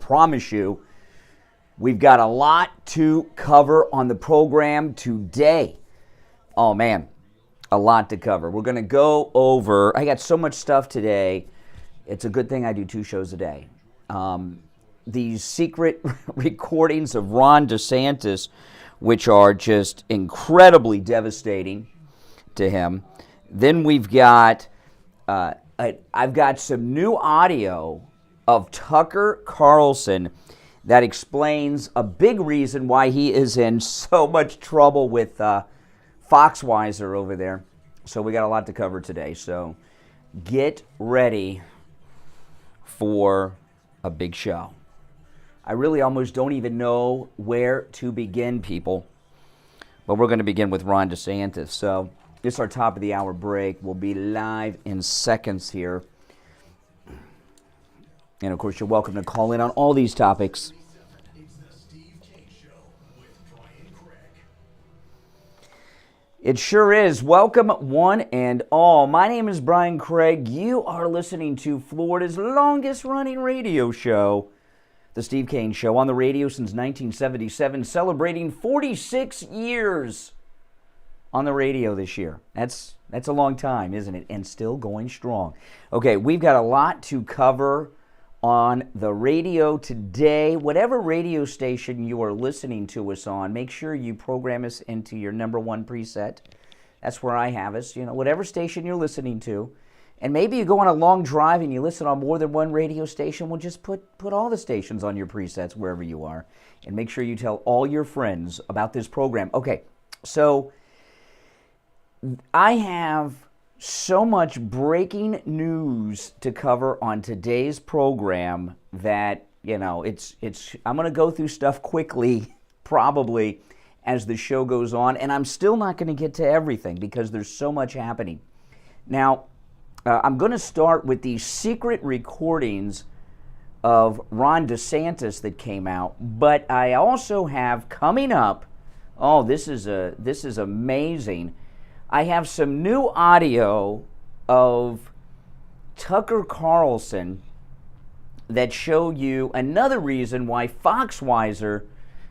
promise you, we've got a lot to cover on the program today. Oh, man, a lot to cover. We're going to go over, I got so much stuff today. It's a good thing I do 2 shows a day. These secret recordings of Ron DeSantis, which are just incredibly devastating to him. Then we've got, I've got some new audio of Tucker Carlson that explains a big reason why he is in so much trouble with Foxweiser over there. So we got a lot to cover today. So get ready for a big show. I really almost don't even know where to begin, people. But we're going to begin with Ron DeSantis. So this is our top of the hour break. We'll be live in seconds here. And of course, you're welcome to call in on all these topics. It sure is. Welcome, one and all. My name is Brian Craig. You are listening to Florida's longest-running radio show, The Steve Kane Show, on the radio since 1977, celebrating 46 years on the radio this year. That's a long time, isn't it? And still going strong. Okay, we've got a lot to cover on the radio today. Whatever radio station you are listening to us on, make sure you program us into your number 1 preset. That's where I have us. You know, whatever station you're listening to. And maybe you go on a long drive and you listen on more than one radio station. Well, just put all the stations on your presets wherever you are. And make sure you tell all your friends about this program. Okay, so I have so much breaking news to cover on today's program that, you know, I'm going to go through stuff quickly, probably, as the show goes on. And I'm still not going to get to everything because there's so much happening. Now, I'm going to start with these secret recordings of Ron DeSantis that came out, but I also have coming up, this is amazing. I have some new audio of Tucker Carlson that show you another reason why Foxweiser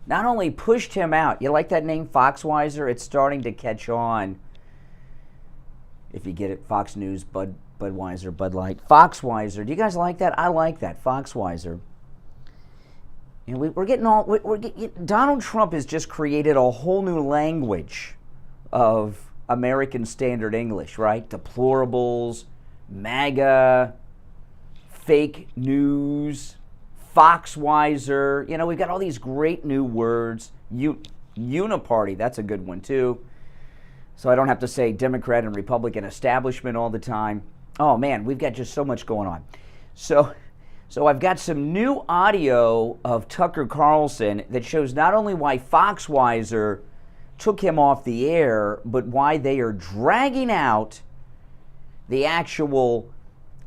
not only pushed him out. You like that name, Foxweiser? It's starting to catch on. If you get it, Fox News, Budweiser, Bud Light. Foxweiser. Do you guys like that? I like that, Foxweiser. And we're getting Donald Trump has just created a whole new language of American Standard English, right? Deplorables, MAGA, fake news, Foxweiser. You know, we've got all these great new words. Uniparty, that's a good one too. So I don't have to say Democrat and Republican establishment all the time. Oh man, we've got just so much going on. So I've got some new audio of Tucker Carlson that shows not only why Foxweiser took him off the air, but why they are dragging out the actual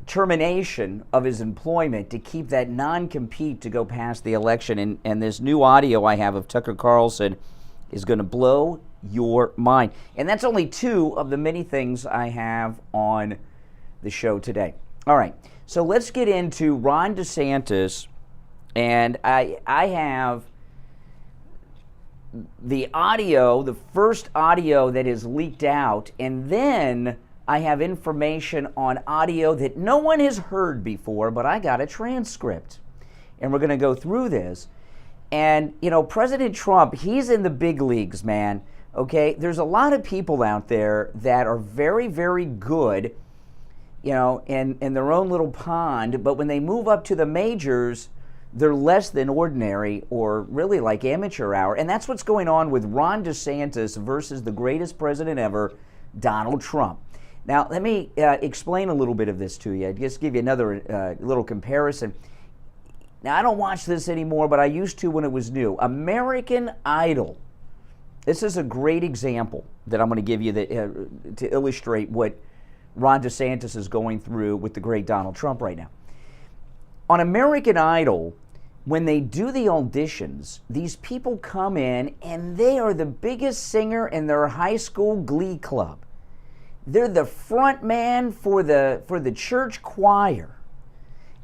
termination of his employment to keep that non-compete to go past the election. And this new audio I have of Tucker Carlson is going to blow your mind. And that's only 2 of the many things I have on the show today. All right, so let's get into Ron DeSantis. And I have the audio, the first audio that is leaked out, and then I have information on audio that no one has heard before, but I got a transcript. And we're going to go through this. And, you know, President Trump, he's in the big leagues, man. Okay, there's a lot of people out there that are very, very good, you know, in their own little pond, but when they move up to the majors, they're less than ordinary or really like amateur hour. And that's what's going on with Ron DeSantis versus the greatest president ever, Donald Trump. Now, let me explain a little bit of this to you. Just give you another little comparison. Now, I don't watch this anymore, but I used to when it was new. American Idol. This is a great example that I'm going to give you to illustrate what Ron DeSantis is going through with the great Donald Trump right now. On American Idol, when they do the auditions, these people come in and they are the biggest singer in their high school glee club. They're the front man for the church choir.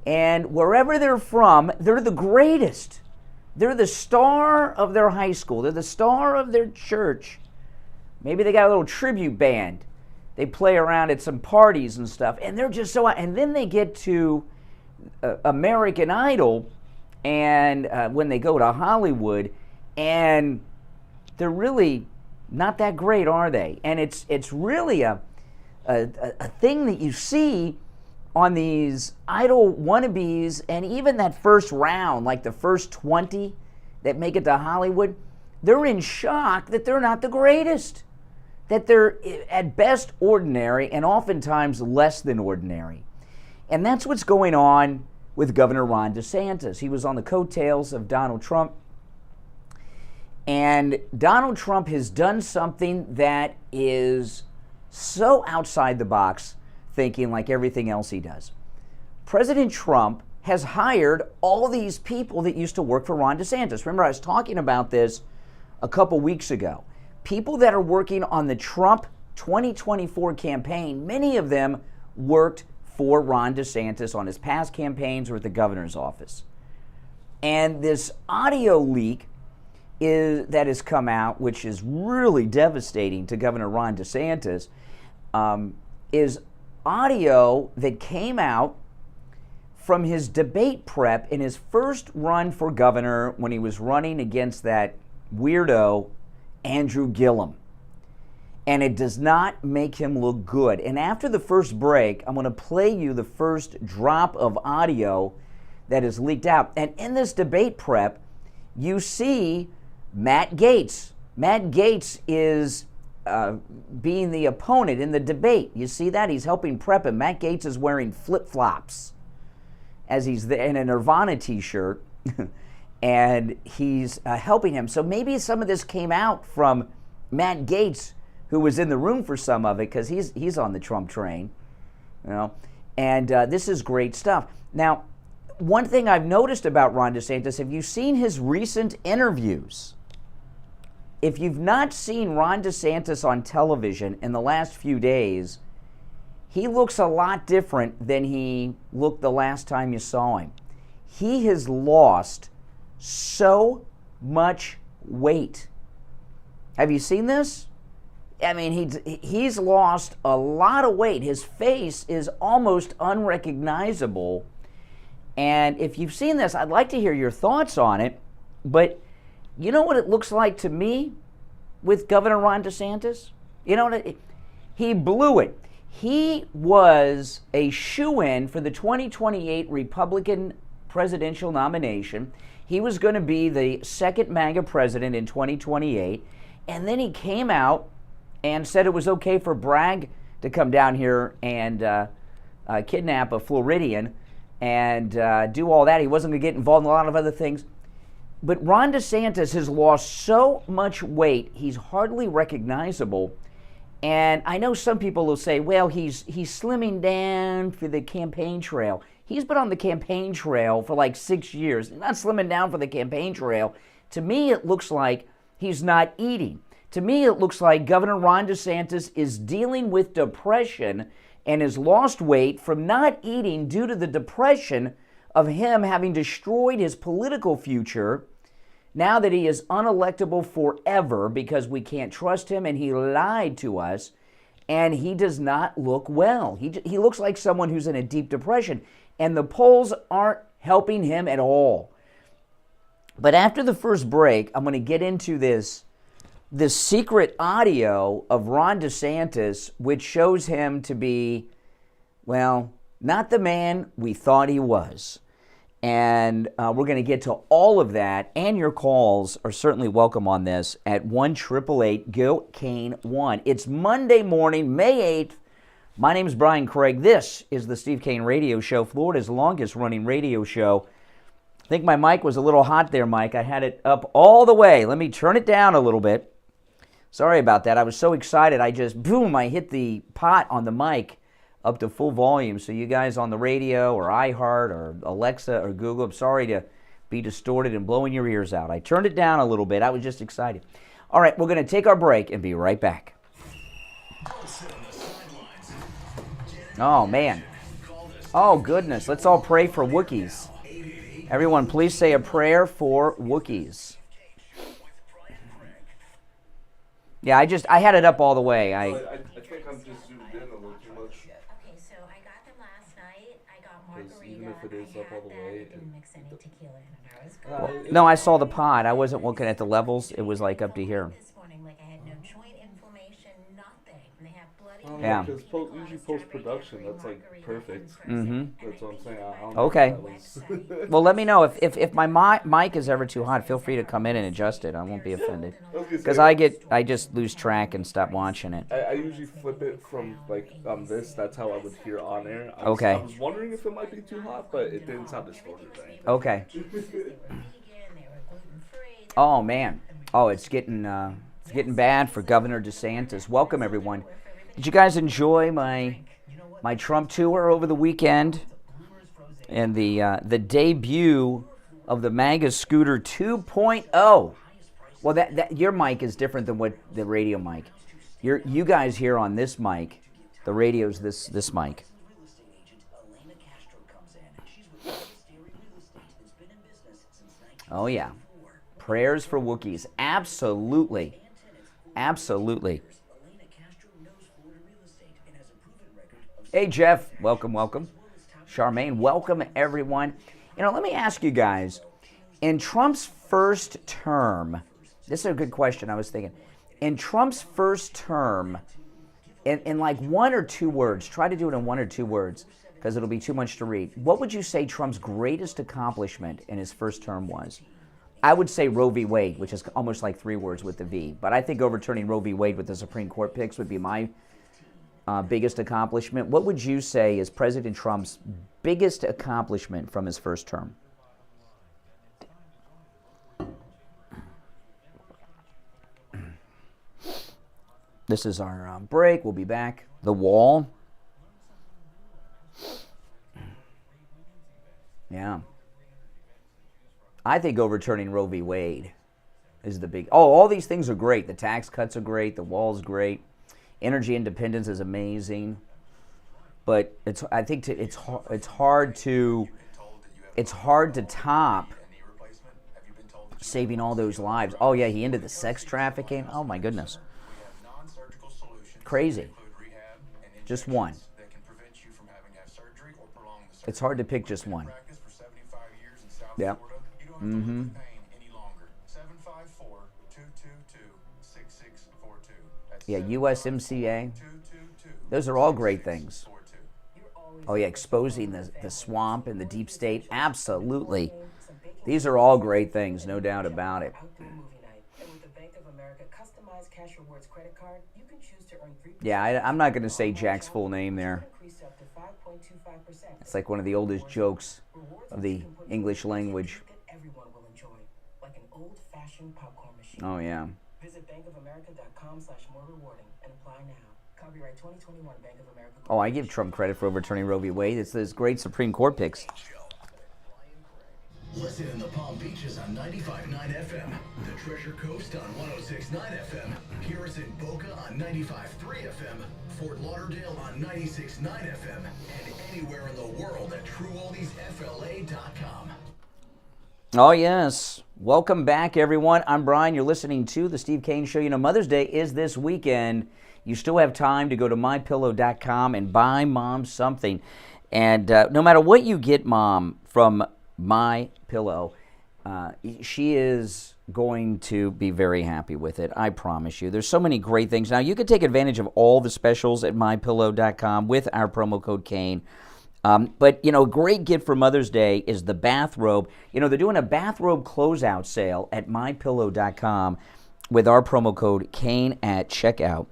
And wherever they're from, they're the greatest. They're the star of their high school. They're the star of their church. Maybe they got a little tribute band. They play around at some parties and stuff. And they're just so... And then they get to American Idol, and when they go to Hollywood, and they're really not that great, are they? And it's really a thing that you see on these idol wannabes, and even that first round, like the first 20 that make it to Hollywood, they're in shock that they're not the greatest, that they're at best ordinary and oftentimes less than ordinary. And that's what's going on with Governor Ron DeSantis. He was on the coattails of Donald Trump, and Donald Trump has done something that is so outside the box, thinking like everything else he does. President Trump has hired all these people that used to work for Ron DeSantis. Remember, I was talking about this a couple weeks ago. People that are working on the Trump 2024 campaign, many of them worked for Ron DeSantis on his past campaigns or at the governor's office. And this audio leak that has come out, which is really devastating to Governor Ron DeSantis, is audio that came out from his debate prep in his first run for governor when he was running against that weirdo Andrew Gillum. And it does not make him look good. And after the first break, I'm going to play you the first drop of audio that is leaked out. And in this debate prep, you see Matt Gaetz. Matt Gaetz is being the opponent in the debate. You see that? He's helping prep him. Matt Gaetz is wearing flip-flops as he's in a Nirvana t-shirt, and he's helping him. So maybe some of this came out from Matt Gaetz, who was in the room for some of it, because he's on the Trump train, you know. And this is great stuff. Now, one thing I've noticed about Ron DeSantis, have you seen his recent interviews? If you've not seen Ron DeSantis on television in the last few days, he looks a lot different than he looked the last time you saw him. He has lost so much weight. Have you seen this? I mean, he's lost a lot of weight. His face is almost unrecognizable. And if you've seen this, I'd like to hear your thoughts on it. But you know what it looks like to me with Governor Ron DeSantis? You know what? He blew it. He was a shoo-in for the 2028 Republican presidential nomination. He was going to be the second MAGA president in 2028. And then he came out and said it was okay for Bragg to come down here and kidnap a Floridian and do all that. He wasn't going to get involved in a lot of other things. But Ron DeSantis has lost so much weight, he's hardly recognizable. And I know some people will say, well, he's slimming down for the campaign trail. He's been on the campaign trail for like 6 years. He's not slimming down for the campaign trail. To me, it looks like he's not eating. To me, it looks like Governor Ron DeSantis is dealing with depression and has lost weight from not eating due to the depression of him having destroyed his political future now that he is unelectable forever because we can't trust him and he lied to us, and he does not look well. He looks like someone who's in a deep depression, and the polls aren't helping him at all. But after the first break, I'm going to get into this secret audio of Ron DeSantis, which shows him to be, well, not the man we thought he was. And we're going to get to all of that, and your calls are certainly welcome on this at 1-888-GO-CANE-1. It's Monday morning, May 8th. My name is Brian Craig. This is the Steve Kane Radio Show, Florida's longest-running radio show. I think my mic was a little hot there, Mike. I had it up all the way. Let me turn it down a little bit. Sorry about that. I was so excited. I hit the pot on the mic up to full volume. So you guys on the radio or iHeart or Alexa or Google, I'm sorry to be distorted and blowing your ears out. I turned it down a little bit. I was just excited. All right, we're going to take our break and be right back. Oh, man. Oh, goodness. Let's all pray for Wookiees. Everyone, please say a prayer for Wookiees. Yeah, I had it up all the way. I think I'm just zoomed in a little too much. Okay, so I got them last night. I got margarita. Even if it is up all the way, I didn't mix any tequila in it. I was Well, good. no, I saw the pod. I wasn't looking at the levels. It was like up to here. This morning, like I had no joint inflammation, nothing. And they have bloody. Yeah. Because usually post-production, that's like perfect. Mm-hmm. That's what I'm saying. I don't Okay. know if that was- Well, let me know if my mic is ever too hot. Feel free to come in and adjust it. I won't be offended. Because I just lose track and stop watching it. I usually flip it from like this. That's how I would hear on air. I Okay. was wondering if it might be too hot, but it didn't sound distorted or anything. Okay. They were gluten-free. Oh man. Oh, it's getting bad for Governor DeSantis. Welcome everyone. Did you guys enjoy my Trump tour over the weekend and the debut of the MAGA Scooter 2.0? Well, that your mic is different than what the radio mic. You guys hear on this mic, the radio's this mic. Oh yeah, prayers for Wookiees, absolutely, absolutely. Hey Jeff, welcome. Charmaine, welcome everyone. Let me ask you guys, in Trump's first term, this is a good question I was thinking. In Trump's first term, in like one or two words, try to do it in one or two words, because it'll be too much to read. What would you say Trump's greatest accomplishment in his first term was? I would say Roe v. Wade, which is almost like three words with the V. But I think overturning Roe v. Wade with the Supreme Court picks would be my biggest accomplishment. What would you say is President Trump's biggest accomplishment from his first term? This is our break. We'll be back. The wall. Yeah. I think overturning Roe v. Wade is the big... Oh, all these things are great. The tax cuts are great. The wall's great. Energy independence is amazing. But I think it's hard to top saving all those lives. Oh, yeah, he ended the sex trafficking. Oh, my goodness. Crazy. Just one. It's hard to pick just one. Yeah. Mm-hmm. Yeah, USMCA. Those are all great things. Oh, yeah, exposing the swamp and the deep state. Absolutely. These are all great things, no doubt about it. Yeah, I'm not going to say Jack's full name there. It's like one of the oldest jokes of the English language. Oh, yeah. Visit bankofamerica.com/more-rewarding and apply now. Copyright 2021 Bank of America. Oh, I give Trump credit for overturning Roe v. Wade. It's those great Supreme Court picks. Listen in the Palm Beaches on 95.9 FM, the Treasure Coast on 106.9 FM, hear us in Boca on 95.3 FM, Fort Lauderdale on 96.9 FM, and anywhere in the world at TrueOldiesFLA.com. Oh, yes. Welcome back, everyone. I'm Brian. You're listening to The Steve Kane Show. Mother's Day is this weekend. You still have time to go to MyPillow.com and buy Mom something. And no matter what you get Mom from MyPillow, she is going to be very happy with it. I promise you. There's so many great things. Now, you can take advantage of all the specials at MyPillow.com with our promo code Kane. But, a great gift for Mother's Day is the bathrobe. They're doing a bathrobe closeout sale at MyPillow.com with our promo code Kane at checkout.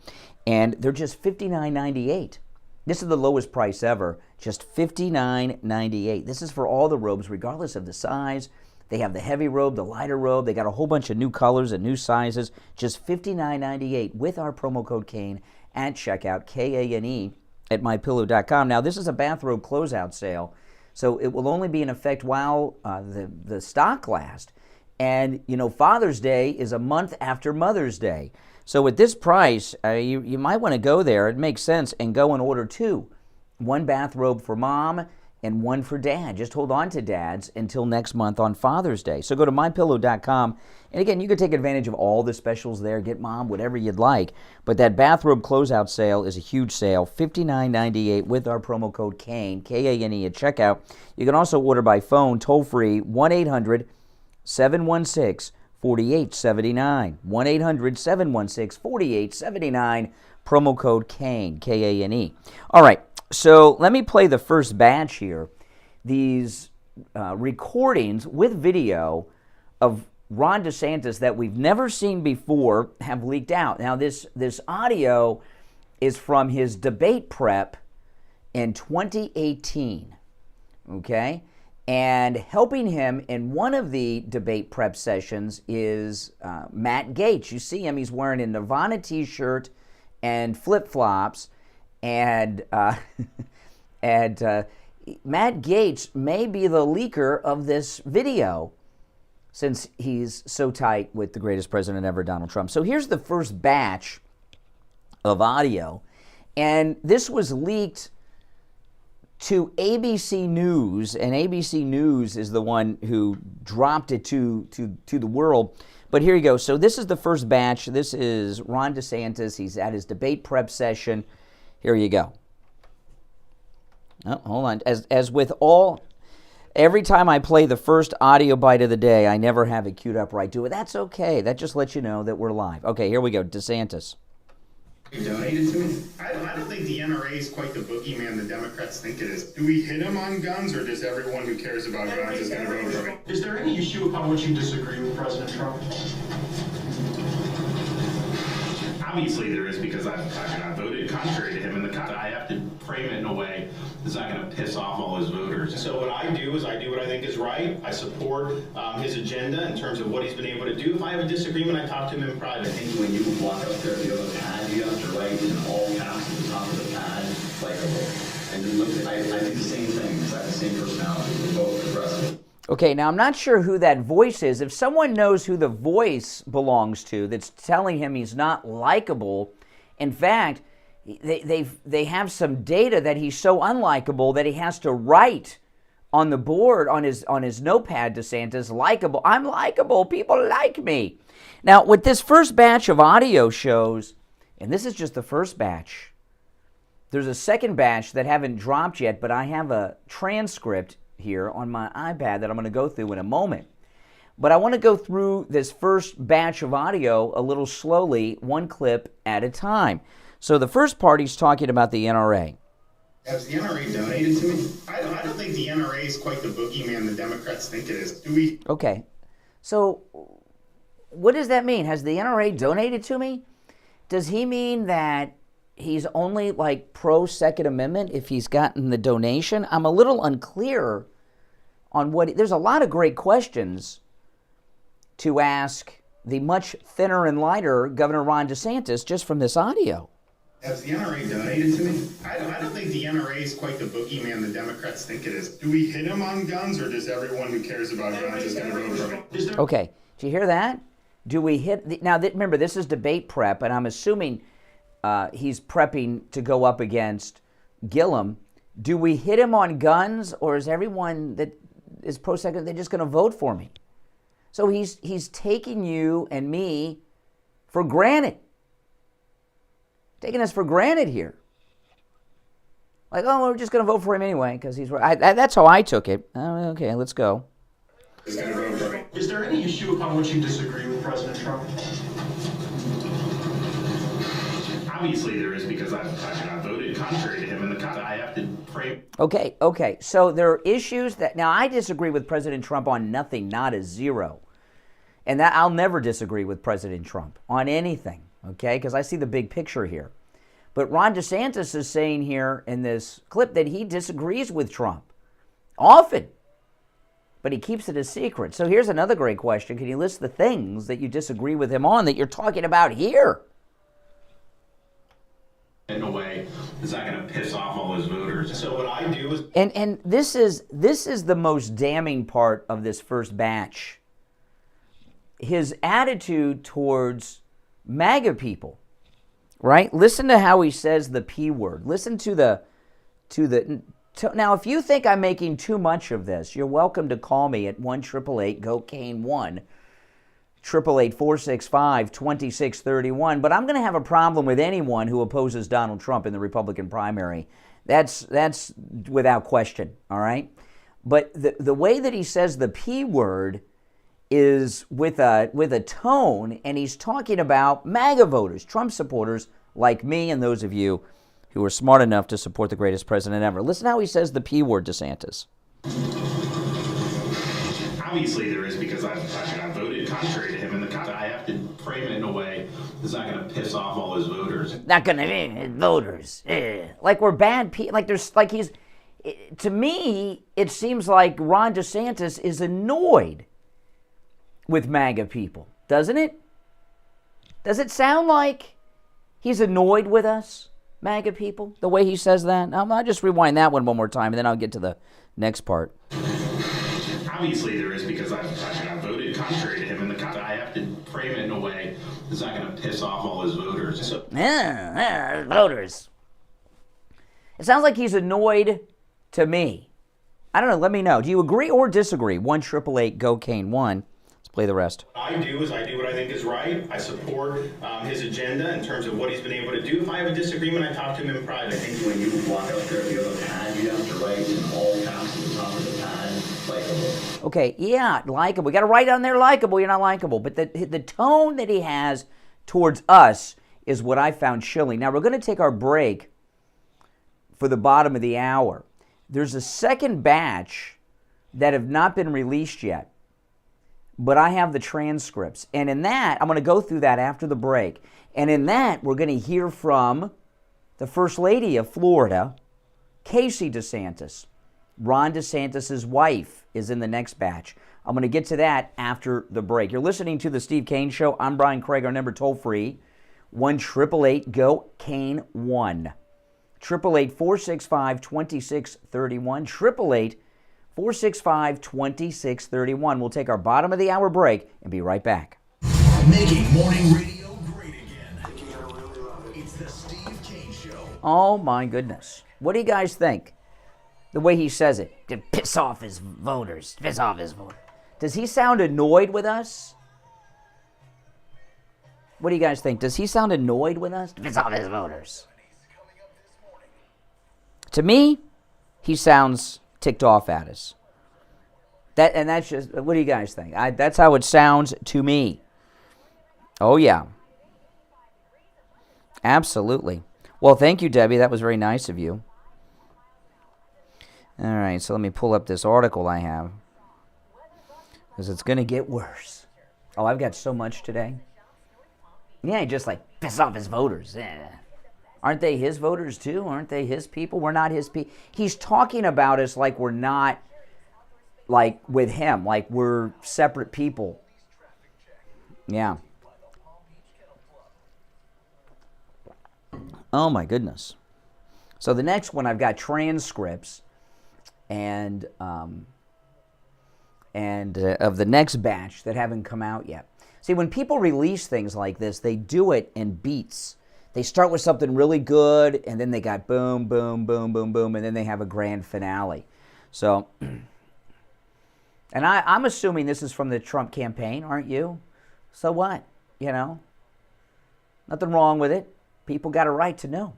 And they're just $59.98. This is the lowest price ever, just $59.98. This is for all the robes, regardless of the size. They have the heavy robe, the lighter robe. They got a whole bunch of new colors and new sizes. Just $59.98 with our promo code Kane at checkout, Kane, at MyPillow.com. Now, this is a bathrobe closeout sale, so it will only be in effect while the stock lasts. And, Father's Day is a month after Mother's Day. So at this price, you might want to go there. It makes sense, and go and order two. One bathrobe for Mom and one for Dad. Just hold on to Dads until next month on Father's Day. So go to mypillow.com. And again, you can take advantage of all the specials there. Get Mom whatever you'd like. But that bathrobe closeout sale is a huge sale, $59.98 with our promo code KANE, K-A-N-E at checkout. You can also order by phone, toll-free, 1-800-716-4879. 1-800-716-4879, promo code KANE, K-A-N-E. All right. So let me play the first batch here. These recordings with video of Ron DeSantis that we've never seen before have leaked out. Now, this audio is from his debate prep in 2018, okay? And helping him in one of the debate prep sessions is Matt Gaetz. You see him, he's wearing a Nirvana t-shirt and flip-flops. And Matt Gaetz may be the leaker of this video since he's so tight with the greatest president ever, Donald Trump. So here's the first batch of audio. And this was leaked to ABC News, and ABC News is the one who dropped it to the world. But here you go. So this is the first batch. This is Ron DeSantis. He's at his debate prep session. Here you go. Oh, hold on. As with all, every time I play the first audio bite of the day, I never have it queued up right to it. That's okay. That just lets you know that we're live. Okay, here we go. DeSantis. You donated to me? I don't think the NRA is quite the boogeyman the Democrats think it is. Do we hit them on guns, or does everyone who cares about guns is going to vote for me? Is there any issue upon which you disagree with President Trump? Obviously there is, because I voted contrary to him, and I have to frame it in a way that's not going to piss off all his voters. So what I do is I do what I think is right. I support his agenda in terms of what he's been able to do. If I have a disagreement, I talk to him in private. I think when you walk up there, you have a pad, you have to write in all caps at the top of the pad, likable. And you look at, I do the same things. I have the same personality. We're both progressive. Okay, now I'm not sure who that voice is. If someone knows who the voice belongs to that's telling him he's not likable, in fact, they have some data that he's so unlikable that he has to write on the board, on his notepad, DeSantis, likable. I'm likable. People like me. Now, what this first batch of audio shows, and this is just the first batch, there's a second batch that haven't dropped yet, but I have a transcript here on my iPad that I'm going to go through in a moment. But I want to go through this first batch of audio a little slowly, one clip at a time. So the first part, he's talking about the NRA. Has the NRA donated to me? I don't think the NRA is quite the boogeyman the Democrats think it is. Do we? Okay. So what does that mean? Has the NRA donated to me? Does he mean that he's only like pro-Second Amendment if he's gotten the donation? I'm a little unclear on what... There's a lot of great questions to ask the much thinner and lighter Governor Ron DeSantis just from this audio. Has the NRA donated to me? I don't think the NRA is quite the boogeyman the Democrats think it is. Do we hit them on guns, or does everyone who cares about guns is going to vote for me? Okay, do you hear that? Do we hit... Now, remember, this is debate prep, and I'm assuming he's prepping to go up against Gillum. Do we hit him on guns, or is everyone that is pro-second, they're just going to vote for me? So he's taking you and me for granted. Taking us for granted here. Like, oh, we're just going to vote for him anyway because he's... that's how I took it. Okay, let's go. Is there any issue upon which you disagree with President Trump? Obviously there is, because I voted contrary to him, and I have to frame... Okay. So there are issues that... Now, I disagree with President Trump on nothing, not a zero. And that I'll never disagree with President Trump on anything, okay? Because I see the big picture here. But Ron DeSantis is saying here in this clip that he disagrees with Trump often, but he keeps it a secret. So here's another great question. Can you list the things that you disagree with him on that you're talking about here? In a way that's not going to piss off all his voters. So what I do is... And this is the most damning part of this first batch. His attitude towards MAGA people, right? Listen to how he says the P word. Listen to Now, if you think I'm making too much of this, you're welcome to call me at 1-888-GO-CANE-1, 888-465-2631. But I'm going to have a problem with anyone who opposes Donald Trump in the Republican primary. That's without question, all right? But the way that he says the P word is with a tone, and he's talking about MAGA voters, Trump supporters like me and those of you who are smart enough to support the greatest president ever. Listen how he says the P word, DeSantis. Obviously there is, because I voted contrary to him, and I have to frame it in a way that's not going to piss off all his voters. Not going to voters. Like we're bad people. Like there's like he's. To me, it seems like Ron DeSantis is annoyed with MAGA people, doesn't it? Does it sound like he's annoyed with us, MAGA people, the way he says that? I'll just rewind that one more time, and then I'll get to the next part. Obviously there is, because I voted contrary to him, and I have to frame it in a way that's not going to piss off all his voters. So, voters. It sounds like he's annoyed to me. I don't know. Let me know. Do you agree or disagree? 1-888-GO-CANE-1. Let's play the rest. I do what I think is right. I support his agenda in terms of what he's been able to do. If I have a disagreement, I talk to him in private. I think when you walk up there, if you have a pad, you have to write in all caps at the top of the pad, likable. Okay, yeah, likable. We got to write on there likable. You're not likable. But the tone that he has towards us is what I found chilling. Now, we're going to take our break for the bottom of the hour. There's a second batch that have not been released yet, but I have the transcripts. And in that, I'm going to go through that after the break. And in that, we're going to hear from the First Lady of Florida, Casey DeSantis. Ron DeSantis' wife is in the next batch. I'm going to get to that after the break. You're listening to The Steve Kane Show. I'm Brian Craig. Our number toll free, 1-888-GO-CANE-1. 888-465-2631. 888-465-2631. We'll take our bottom of the hour break and be right back. Making morning radio great again. It's the Steve Kane Show. Oh my goodness. What do you guys think? The way he says it. To piss off his voters. Piss off his voters. Does he sound annoyed with us? What do you guys think? Does he sound annoyed with us? To piss off his voters. To me, he sounds ticked off at us. That's just, what do you guys think? That's how it sounds to me. Oh, yeah. Absolutely. Well, thank you, Debbie. That was very nice of you. All right, so let me pull up this article I have, because it's going to get worse. Oh, I've got so much today. Yeah, just like piss off his voters. Yeah. Aren't they his voters too? Aren't they his people? We're not his people. He's talking about us like we're not, like, with him, like we're separate people. Yeah. Oh, my goodness. So the next one, I've got transcripts and of the next batch that haven't come out yet. See, when people release things like this, they do it in beats. They start with something really good, and then they got boom, boom, boom, boom, boom, and then they have a grand finale. So, and I'm assuming this is from the Trump campaign, aren't you? So what? You know? Nothing wrong with it. People got a right to know.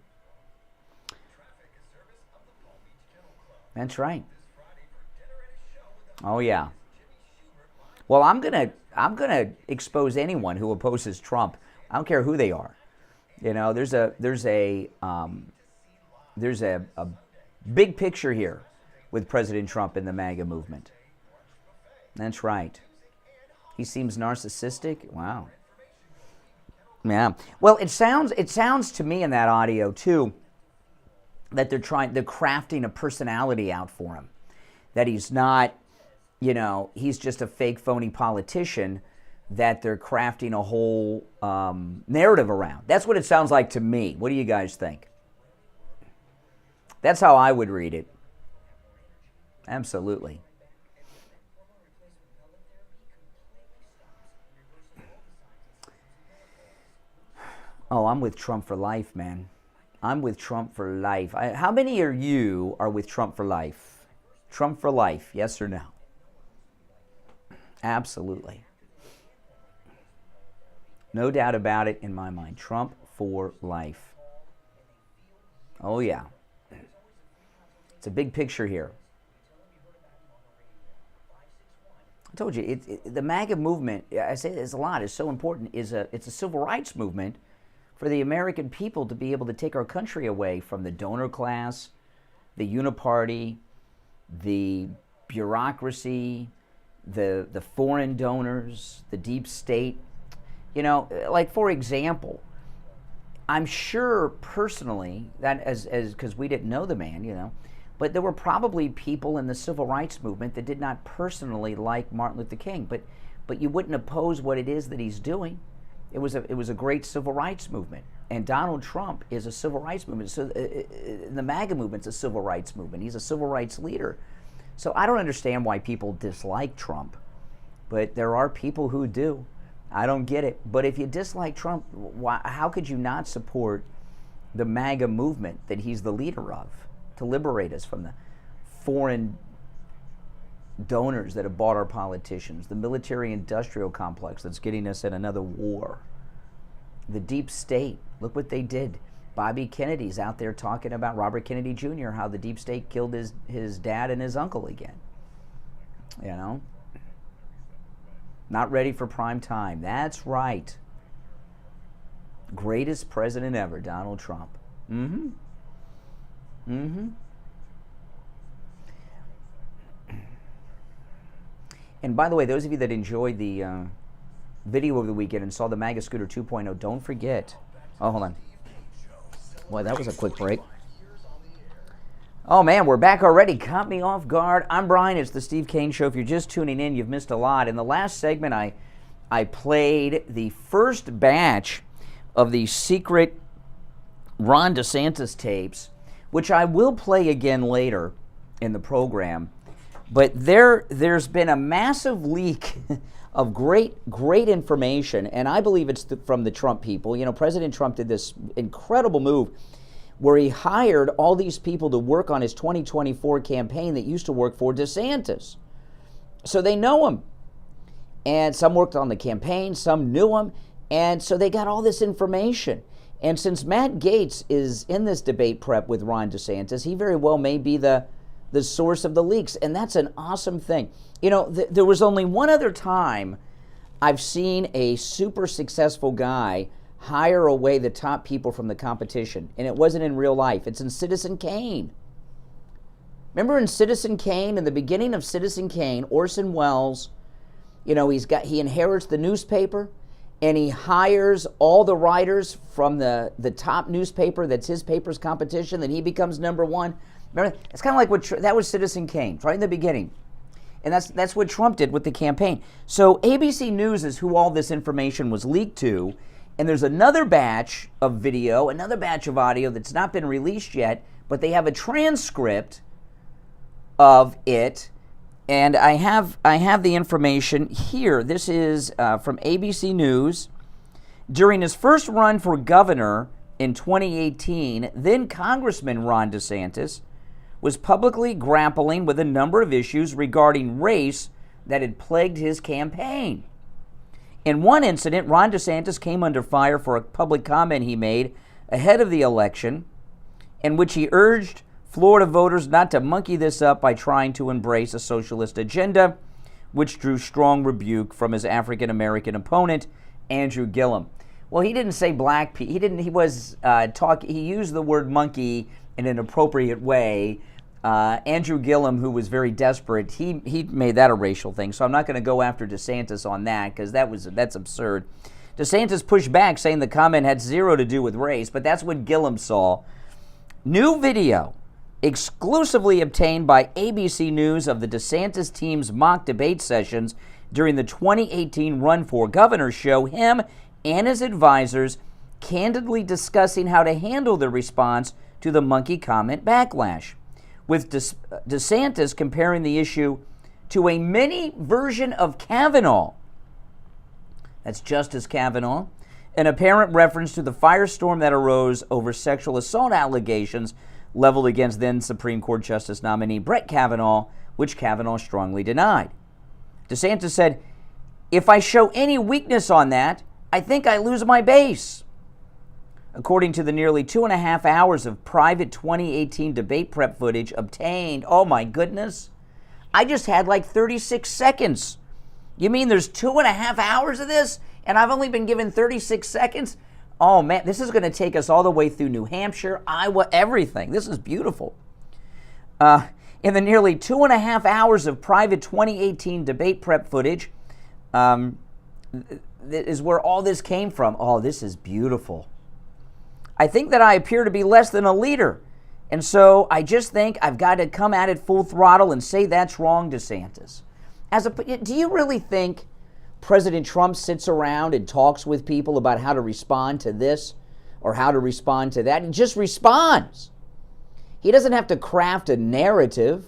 That's right. Oh, yeah. Well, I'm gonna expose anyone who opposes Trump. I don't care who they are. You know, there's a big picture here with President Trump and the MAGA movement. That's right. He seems narcissistic. Wow. Yeah. Well, it sounds to me in that audio too that they're crafting a personality out for him. That he's not, you know, he's just a fake, phony politician that they're crafting a whole narrative around. That's what it sounds like to me. What do you guys think? That's how I would read it. Absolutely. Oh, I'm with Trump for life, man. I'm with Trump for life. How many of you are with Trump for life? Trump for life, yes or no? Absolutely. No doubt about it in my mind. Trump for life. Oh, yeah. It's a big picture here. I told you, the MAGA movement, I say this a lot, is so important. It's a civil rights movement for the American people to be able to take our country away from the donor class, the uniparty, the bureaucracy, the foreign donors, the deep state. You know, like for example, I'm sure personally that as because we didn't know the man, you know, but there were probably people in the civil rights movement that did not personally like Martin Luther King, but you wouldn't oppose what it is that he's doing. It was a great civil rights movement, and Donald Trump is a civil rights movement. So the MAGA movement's a civil rights movement. He's a civil rights leader. So I don't understand why people dislike Trump, but there are people who do. I don't get it. But if you dislike Trump, how could you not support the MAGA movement that he's the leader of, to liberate us from the foreign donors that have bought our politicians, the military-industrial complex that's getting us in another war, the deep state? Look what they did. Bobby Kennedy's out there talking about Robert Kennedy Jr., how the deep state killed his dad and his uncle again. You know? Not ready for prime time. That's right. Greatest president ever, Donald Trump. Mm-hmm. Mm-hmm. And by the way, those of you that enjoyed the video over the weekend and saw the MAGA Scooter 2.0, don't forget. Oh, hold on. Boy, that was a quick break. Oh, man, we're back already. Caught me off guard. I'm Brian. It's the Steve Kane Show. If you're just tuning in, you've missed a lot. In the last segment, I played the first batch of the secret Ron DeSantis tapes, which I will play again later in the program. But there's been a massive leak of great information, and I believe it's from the Trump people. You know, President Trump did this incredible move where he hired all these people to work on his 2024 campaign that used to work for DeSantis. So they know him. And some worked on the campaign, some knew him, and so they got all this information. And since Matt Gaetz is in this debate prep with Ron DeSantis, he very well may be the source of the leaks, and that's an awesome thing. You know, there was only one other time I've seen a super successful guy hire away the top people from the competition, and it wasn't in real life. It's in Citizen Kane. Remember in Citizen Kane, in the beginning of Citizen Kane, Orson Welles, you know, he inherits the newspaper, and he hires all the writers from the top newspaper that's his paper's competition, then he becomes number one. Remember, it's kind of like that was Citizen Kane, right in the beginning. And that's what Trump did with the campaign. So ABC News is who all this information was leaked to, and there's another batch of video, another batch of audio that's not been released yet, but they have a transcript of it, and I have the information here. This is from ABC News. During his first run for governor in 2018, then Congressman Ron DeSantis was publicly grappling with a number of issues regarding race that had plagued his campaign. In one incident, Ron DeSantis came under fire for a public comment he made ahead of the election, in which he urged Florida voters not to monkey this up by trying to embrace a socialist agenda, which drew strong rebuke from his African-American opponent, Andrew Gillum. Well, he didn't say black people. He used the word monkey in an appropriate way. Andrew Gillum, who was very desperate, he made that a racial thing. So I'm not going to go after DeSantis on that because that's absurd. DeSantis pushed back, saying the comment had zero to do with race, but that's what Gillum saw. New video exclusively obtained by ABC News of the DeSantis team's mock debate sessions during the 2018 Run for Governor show him and his advisors candidly discussing how to handle the response to the monkey comment backlash, with DeSantis comparing the issue to a mini version of Kavanaugh. That's Justice Kavanaugh. an apparent reference to the firestorm that arose over sexual assault allegations leveled against then Supreme Court Justice nominee Brett Kavanaugh, which Kavanaugh strongly denied. DeSantis said, "If I show any weakness on that, I think I lose my base." According to the nearly 2.5 hours of private 2018 debate prep footage obtained, oh my goodness, I just had like 36 seconds. You mean there's 2.5 hours of this and I've only been given 36 seconds? Oh man, this is going to take us all the way through New Hampshire, Iowa, everything. This is beautiful. In the nearly 2.5 hours of private 2018 debate prep footage is where all this came from. Oh, this is beautiful. I think that I appear to be less than a leader. And so I just think I've got to come at it full throttle and say that's wrong, DeSantis. Do you really think President Trump sits around and talks with people about how to respond to this or how to respond to that? He just responds. He doesn't have to craft a narrative.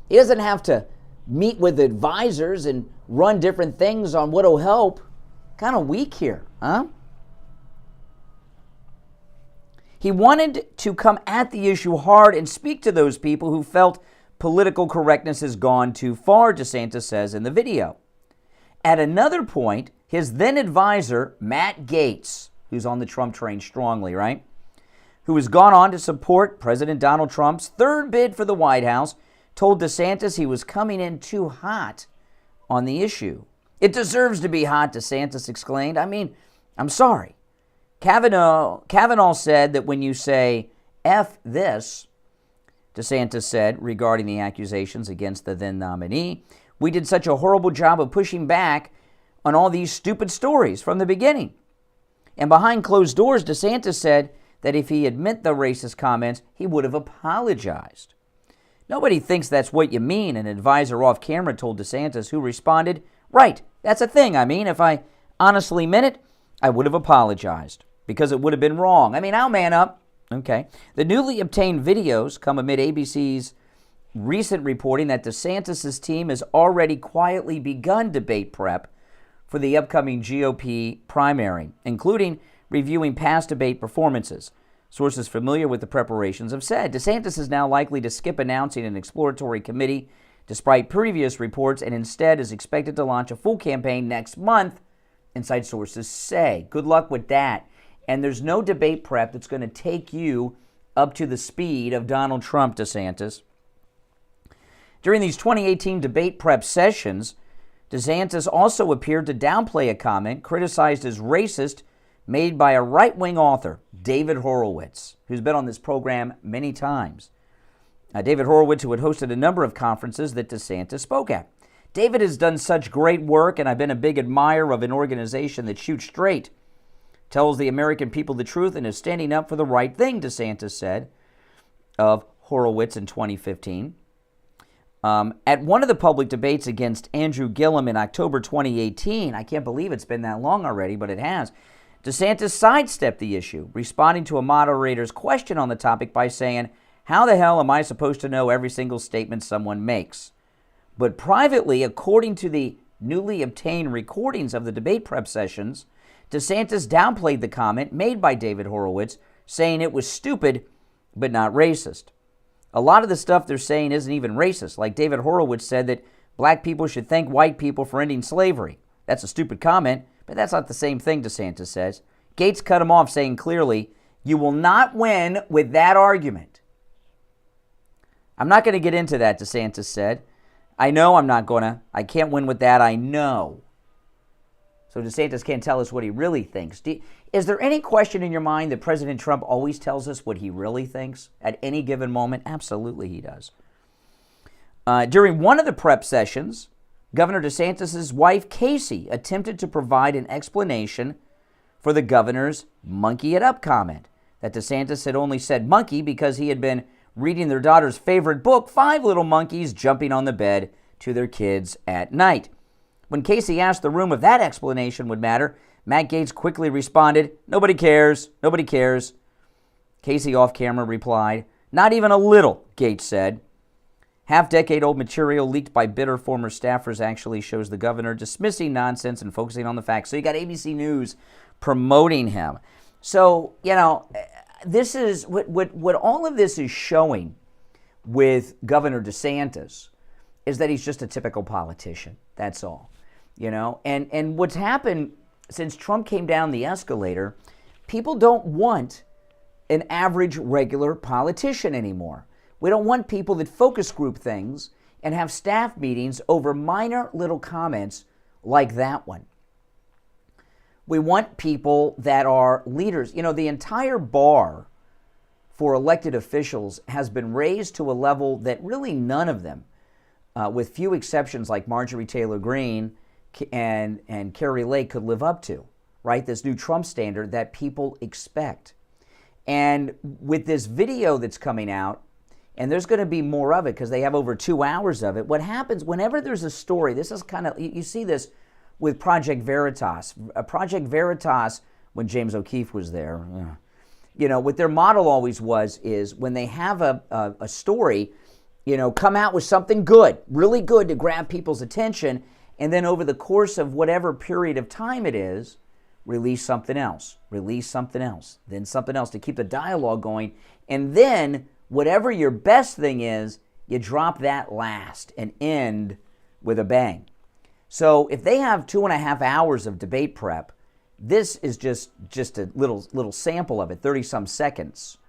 He doesn't have to meet with advisors and run different things on what'll help. Kind of weak here, huh? He wanted to come at the issue hard and speak to those people who felt political correctness has gone too far, DeSantis says in the video. At another point, his then advisor, Matt Gaetz, who's on the Trump train strongly, right, who has gone on to support President Donald Trump's third bid for the White House, told DeSantis he was coming in too hot on the issue. "It deserves to be hot," DeSantis exclaimed. I mean, I'm sorry. Kavanaugh said that when you say F this, DeSantis said regarding the accusations against the then nominee, "we did such a horrible job of pushing back on all these stupid stories from the beginning." And behind closed doors, DeSantis said that if he had meant the racist comments, he would have apologized. "Nobody thinks that's what you mean," an advisor off camera told DeSantis, who responded, "Right, that's a thing. I mean, if I honestly meant it, I would have apologized because it would have been wrong. I mean, I'll man up." Okay. The newly obtained videos come amid ABC's recent reporting that DeSantis' team has already quietly begun debate prep for the upcoming GOP primary, including reviewing past debate performances. Sources familiar with the preparations have said DeSantis is now likely to skip announcing an exploratory committee despite previous reports and instead is expected to launch a full campaign next month, inside sources say. Good luck with that. And there's no debate prep that's going to take you up to the speed of Donald Trump, DeSantis. During these 2018 debate prep sessions, DeSantis also appeared to downplay a comment criticized as racist made by a right-wing author, David Horowitz, who's been on this program many times. David Horowitz, who had hosted a number of conferences that DeSantis spoke at. "David has done such great work, and I've been a big admirer of an organization that shoots straight, tells the American people the truth, and is standing up for the right thing," DeSantis said of Horowitz in 2015. At one of the public debates against Andrew Gillum in October 2018, I can't believe it's been that long already, but it has, DeSantis sidestepped the issue, responding to a moderator's question on the topic by saying, "How the hell am I supposed to know every single statement someone makes?" But privately, according to the newly obtained recordings of the debate prep sessions, DeSantis downplayed the comment made by David Horowitz, saying it was stupid but not racist. A lot of the stuff they're saying isn't even racist, like David Horowitz said that black people should thank white people for ending slavery. That's a stupid comment, but that's not the same thing, DeSantis says. Gaetz cut him off, saying clearly, "You will not win with that argument." "I'm not going to get into that," DeSantis said. "I know I'm not going to. I can't win with that, I know." So DeSantis can't tell us what he really thinks. Is there any question in your mind that President Trump always tells us what he really thinks at any given moment? Absolutely he does. During one of the prep sessions, Governor DeSantis' wife, Casey, attempted to provide an explanation for the governor's monkey it up comment, that DeSantis had only said monkey because he had been reading their daughter's favorite book, Five Little Monkeys Jumping on the Bed, to their kids at night. When Casey asked the room if that explanation would matter, Matt Gaetz quickly responded, "Nobody cares, nobody cares." Casey off camera replied, "Not even a little," Gaetz said. Half-decade-old material leaked by bitter former staffers actually shows the governor dismissing nonsense and focusing on the facts. So you got ABC News promoting him. So, this is what all of this is showing with Governor DeSantis is that he's just a typical politician. That's all. And what's happened since Trump came down the escalator, people don't want an average, regular politician anymore. We don't want people that focus group things and have staff meetings over minor little comments like that one. We want people that are leaders. The entire bar for elected officials has been raised to a level that really none of them, with few exceptions like Marjorie Taylor Greene and Carrie Lake, could live up to, right? This new Trump standard that people expect. And with this video that's coming out, and there's going to be more of it because they have over 2 hours of it. What happens whenever there's a story, this is kind of, you see this with Project Veritas. Project Veritas, when James O'Keefe was there, what their model always is when they have a story, come out with something good, really good to grab people's attention, and then over the course of whatever period of time it is, release something else, then something else to keep the dialogue going, and then whatever your best thing is, you drop that last and end with a bang. So if they have 2.5 hours of debate prep, this is just a little sample of it, 30-some seconds.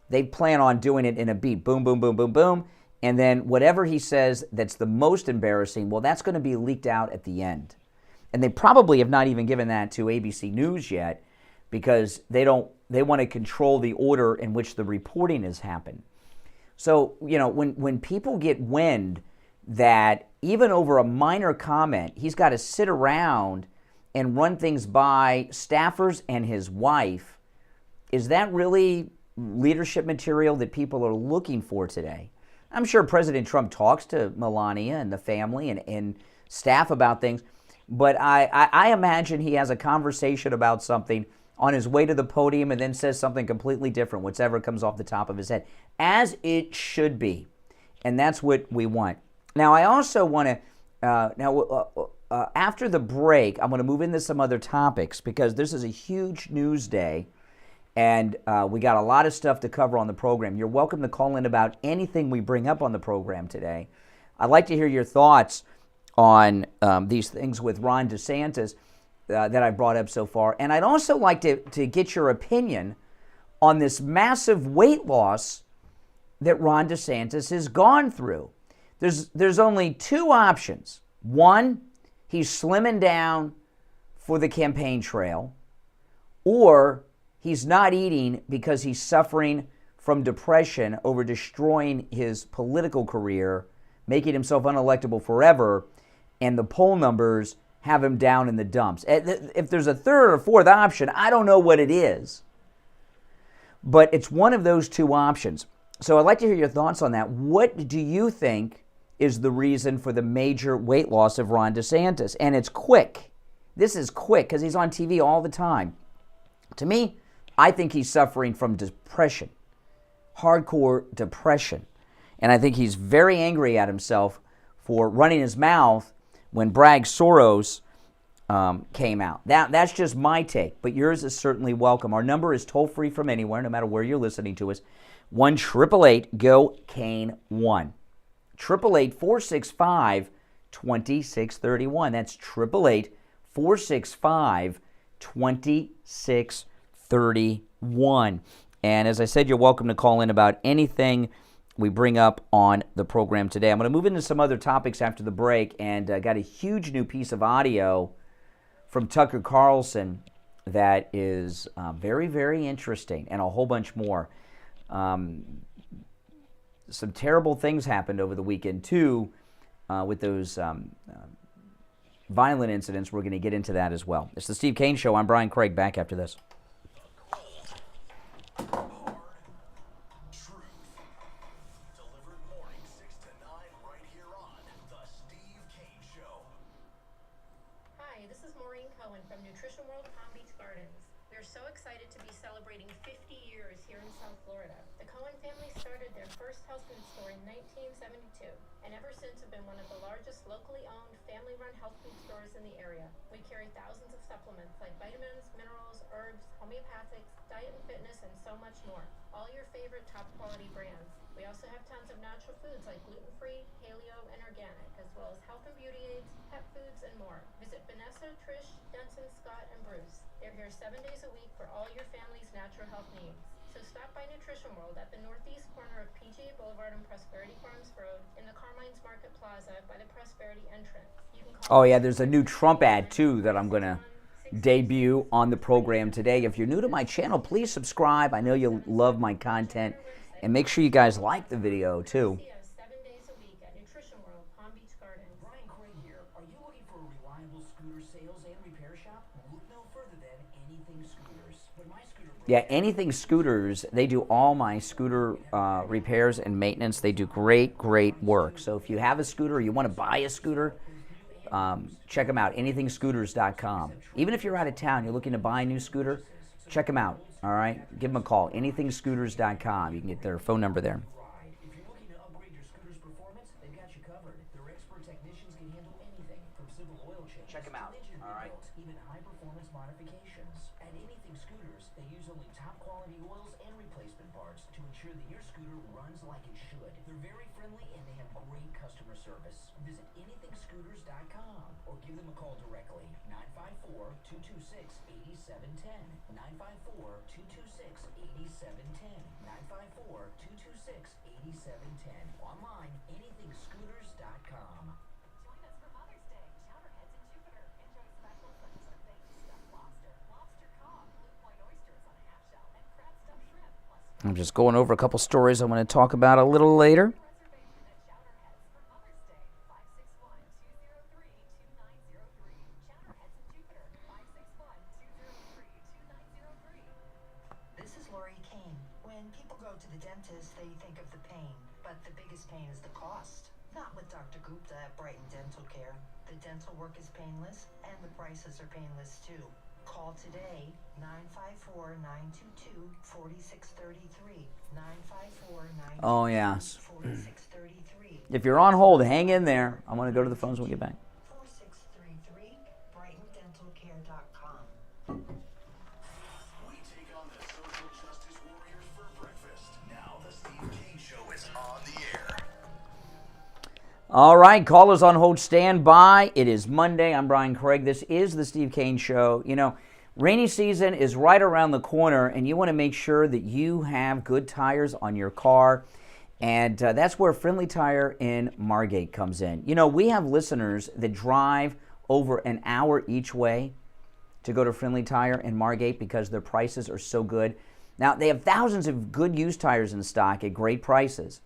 They plan on doing it in a beat, boom, boom, boom, boom, boom, and then whatever he says that's the most embarrassing, well, that's going to be leaked out at the end. And they probably have not even given that to ABC News yet because they want to control the order in which the reporting has happened. So, when people get wind that even over a minor comment, he's got to sit around and run things by staffers and his wife, is that really leadership material that people are looking for today? I'm sure President Trump talks to Melania and the family and staff about things, but I imagine he has a conversation about something on his way to the podium and then says something completely different, whatever comes off the top of his head, as it should be. And that's what we want. Now, I also want to, after the break, I'm going to move into some other topics because this is a huge news day and we got a lot of stuff to cover on the program. You're welcome to call in about anything we bring up on the program today. I'd like to hear your thoughts on these things with Ron DeSantis that I brought up so far. And I'd also like to get your opinion on this massive weight loss that Ron DeSantis has gone through. There's only two options. One, he's slimming down for the campaign trail, or he's not eating because he's suffering from depression over destroying his political career, making himself unelectable forever, and the poll numbers have him down in the dumps. If there's a third or fourth option, I don't know what it is. But it's one of those two options. So I'd like to hear your thoughts on that. What do you think is the reason for the major weight loss of Ron DeSantis? And it's quick. This is quick because he's on TV all the time. To me, I think he's suffering from depression, hardcore depression. And I think he's very angry at himself for running his mouth when Bragg Soros came out. That's just my take, but yours is certainly welcome. Our number is toll-free from anywhere, no matter where you're listening to us. 1-888-GO-CANE-1. 888-465-2631. That's 888-465-2631. And as I said, you're welcome to call in about anything we bring up on the program today. I'm going to move into some other topics after the break, and got a huge new piece of audio from Tucker Carlson that is very, very interesting, and a whole bunch more. Some terrible things happened over the weekend, too, with those violent incidents. We're going to get into that as well. It's the Steve Kane Show. I'm Brian Craig. Back after this. Hi, this is Maureen Cohen from Nutrition World Palm Beach Gardens. We're so excited to be celebrating 50 years here in South Florida. The Cohen family started their first health food store in 1972, and ever since have been one of the largest locally owned, family-run health food stores in the area. We carry thousands of supplements like vitamins, minerals, herbs, homeopathics, diet and fitness, and so much more. All your favorite top-quality brands. We also have tons of natural foods like gluten-free, paleo, and organic, as well as health and beauty aids, pet foods, and more. Visit Vanessa, Trish, Denson, Scott, and Bruce. They're here 7 days a week for all your family's natural health needs. So stop by Nutrition World at the northeast corner of PGA Boulevard and Prosperity Farms Road in the Carmine's Market Plaza by the Prosperity entrance. You can call Oh yeah, there's a new Trump ad too that I'm gonna debut on the program today. If you're new to my channel, please subscribe. I know you'll love my content, and make sure you guys like the video too. See us 7 days a week at Nutrition World, Palm Beach Gardens. Brian Craig here. Are you looking for a reliable scooter sales and repair shop? Look no further than Anything Scooters. When my scooter broke Yeah, Anything Scooters, they do all my scooter repairs and maintenance. They do great work. So if you have a scooter, or you want to buy a scooter, check them out, anythingscooters.com. Even if you're out of town, you're looking to buy a new scooter, check them out, all right? Give them a call, anythingscooters.com. You can get their phone number there. ride. If you're looking to upgrade your scooter's performance, they've got you covered. Their expert technicians can handle anything from simple oil changes Check 'em out, to engine all right? rebuilds, even high-performance modifications. At Anything Scooters, they use only top-quality oils and replacement parts to ensure that your scooter runs like it should. They're very friendly and they have great customer service. Visit anythingscooters.com or give them a call directly, 954-226-8710, 954-226-8710, 954-226-8710. Online, anythingscooters.com. Join us for Mother's Day. Chowderheads in Jupiter. Enjoy specials such as baked stuffed lobster, lobster cob, blue point oysters on a half shell, and crab stuffed shrimp. Plus I'm just going over a couple stories I'm going to talk about a little later. reservation at Chowderheads for Mother's Day. 561-203-2903. Chowderheads in Jupiter. 561-203-2903. This is Lori Kane. When people go to the dentist, they think of the pain, but the biggest pain is the cost. Not with Dr. Gupta at Brighton Dental Care. The dental work is painless, and the prices are painless too. Call today, 954-922-4633. 954-922-4633. Oh, yes. If you're on hold, hang in there. I want to go to the phones when we get back. 4633, BrightonDentalCare.com. We take on the social justice warriors for breakfast. Now the Steve Kane Show is on the air. All right, callers on hold, stand by. It is Monday. I'm Brian Craig. This is the Steve Kane Show. You know, rainy season is right around the corner, and you want to make sure that you have good tires on your car. And that's where Friendly Tire in Margate comes in. You know, we have listeners that drive over an hour each way to go to Friendly Tire in Margate because their prices are so good. Now, they have thousands of good used tires in stock at great prices.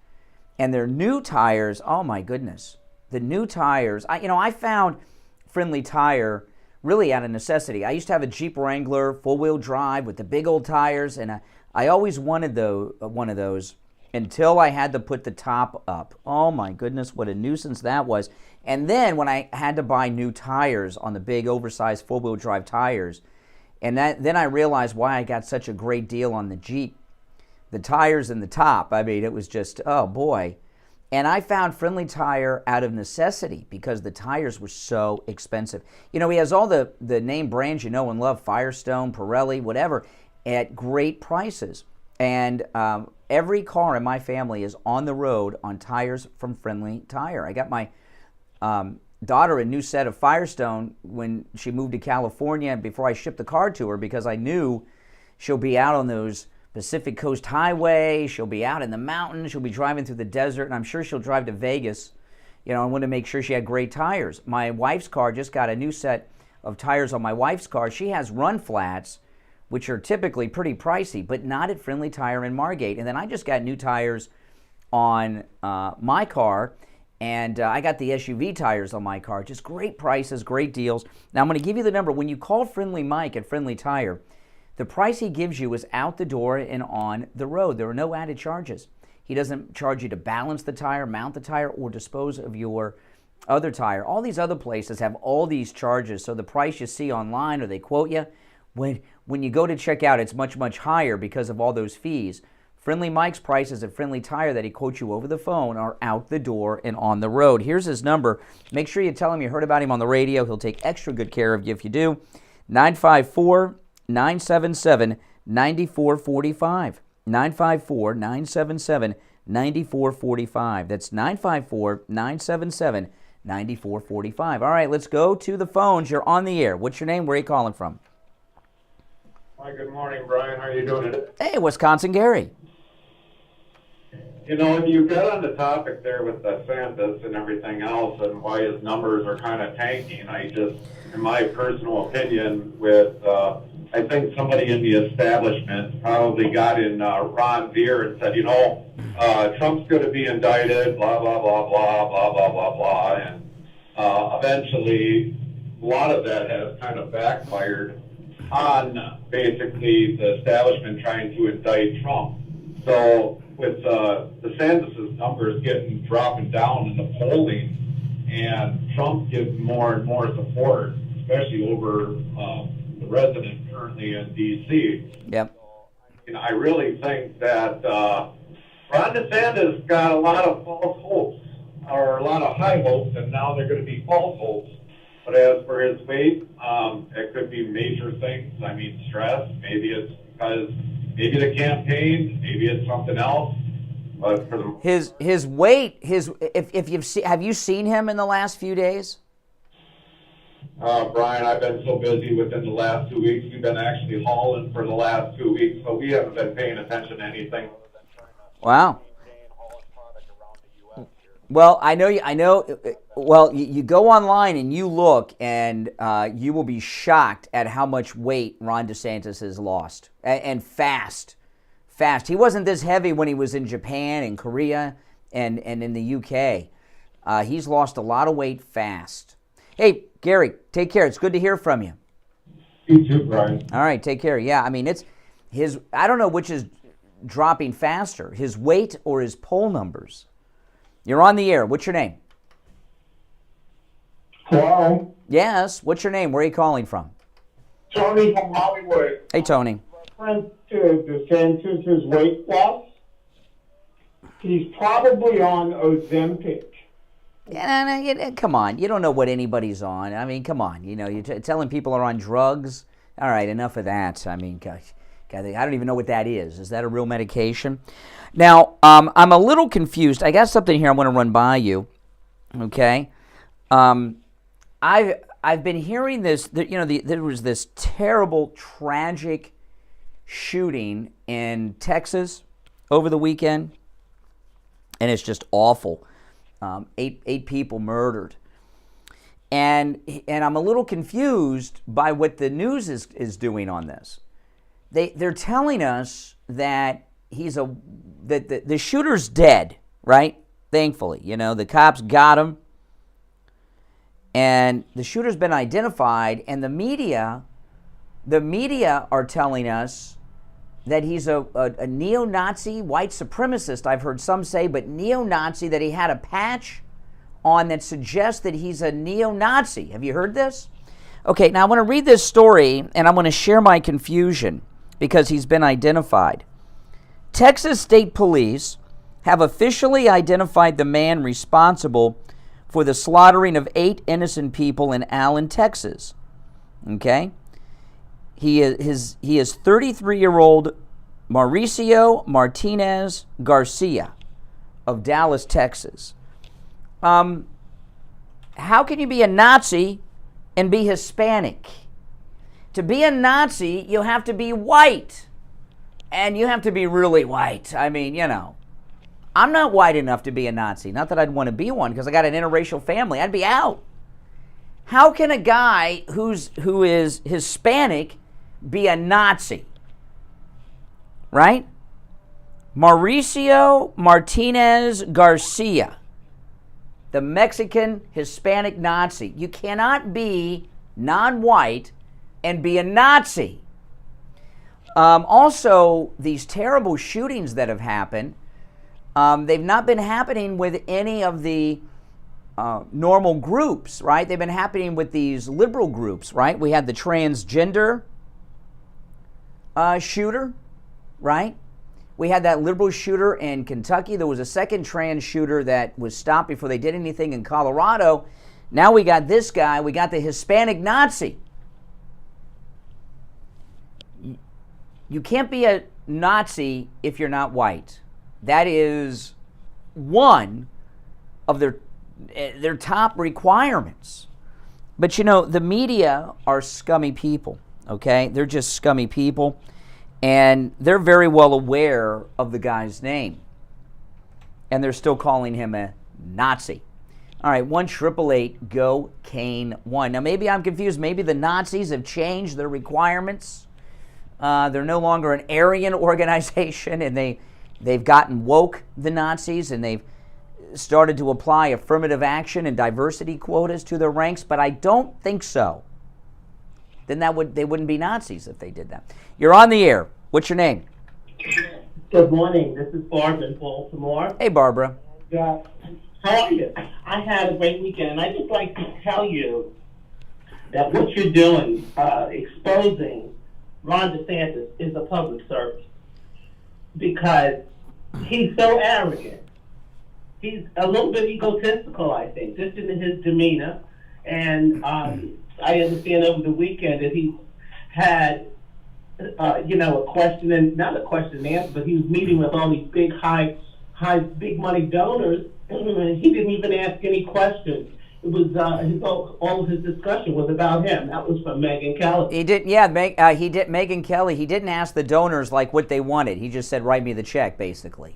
And their new tires, oh my goodness. The new tires, I found Friendly Tire really out of necessity. I used to have a Jeep Wrangler, full-wheel drive with the big old tires, and I always wanted one of those until I had to put the top up. Oh my goodness, what a nuisance that was. And then when I had to buy new tires on the big oversized four-wheel drive tires, and then I realized why I got such a great deal on the Jeep. The tires and the top, I mean, it was just, oh boy. And I found Friendly Tire out of necessity because the tires were so expensive. You know, he has all the name brands you know and love, Firestone, Pirelli, whatever, at great prices. And every car in my family is on the road on tires from Friendly Tire. I got my daughter a new set of Firestone when she moved to California before I shipped the car to her because I knew she'll be out on those Pacific Coast Highway, she'll be out in the mountains, she'll be driving through the desert, and I'm sure she'll drive to Vegas. You know, I want to make sure she had great tires. My wife's car just got a new set of tires on my wife's car. She has run flats, which are typically pretty pricey, but not at Friendly Tire in Margate. And then I just got new tires on my car, and I got the SUV tires on my car. Just great prices, great deals. Now I'm going to give you the number. When you call Friendly Mike at Friendly Tire, the price he gives you is out the door and on the road. There are no added charges. He doesn't charge you to balance the tire, mount the tire, or dispose of your other tire. All these other places have all these charges, so the price you see online or they quote you When you go to check out, it's much, much higher because of all those fees. Friendly Mike's prices at Friendly Tire that he quotes you over the phone are out the door and on the road. Here's his number. Make sure you tell him you heard about him on the radio. He'll take extra good care of you if you do. 954-977-9445. 954-977-9445. That's 954-977-9445. All right, let's go to the phones. You're on the air. What's your name? Where are you calling from? Hi, good morning, Brian. How are you doing today? Hey, Wisconsin Gary. You know, you got on the topic there with DeSantis and everything else and why his numbers are kind of tanking. I just, in my personal opinion, I think somebody in the establishment probably got in Ron's ear and said, Trump's going to be indicted, blah, blah, blah, blah, blah, blah, blah, blah. And eventually, a lot of that has kind of backfired on basically the establishment trying to indict Trump. So with DeSantis' numbers dropping down in the polling and Trump getting more and more support, especially over the resident currently in D.C. Yep. I really think that Ron DeSantis got a lot of false hopes, or a lot of high hopes, and now they're going to be false hopes. But as for his weight, it could be major things. I mean, stress. Maybe it's because the campaign. Maybe it's something else. But for his weight, have you seen him in the last few days? Brian, I've been so busy within the last 2 weeks. We've been actually hauling for the last 2 weeks, so we haven't been paying attention to anything. Wow. Well, I know. Well, you go online and you look, and you will be shocked at how much weight Ron DeSantis has lost, and fast. He wasn't this heavy when he was in Japan and Korea and in the UK. He's lost a lot of weight fast. Hey, Gary, take care. It's good to hear from you. You too, Brian. All right, take care. Yeah, I mean, I don't know which is dropping faster, his weight or his poll numbers. You're on the air. What's your name? Hello? Yes. What's your name? Where are you calling from? Tony from Hollywood. Hey, Tony. Reference to DeSantis' weight loss, he's probably on Ozempic. Come on. You don't know what anybody's on. I mean, come on. You're telling people are on drugs. All right, enough of that. I mean, gosh, I don't even know what that is. Is that a real medication? Now, I'm a little confused. I got something here I want to run by you. Okay, I've been hearing this. There was this terrible, tragic shooting in Texas over the weekend, and it's just awful. Eight people murdered, and I'm a little confused by what the news is doing on this. They're telling us that the shooter's dead, right? Thankfully, the cops got him, and the shooter's been identified, and the media are telling us that he's a neo-Nazi, white supremacist, I've heard some say, but neo-Nazi, that he had a patch on that suggests that he's a neo-Nazi. Have you heard this? Okay, now I want to read this story, and I'm going to share my confusion because he's been identified. Texas State Police have officially identified the man responsible for the slaughtering of 8 innocent people in Allen, Texas. Okay? He is 33-year-old Mauricio Martinez Garcia of Dallas, Texas. How can you be a Nazi and be Hispanic? To be a Nazi, you have to be white. And you have to be really white. I mean, I'm not white enough to be a Nazi. Not that I'd want to be one because I got an interracial family. I'd be out. How can a guy who is Hispanic be a Nazi? Right? Mauricio Martinez Garcia, the Mexican Hispanic Nazi. You cannot be non-white and be a Nazi. Also, these terrible shootings that have happened, they've not been happening with any of the normal groups, right? They've been happening with these liberal groups, right? We had the transgender shooter, right? We had that liberal shooter in Kentucky. There was a second trans shooter that was stopped before they did anything in Colorado. Now we got this guy. We got the Hispanic Nazi. You can't be a Nazi if you're not white. That is one of their top requirements. But you know, the media are scummy people, okay? They're just scummy people, and they're very well aware of the guy's name, and they're still calling him a Nazi. All right, 1-888-GO-CANE-1. Now, maybe I'm confused. Maybe the Nazis have changed their requirements. They're no longer an Aryan organization, and they've gotten woke, the Nazis, and they've started to apply affirmative action and diversity quotas to their ranks, but I don't think so. Then they wouldn't be Nazis if they did that. You're on the air. What's your name? Good morning. This is Barbara in Baltimore. Hey, Barbara. How are you? I had a great weekend. I'd just like to tell you that what you're doing, exposing Ron DeSantis, is a public service, because he's so arrogant. He's a little bit egotistical, I think, just in his demeanor. And I understand over the weekend that he had, a question, and not a question and answer, but he was meeting with all these big, big money donors, and he didn't even ask any questions. It was all of his discussion was about him. That was from Megyn Kelly. He did, he did. Megyn Kelly. He didn't ask the donors like what they wanted. He just said, "Write me the check," basically.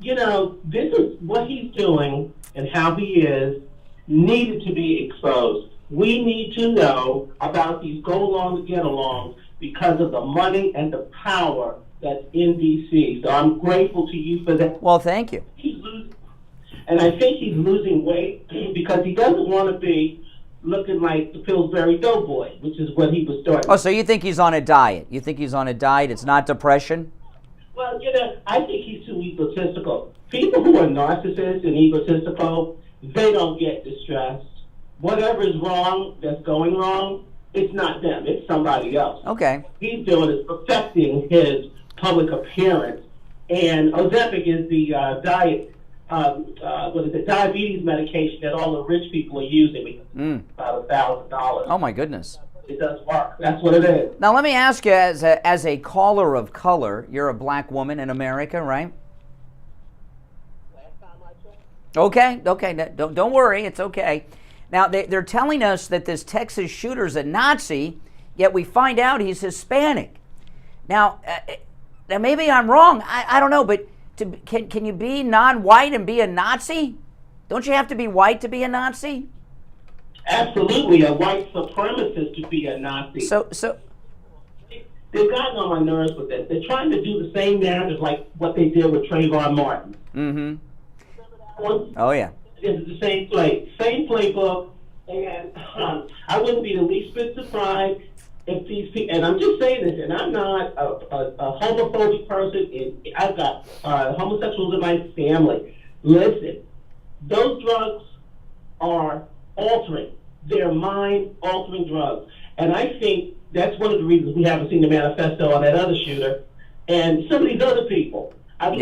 You know, this is what he's doing and how he is needed to be exposed. We need to know about these go along to get along because of the money and the power that's in D.C. So I'm grateful to you for that. Well, thank you. And I think he's losing weight because he doesn't want to be looking like the Pillsbury Doughboy, which is what he was starting. Oh, so you think he's on a diet? You think he's on a diet? It's not depression? Well, I think he's too egotistical. People who are narcissists and egotistical, they don't get distressed. Whatever is wrong, that's going wrong, it's not them, it's somebody else. Okay. He's doing is perfecting his public appearance. And Ozempic is the diabetes medication that all the rich people are using. About $1,000. Oh my goodness. It does work. That's what it is. Now let me ask you, as a caller of color, you're a black woman in America, right? Okay. Don't worry, it's okay. Now they're telling us that this Texas shooter's a Nazi, yet we find out he's Hispanic. Now maybe I'm wrong. I don't know, but can you be non-white and be a Nazi? Don't you have to be white to be a Nazi? Absolutely, a white supremacist to be a Nazi. So they've gotten on my nerves with this. They're trying to do the same narrative like what they did with Trayvon Martin. Mm-hmm. One, oh yeah. It's the same playbook, and I wouldn't be the least bit surprised if these people. And I'm just saying this, and I'm not a homophobic person. And I've got homosexuals in my family. Listen, those drugs are altering. They're mind-altering drugs. And I think that's one of the reasons we haven't seen the manifesto on that other shooter and some of these other people. I don't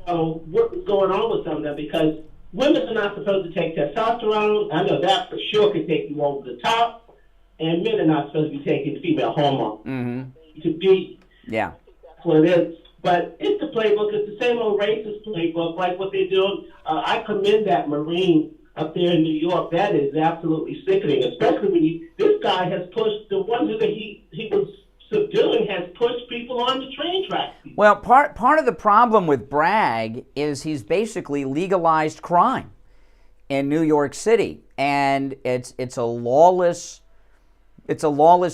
know what's going on with some of them, because women are not supposed to take testosterone. I know that for sure could take you over the top. And men are not supposed to be taking female hormone. Mm-hmm. To be. Yeah. That's what it is. But it's the playbook. It's the same old racist playbook, like what they're doing. I commend that Marine up there in New York. That is absolutely sickening, especially when this guy has pushed the ones that he was subduing, has pushed people on the train tracks. Well, part of the problem with Bragg is he's basically legalized crime in New York City, and it's a lawless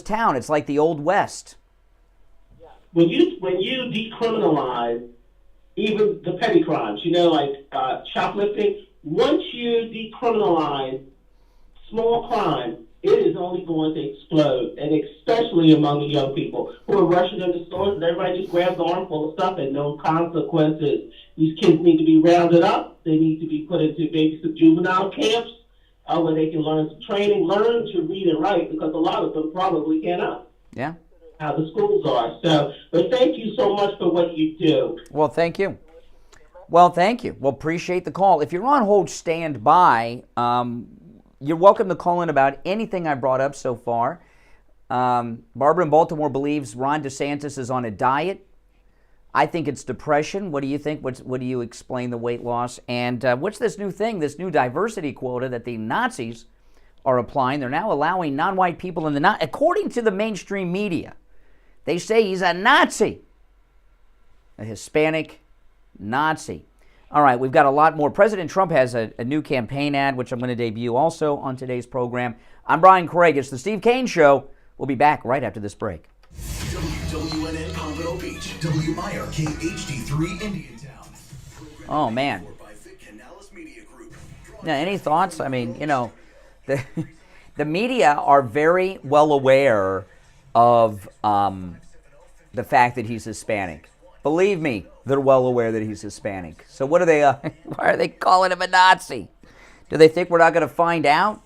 town. It's like the Old West. When you decriminalize even the petty crimes, like shoplifting. Once you decriminalize small crime, it is only going to explode, and especially among the young people who are rushing into stores and everybody just grabs an armful of stuff and no consequences. These kids need to be rounded up. They need to be put into maybe some juvenile camps where they can learn some training, learn to read and write, because a lot of them probably cannot. Yeah. how the schools are. So, but thank you so much for what you do. Well, thank you. Well, thank you. Well, appreciate the call. If you're on hold, stand by. You're welcome to call in about anything I brought up so far. Barbara in Baltimore believes Ron DeSantis is on a diet. I think it's depression. What do you think? What do you explain the weight loss? And what's this new thing, this new diversity quota that the Nazis are applying? They're now allowing non-white people in the according to the mainstream media. They say he's a Nazi, a Hispanic Nazi. All right, we've got a lot more. President Trump has a new campaign ad, which I'm going to debut also on today's program. I'm Brian Craig. It's the Steve Kane Show. We'll be back right after this break. WWNN Pompano Beach, WIRK HD3 Indiantown. Oh, man. Now, any thoughts? I mean, you know, the media are very well aware of the fact that he's Hispanic. Believe me, they're well aware that he's Hispanic. So what are they, why are they calling him a Nazi? Do they think we're not going to find out?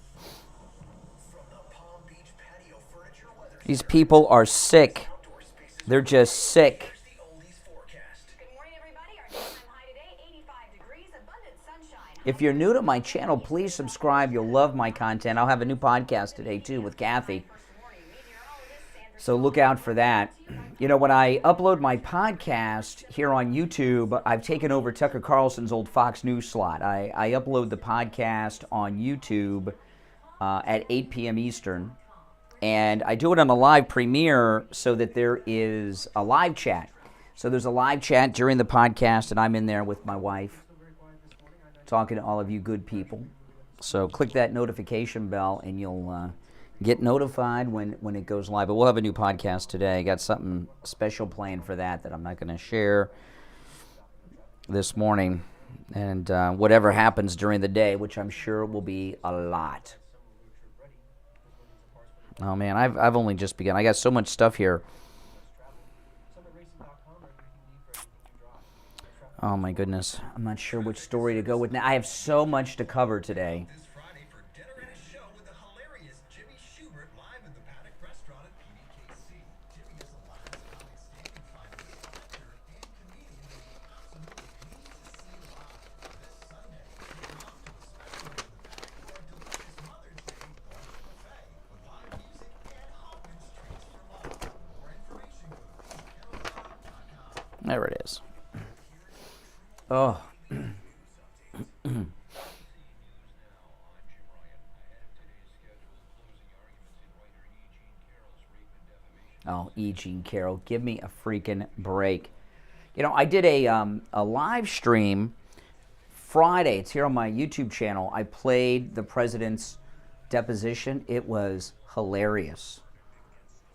These people are sick. They're just sick. Good morning, everybody. Our daytime high today, 85 degrees, abundant sunshine. If you're new to my channel, please subscribe. You'll love my content. I'll have a new podcast today, too, with Kathy. So look out for that. You know, when I upload my podcast here on YouTube, I've taken over Tucker Carlson's old Fox News slot. I upload the podcast on YouTube at 8 p.m. Eastern. And I do it on a live premiere so that there is a live chat. So there's a live chat during the podcast, and I'm in there with my wife talking to all of you good people. So click that notification bell, and you'll get notified when it goes live. But we'll have a new podcast today. Got something special planned for that I'm not going to share this morning. And whatever happens during the day, which I'm sure will be a lot. Oh, man, I've only just begun. I got so much stuff here. Oh, my goodness. I'm not sure which story to go with now. I have so much to cover today. There it is. Oh. Oh, E. Jean Carroll, give me a freaking break. You know, I did a live stream Friday. It's here on my YouTube channel. I played the president's deposition. It was hilarious.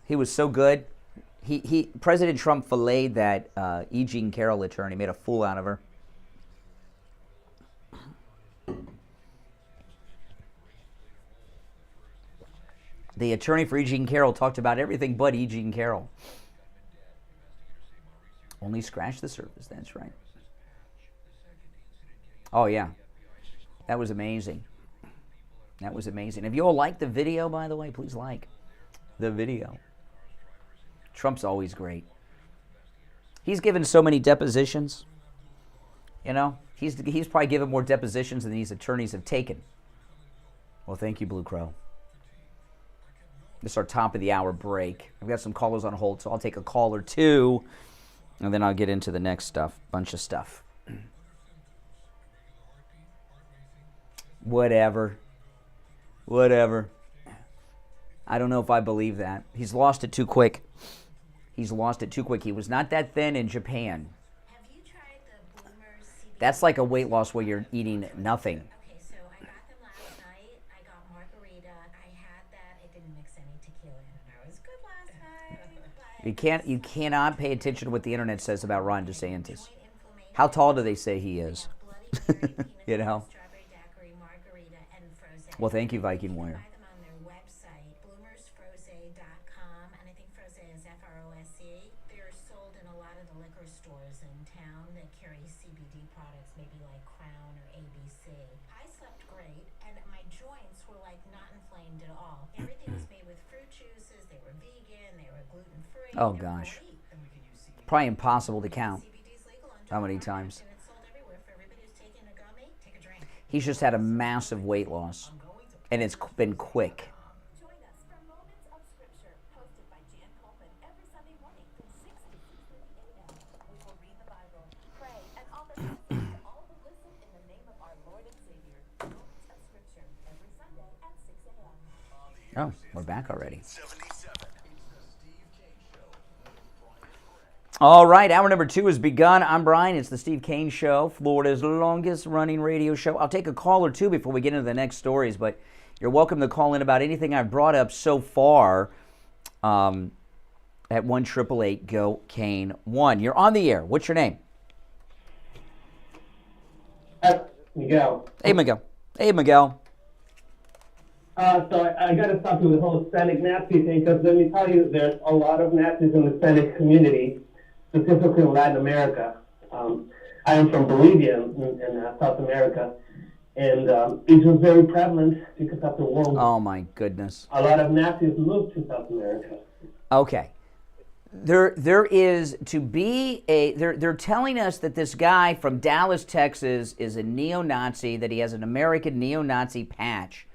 He was so good. President Trump filleted that E. Jean Carroll attorney, made a fool out of her. The attorney for E. Jean Carroll talked about everything but E. Jean Carroll. Only scratched the surface, that's right. Oh, yeah. That was amazing. That was amazing. If you all like the video, by the way, please like the video. Trump's always great. He's given so many depositions. You know, he's probably given more depositions than these attorneys have taken. Well, thank you, Blue Crow. This is our top of the hour break. I've got some callers on hold, so I'll take a call or two, and then I'll get into the next stuff, bunch of stuff. Whatever. I don't know if I believe that. He's lost it too quick. He was not that thin in Japan. Have you tried the Bloomers CBD? That's like a weight loss where you're eating nothing. Okay, so I got them last night. I got margarita. I had that. I didn't mix any tequila in it. I was good last night. You cannot pay attention to what the internet says about Ron DeSantis. How tall do they say he is? You know? Well, thank you, Viking Warrior. Buy them on their website, bloomersfrose.com, and I think Frose is Frose. They're sold in a lot of the liquor stores in town that carry CBD products, maybe like Crown or ABC. I slept great, and my joints were like not inflamed at all. Everything was made with fruit juices. They were vegan. They were gluten-free, Oh and gosh. whole wheat. Probably impossible to count CBD's legal on how many Tucker, times. and it's sold everywhere. For everybody who's taking a gummy, take a drink. He's just had a massive weight loss, and it's been quick. Join us for Moments of Scripture, hosted by Jan Coleman every Sunday morning from 6 to 6:30 a.m. We will read the Bible, pray, and offer answers to all who listen in the name of our Lord and Savior. Moments of Scripture every Sunday at 6 a.m. Oh, we're back already. All right, hour number 2 has begun. I'm Brian. It's the Steve Kane Show, Florida's longest running radio show. I'll take a call or two before we get into the next stories, but you're welcome to call in about anything I've brought up so far at 1-888-GO-KANE-1. You're on the air. What's your name? Miguel. Hey, Miguel. Hey, Miguel. So I got to stop you with the whole Hispanic Nazi thing, because let me tell you, there's a lot of Nazis in the Hispanic community, specifically in Latin America. I am from Bolivia in South America, and it was very prevalent because after World War. Oh, my goodness. A lot of Nazis moved to South America. Okay. There is to be they're telling us that this guy from Dallas, Texas is a neo-Nazi, that he has an American neo-Nazi patch.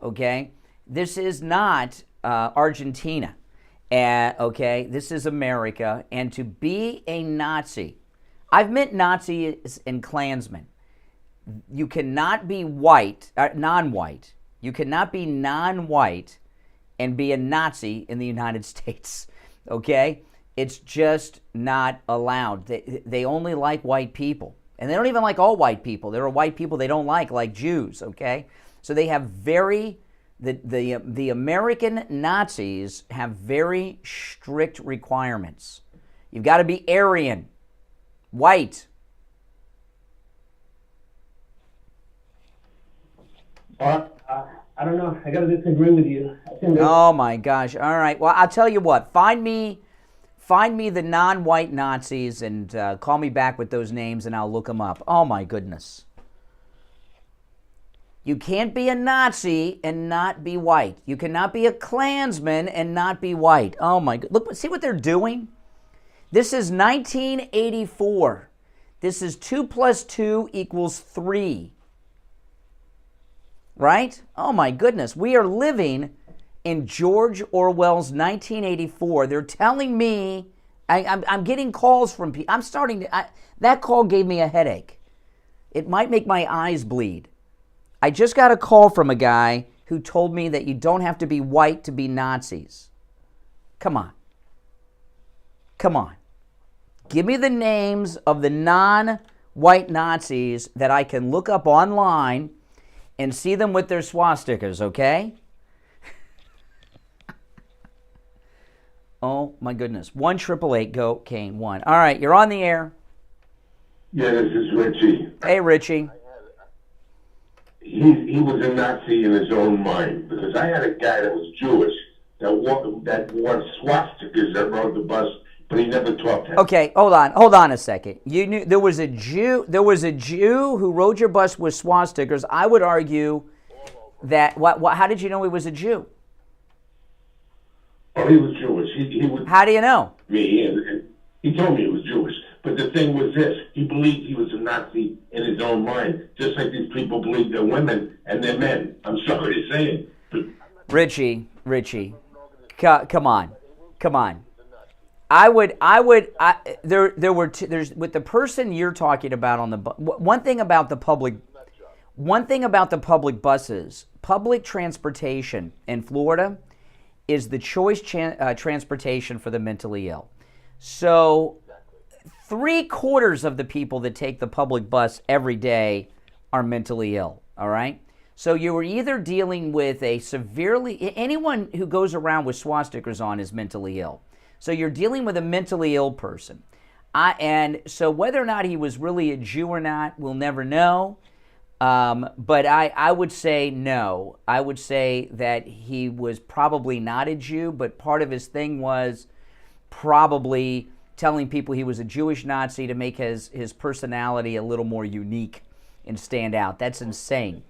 Okay? This is not Argentina. Okay? This is America. And to be a Nazi, I've met Nazis and Klansmen. You cannot be white, non-white. You cannot be non-white and be a Nazi in the United States. Okay? It's just not allowed. They only like white people. And they don't even like all white people. There are white people they don't like Jews, okay? So they have the American Nazis have very strict requirements. You've got to be Aryan, white. I don't know. I got to disagree with you. Oh my gosh! All right. Well, I'll tell you what. Find me the non-white Nazis and call me back with those names, and I'll look them up. Oh my goodness! You can't be a Nazi and not be white. You cannot be a Klansman and not be white. Oh my God! Look, see what they're doing. This is 1984. This is 2 + 2 = 3. Right? Oh my goodness. We are living in George Orwell's 1984. They're telling me, I'm getting calls from people. I'm starting to, that call gave me a headache. It might make my eyes bleed. I just got a call from a guy who told me that you don't have to be white to be Nazis. Come on. Come on. Give me the names of the non-white Nazis that I can look up online and see them with their swastikas, okay? Oh, my goodness. 1-888-GO-KANE-1. All right, you're on the air. Yeah, this is Richie. Hey, Richie. He was a Nazi in his own mind, because I had a guy that was Jewish that wore swastikas that rode the bus, but he never talked to him. Okay, hold on a second. You knew there was a Jew who rode your bus with swastikas. I would argue that how did you know he was a Jew? Oh, he was Jewish. He would. How do you know? He told me he was Jewish. But the thing was this: he believed he was a Nazi in his own mind, just like these people believe they're women and they're men. I'm sorry to say it, but Richie, come on. There were two, there's with the person you're talking about on the one thing about the public buses, public transportation in Florida is the choice transportation for the mentally ill. So 3/4 of the people that take the public bus every day are mentally ill, all right? So you are either dealing with anyone who goes around with swastikas on is mentally ill. So you're dealing with a mentally ill person. And so whether or not he was really a Jew or not, we'll never know. But I would say no. I would say that he was probably not a Jew, but part of his thing was probably telling people he was a Jewish Nazi to make his personality a little more unique and stand out. That's insane.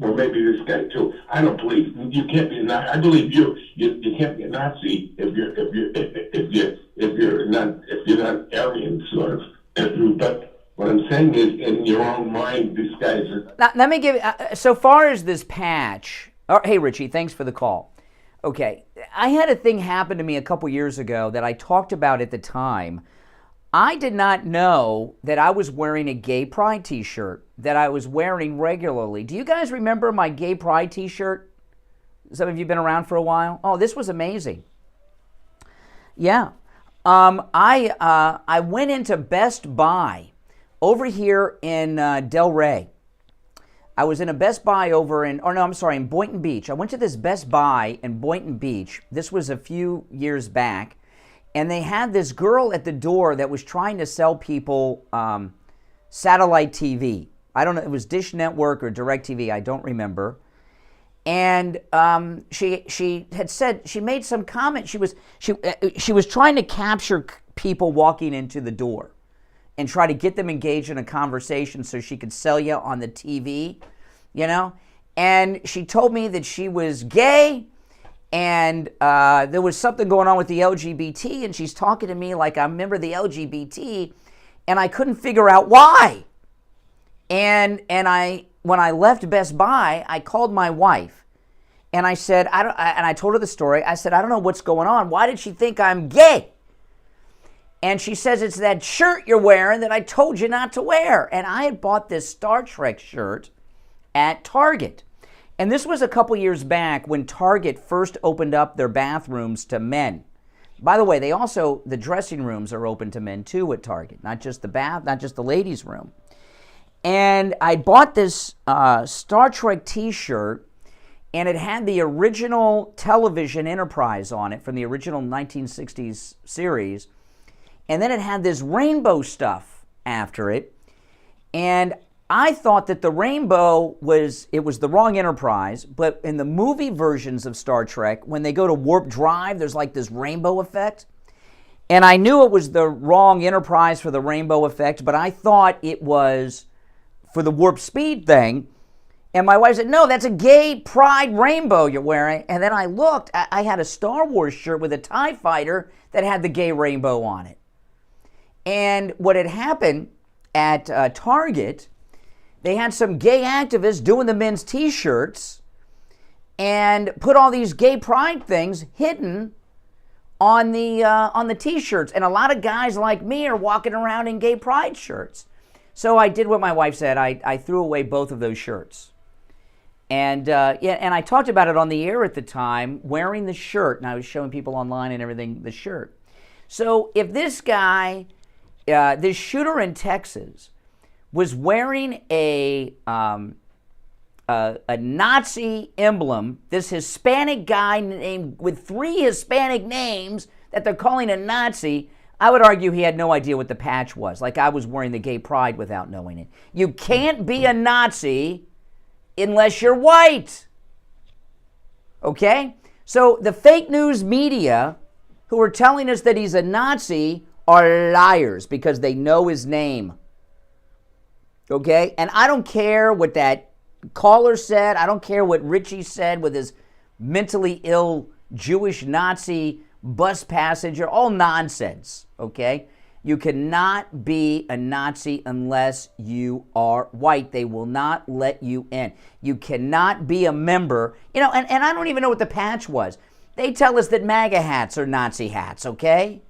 Or maybe this guy too. I don't believe you can't be a Nazi. I believe you can't be a Nazi if you're not Aryan sort of. But what I'm saying is, in your own mind, these guys are. Now, let me give. So far as this patch. Oh, hey, Richie, thanks for the call. Okay, I had a thing happen to me a couple years ago that I talked about at the time. I did not know that I was wearing a gay pride t-shirt that I was wearing regularly. Do you guys remember my gay pride t-shirt? Some of you have been around for a while. Oh, this was amazing. Yeah. I went into Best Buy over here in Del Rey. I was in a Best Buy in Boynton Beach. I went to this Best Buy in Boynton Beach. This was a few years back. And they had this girl at the door that was trying to sell people satellite TV. I don't know, it was Dish Network or DirecTV, I don't remember. And she had said, she made some comment. She was trying to capture people walking into the door and try to get them engaged in a conversation so she could sell you on the TV, you know? And she told me that she was gay. And there was something going on with the LGBT, and she's talking to me like I'm a member of the LGBT, and I couldn't figure out why. And when I left Best Buy, I called my wife, and I said, and I told her the story. I said, I don't know what's going on. Why did she think I'm gay? And she says, it's that shirt you're wearing that I told you not to wear. And I had bought this Star Trek shirt at Target. And this was a couple years back when Target first opened up their bathrooms to men. By the way, the dressing rooms are open to men too at Target, not just the ladies' room. And I bought this Star Trek t-shirt, and it had the original television Enterprise on it from the original 1960s series. And then it had this rainbow stuff after it. And I thought that the rainbow was the wrong Enterprise, but in the movie versions of Star Trek, when they go to warp drive, there's like this rainbow effect. And I knew it was the wrong Enterprise for the rainbow effect, but I thought it was for the warp speed thing. And my wife said, no, that's a gay pride rainbow you're wearing. And then I looked, I had a Star Wars shirt with a TIE fighter that had the gay rainbow on it. And what had happened at Target, they had some gay activists doing the men's t-shirts and put all these gay pride things hidden on the t-shirts. And a lot of guys like me are walking around in gay pride shirts. So I did what my wife said. I threw away both of those shirts. And and I talked about it on the air at the time, wearing the shirt. And I was showing people online and everything, the shirt. So if this guy, this shooter in Texas, was wearing a Nazi emblem, this Hispanic guy named with 3 Hispanic names that they're calling a Nazi, I would argue he had no idea what the patch was, like I was wearing the gay pride without knowing it. You can't be a Nazi unless you're white. Okay? So the fake news media who are telling us that he's a Nazi are liars because they know his name. Okay? And I don't care what that caller said. I don't care what Richie said with his mentally ill Jewish Nazi bus passenger. All nonsense. Okay? You cannot be a Nazi unless you are white. They will not let you in. You cannot be a member. You know, and I don't even know what the patch was. They tell us that MAGA hats are Nazi hats, okay?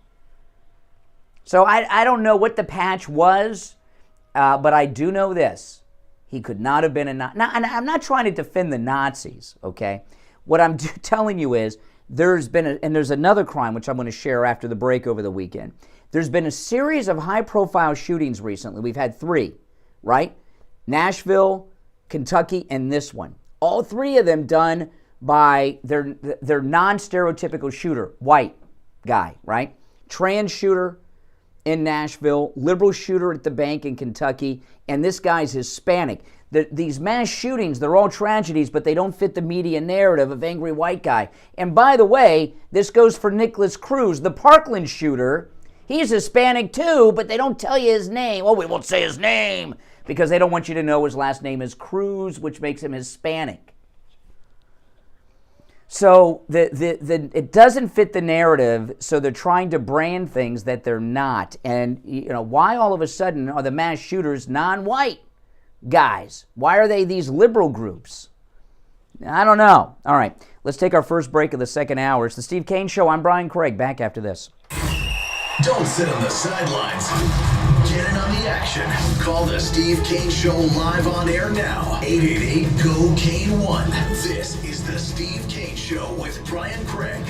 So I don't know what the patch was. But I do know this. He could not have been a Nazi. Now, and I'm not trying to defend the Nazis, okay? What I'm telling you is there's another crime, which I'm going to share after the break over the weekend. There's been a series of high-profile shootings recently. We've had 3, right? Nashville, Kentucky, and this one. All 3 of them done by their non-stereotypical shooter, white guy, right? Trans shooter in Nashville, liberal shooter at the bank in Kentucky, and this guy's Hispanic. These mass shootings, they're all tragedies, but they don't fit the media narrative of angry white guy. And by the way, this goes for Nicholas Cruz, the Parkland shooter. He's Hispanic too, but they don't tell you his name. Oh, we won't say his name. because they don't want you to know his last name is Cruz, which makes him Hispanic. So it doesn't fit the narrative, so they're trying to brand things that they're not. And why all of a sudden are the mass shooters non-white guys? Why are they these liberal groups? I don't know. All right, let's take our first break of the second hour. It's the Steve Kane Show. I'm Brian Craig. Back after this. Don't sit on the sidelines. Get in on the action. Call the Steve Kane Show live on air now. 888-GO-KANE-1. This is the Steve Kane Show with Brian Craig.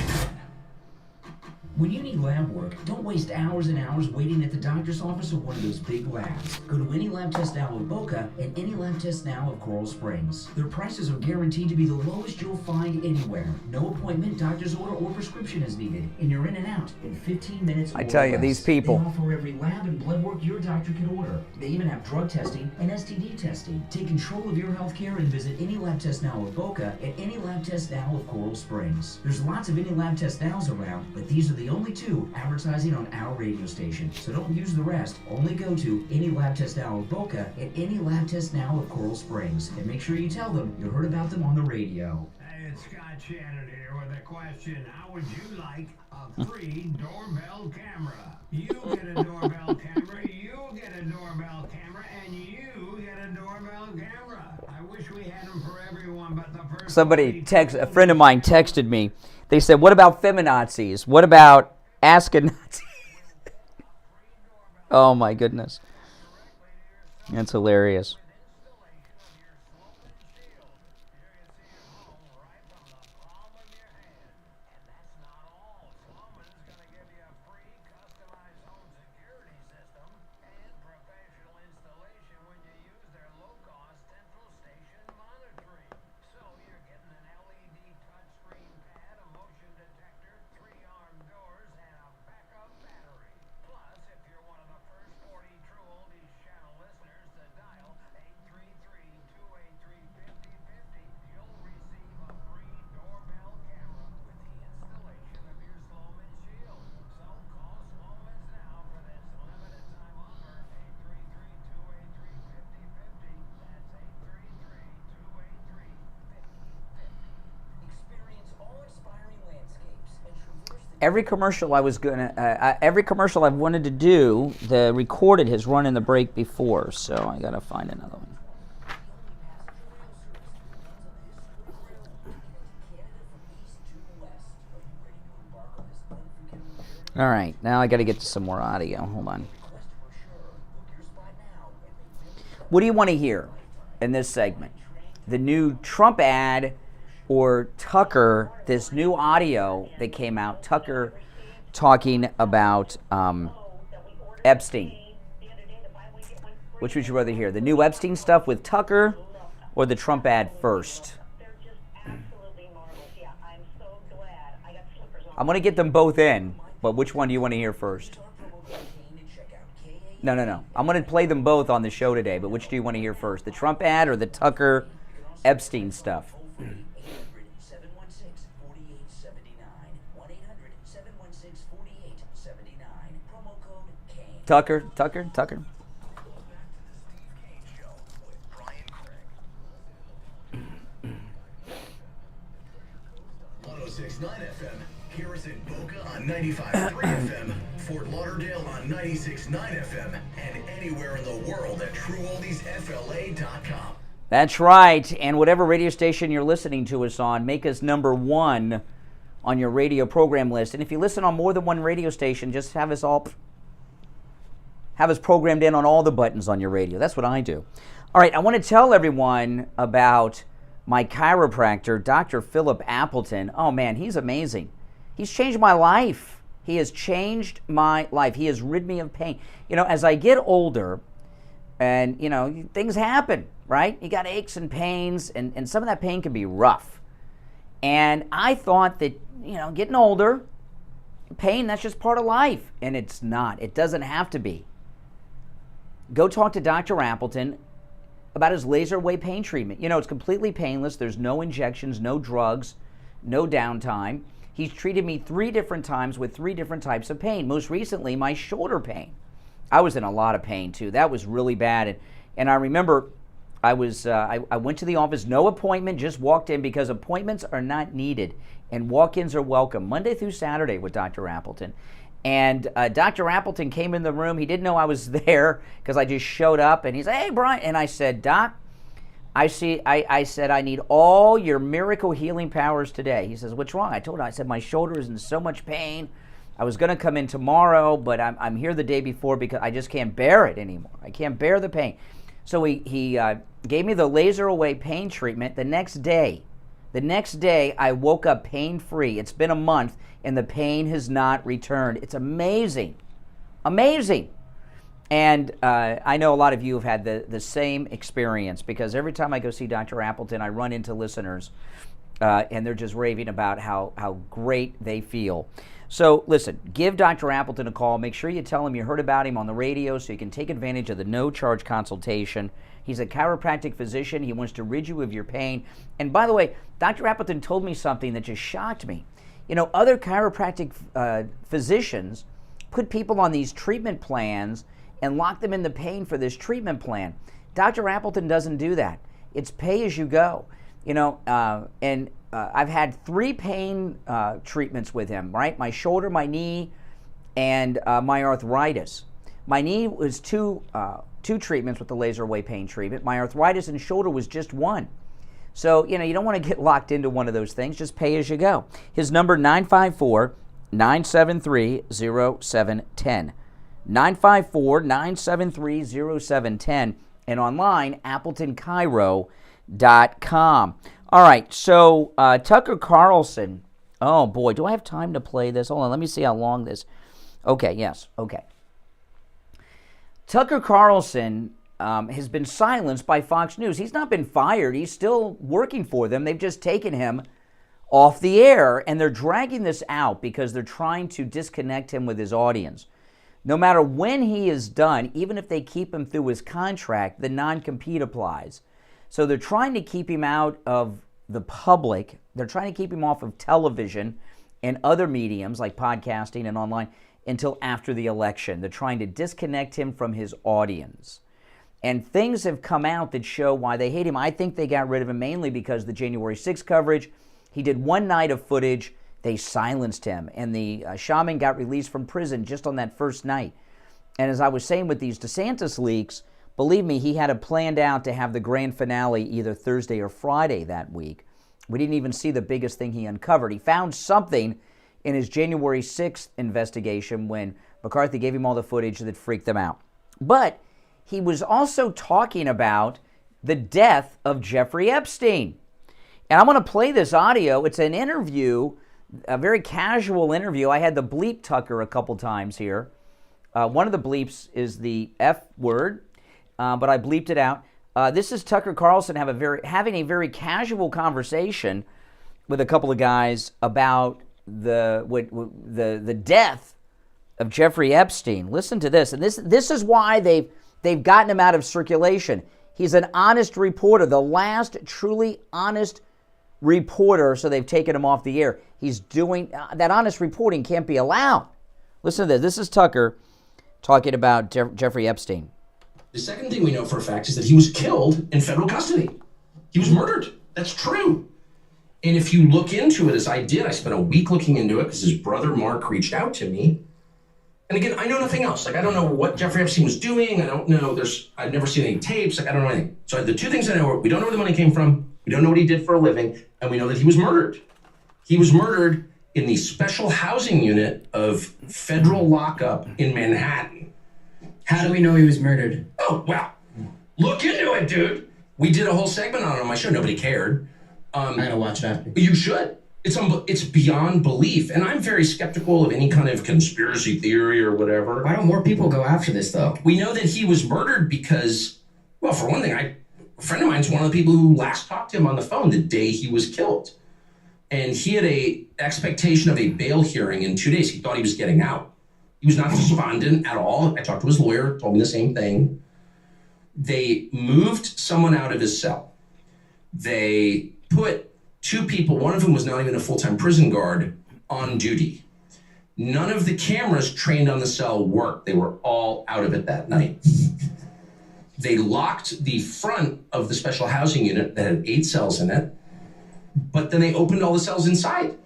When you need lab work, don't waste hours and hours waiting at the doctor's office or one of those big labs. Go to Any Lab Test Now of Boca and Any Lab Test Now of Coral Springs. Their prices are guaranteed to be the lowest you'll find anywhere. No appointment, doctor's order, or prescription is needed, and you're in and out in 15 minutes or I tell you, less. these people. They offer every lab and blood work your doctor can order. They even have drug testing and STD testing. Take control of your health care and visit Any Lab Test Now of Boca and Any Lab Test Now of Coral Springs. There's lots of Any Lab Test Nows around, but these are the only two advertising on our radio station. So don't use the rest. Only go to Any Lab Test Now of Boca and Any Lab Test Now of Coral Springs. And make sure you tell them you heard about them on the radio. Hey, it's Scott Shannon here with a question. How would you like a free doorbell camera? You get a doorbell camera, you get a doorbell camera, and you get a doorbell camera. I wish we had them for everyone, but the first... A friend of mine texted me. They said, what about feminazis? What about Askenazis? Oh my goodness. That's hilarious. Every commercial I've wanted to do, the recorded has run in the break before, so I gotta find another one. All right, now I gotta get to some more audio. Hold on. What do you want to hear in this segment? The new Trump ad or Tucker, this new audio that came out, Tucker talking about Epstein. Which would you rather hear? The new Epstein stuff with Tucker or the Trump ad first? I'm going to get them both in, but which one do you want to hear first? No. I'm going to play them both on the show today, but which do you want to hear first? The Trump ad or the Tucker Epstein stuff? Tucker. 1069 FM, Harrison Boca on 95.3 FM, Fort Lauderdale on 96.9 FM, and anywhere in the world at TrueOldiesFLA.com. That's right, and whatever radio station you're listening to us on, make us number one on your radio program list. And if you listen on more than one radio station, just have us programmed in on all the buttons on your radio. That's what I do. All right, I want to tell everyone about my chiropractor, Dr. Philip Appleton. Oh man, he's amazing. He's changed my life. He has changed my life. He has rid me of pain. You know, as I get older, and things happen, right? You got aches and pains, and some of that pain can be rough. And I thought that, getting older, pain, that's just part of life. And it's not. It doesn't have to be. Go talk to Dr. Appleton about his laser wave pain treatment. It's completely painless. There's no injections, no drugs, no downtime. He's treated me 3 different times with 3 different types of pain. Most recently, my shoulder pain. I was in a lot of pain too. That was really bad. And And I remember I went to the office, no appointment, just walked in because appointments are not needed and walk-ins are welcome, Monday through Saturday with Dr. Appleton. And Dr. Appleton came in the room. He didn't know I was there because I just showed up, and he said, "Hey, Brian." And I said, "Doc, I said, I need all your miracle healing powers today." He says, "What's wrong?" I told him, I said, "My shoulder is in so much pain. I was going to come in tomorrow, but I'm here the day before because I just can't bear it anymore. I can't bear the pain." So he gave me the laser away pain treatment. The next day, I woke up pain-free. It's been a month, and the pain has not returned. It's amazing. Amazing. And I know a lot of you have had the same experience, because every time I go see Dr. Appleton, I run into listeners, and they're just raving about how great they feel. So listen, give Dr. Appleton a call. Make sure you tell him you heard about him on the radio so you can take advantage of the no-charge consultation. He's a chiropractic physician. He wants to rid you of your pain. And by the way, Dr. Appleton told me something that just shocked me. You know, other chiropractic physicians put people on these treatment plans and lock them in the pain for this treatment plan. Dr. Appleton doesn't do that. It's pay as you go. You know, I've had 3 pain treatments with him, right? My shoulder, my knee, and my arthritis. My knee was two treatments with the laser away pain treatment. My arthritis and shoulder was just 1. So, you know, you don't want to get locked into one of those things. Just pay as you go. His number, 954-973-0710. 954-973-0710. And online, AppletonChiro.com. All right, so Tucker Carlson. Oh, boy, do I have time to play this? Hold on, let me see how long this. Okay, yes, okay. Tucker Carlson has been silenced by Fox News. He's not been fired. He's still working for them. They've just taken him off the air, and they're dragging this out because they're trying to disconnect him with his audience. No matter when he is done, even if they keep him through his contract, the non-compete applies. So they're trying to keep him out of the public. They're trying to keep him off of television and other mediums like podcasting and online until after the election. They're trying to disconnect him from his audience. And things have come out that show why they hate him. I think they got rid of him mainly because the January 6th coverage. He did one night of footage. They silenced him. And the shaman got released from prison just on that first night. And as I was saying with these DeSantis leaks, believe me, he had it planned out to have the grand finale either Thursday or Friday that week. We didn't even see the biggest thing he uncovered. He found something in his January 6th investigation when McCarthy gave him all the footage that freaked them out. But he was also talking about the death of Jeffrey Epstein. And I'm going to play this audio. It's an interview, a very casual interview. I had to bleep Tucker a couple times here. One of the bleeps is the F word, but I bleeped it out. This is Tucker Carlson having a very casual conversation with a couple of guys about the death of Jeffrey Epstein. Listen to this, and this is why they've gotten him out of circulation. He's an honest reporter, the last truly honest reporter, so they've taken him off the air. He's doing that honest reporting can't be allowed. Listen to this. This is Tucker talking about Jeffrey Epstein. The second thing we know for a fact is that he was killed in federal custody. He was murdered. That's true. And if you look into it, as I did, I spent a week looking into it because his brother Mark reached out to me. And again, I know nothing else. Like, I don't know what Jeffrey Epstein was doing. I don't know. I've never seen any tapes. Like, I don't know anything. So the two things I know are we don't know where the money came from. We don't know what he did for a living. And we know that he was murdered. He was murdered in the special housing unit of federal lockup in Manhattan. How do we know he was murdered? Oh, well, look into it, dude. We did a whole segment on it on my show. Nobody cared. I'm going to watch it after. You should. It's beyond belief. And I'm very skeptical of any kind of conspiracy theory or whatever. Why don't more people go after this, though? We know that he was murdered because, well, for one thing, a friend of mine is one of the people who last talked to him on the phone the day he was killed. And he had a expectation of a bail hearing in 2 days. He thought he was getting out. He was not despondent at all. I talked to his lawyer, told me the same thing. They moved someone out of his cell. They put 2 people, one of whom was not even a full-time prison guard, on duty. None of the cameras trained on the cell worked. They were all out of it that night. They locked the front of the special housing unit that had 8 cells in it, but then they opened all the cells inside.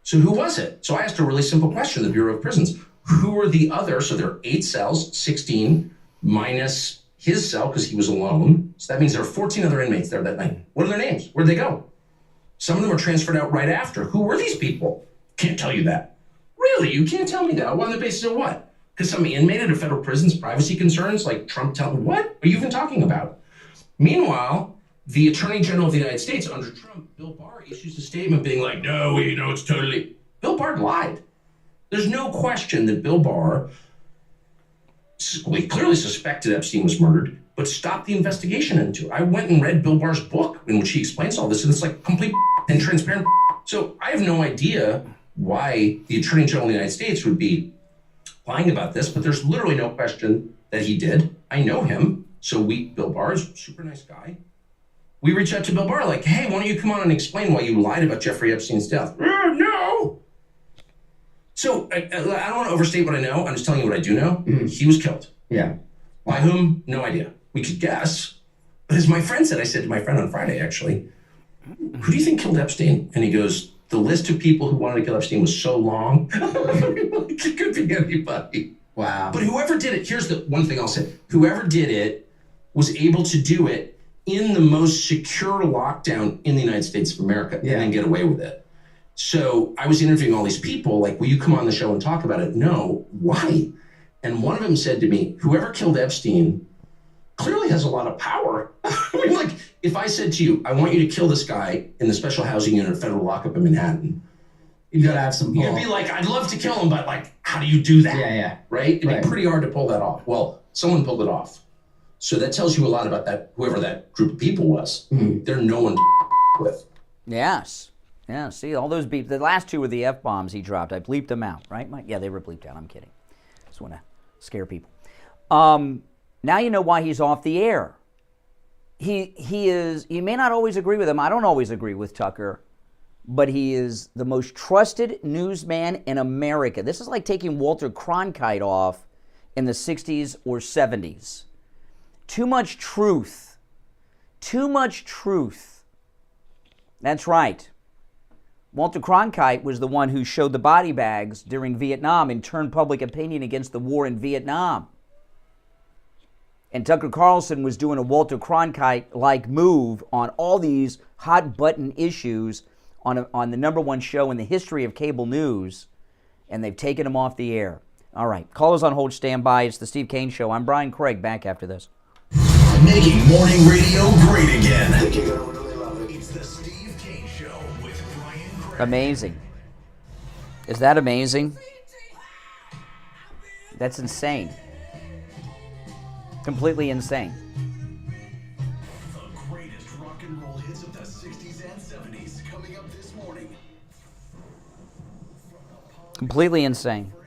So who was it? So I asked a really simple question, the Bureau of Prisons. Who were the other? So there are 8 cells, 16 minus his cell because he was alone. So that means there are 14 other inmates there that night. What are their names? Where'd they go? Some of them were transferred out right after. Who were these people? Can't tell you that. Really? You can't tell me that? On the basis of what? Because some inmate at a federal prison's privacy concerns, like Trump telling, what are you even talking about? Meanwhile, the Attorney General of the United States under Trump, Bill Barr, issues a statement being like, no, it's totally. Bill Barr lied. There's no question that Bill Barr, well, he clearly suspected Epstein was murdered, but stopped the investigation into it. I went and read Bill Barr's book in which he explains all this, and it's like complete and transparent. So I have no idea why the Attorney General of the United States would be lying about this, but there's literally no question that he did. I know him. So Bill Barr's a super nice guy. We reach out to Bill Barr like, hey, why don't you come on and explain why you lied about Jeffrey Epstein's death? No. So I don't want to overstate what I know. I'm just telling you what I do know. Mm-hmm. He was killed. Yeah. By whom? No idea. We could guess. But as my friend said, I said to my friend on Friday, actually, who do you think killed Epstein? And he goes, the list of people who wanted to kill Epstein was so long. It could be anybody. Wow. But whoever did it, here's the one thing I'll say. Whoever did it was able to do it in the most secure lockdown in the United States of America and then get away with it. So I was interviewing all these people, like, will you come on the show and talk about it? No. Why? And one of them said to me, whoever killed Epstein clearly has a lot of power. I mean, like, if I said to you, I want you to kill this guy in the special housing unit of federal lockup in Manhattan, you gotta have some pull. You'd be like, I'd love to kill him, but like, how do you do that? Yeah. Right? It'd be pretty hard to pull that off. Well, someone pulled it off. So that tells you a lot about that, whoever that group of people was. Mm-hmm. They're no one to with. Yes. Yeah, see, all those beeps. The last 2 were the F-bombs he dropped. I bleeped them out, right, Mike? Yeah, they were bleeped out. I'm kidding. Just want to scare people. Now you know why he's off the air. He is, you may not always agree with him. I don't always agree with Tucker, but he is the most trusted newsman in America. This is like taking Walter Cronkite off in the 60s or 70s. Too much truth. Too much truth. That's right. Walter Cronkite was the one who showed the body bags during Vietnam and turned public opinion against the war in Vietnam. And Tucker Carlson was doing a Walter Cronkite-like move on all these hot-button issues on the #1 show in the history of cable news, and they've taken him off the air. All right, callers on hold, stand by. It's the Steve Kane Show. I'm Brian Craig, back after this. Making morning radio great again. It's the Steve Kane Show with Brian Craig. Amazing. Is that amazing? That's insane. Completely insane. The greatest rock and roll hits of the 60s and 70s coming up this morning. Completely insane. Good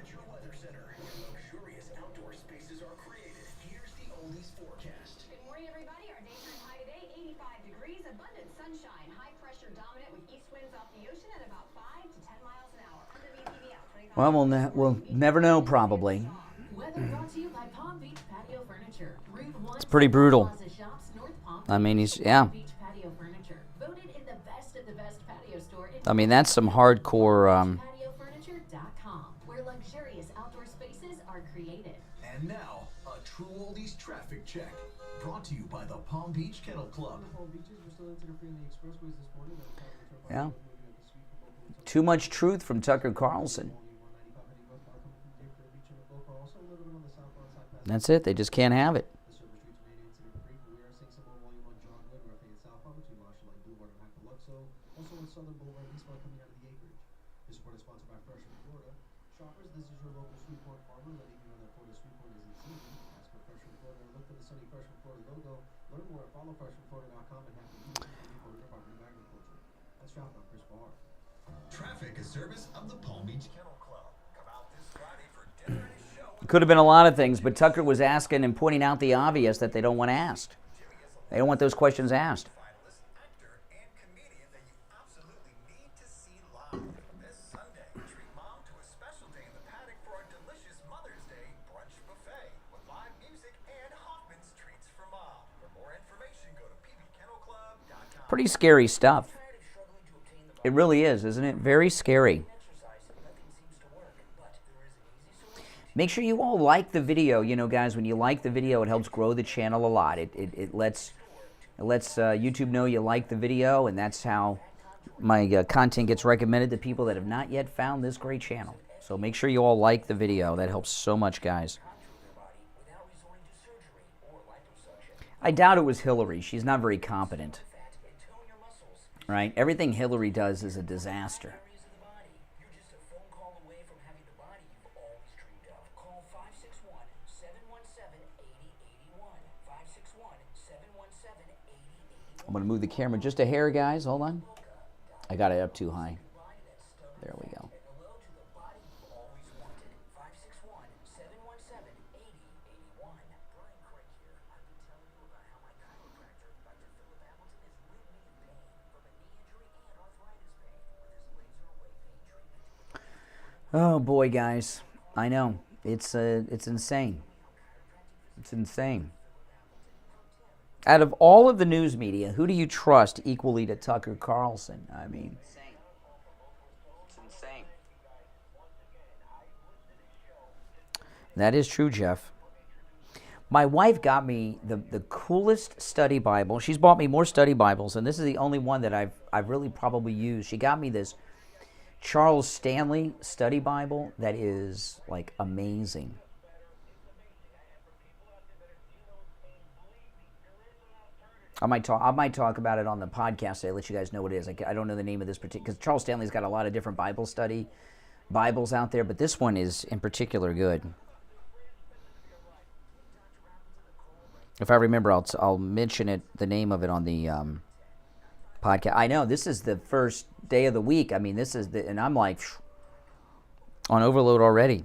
morning, everybody. Our daytime high today, 85 degrees, abundant sunshine, high pressure dominant with east winds off the ocean at about 5 to 10 miles an hour. Under VTV out. Well, we'll never know, probably. Weather brought to you by Palm Beach Patio Furniture. It's pretty brutal. I mean, I mean, that's some hardcore. PatioFurniture.com, where luxurious outdoor spaces are created. And now, a true oldies traffic check, brought to you by the Palm Beach Kennel Club. Yeah. Too much truth from Tucker Carlson. That's it. They just can't have it. Traffic is service of the Palm Beach Kennel Club. Come out this Friday for dinner and a show. Could have been a lot of things, but Tucker was asking and pointing out the obvious that they don't want asked. They don't want those questions asked. Pretty scary stuff. It really is, isn't it? Very scary. Make sure you all like the video. You know, guys, when you like the video, it helps grow the channel a lot. It lets YouTube know you like the video, and that's how my content gets recommended to people that have not yet found this great channel. So make sure you all like the video. That helps so much, guys. I doubt it was Hillary. She's not very competent. Right? Everything Hillary does is a disaster. I'm going to move the camera just a hair, guys. Hold on. I got it up too high. There we go. Oh boy, guys. I know. It's insane. It's insane. Out of all of the news media, who do you trust equally to Tucker Carlson? I mean, it's insane. That is true, Jeff. My wife got me the coolest study Bible. She's bought me more study Bibles, and this is the only one that I've really probably used. She got me this Charles Stanley study Bible that is like amazing. I might talk about it on the podcast today. Let you guys know what it is. I don't know the name of this particular, because Charles Stanley's got a lot of different Bible study Bibles out there, but this one is in particular good. If I remember, I'll mention it, the name of it on the podcast. I know this is the first day of the week. I mean, this is and I'm like on overload already.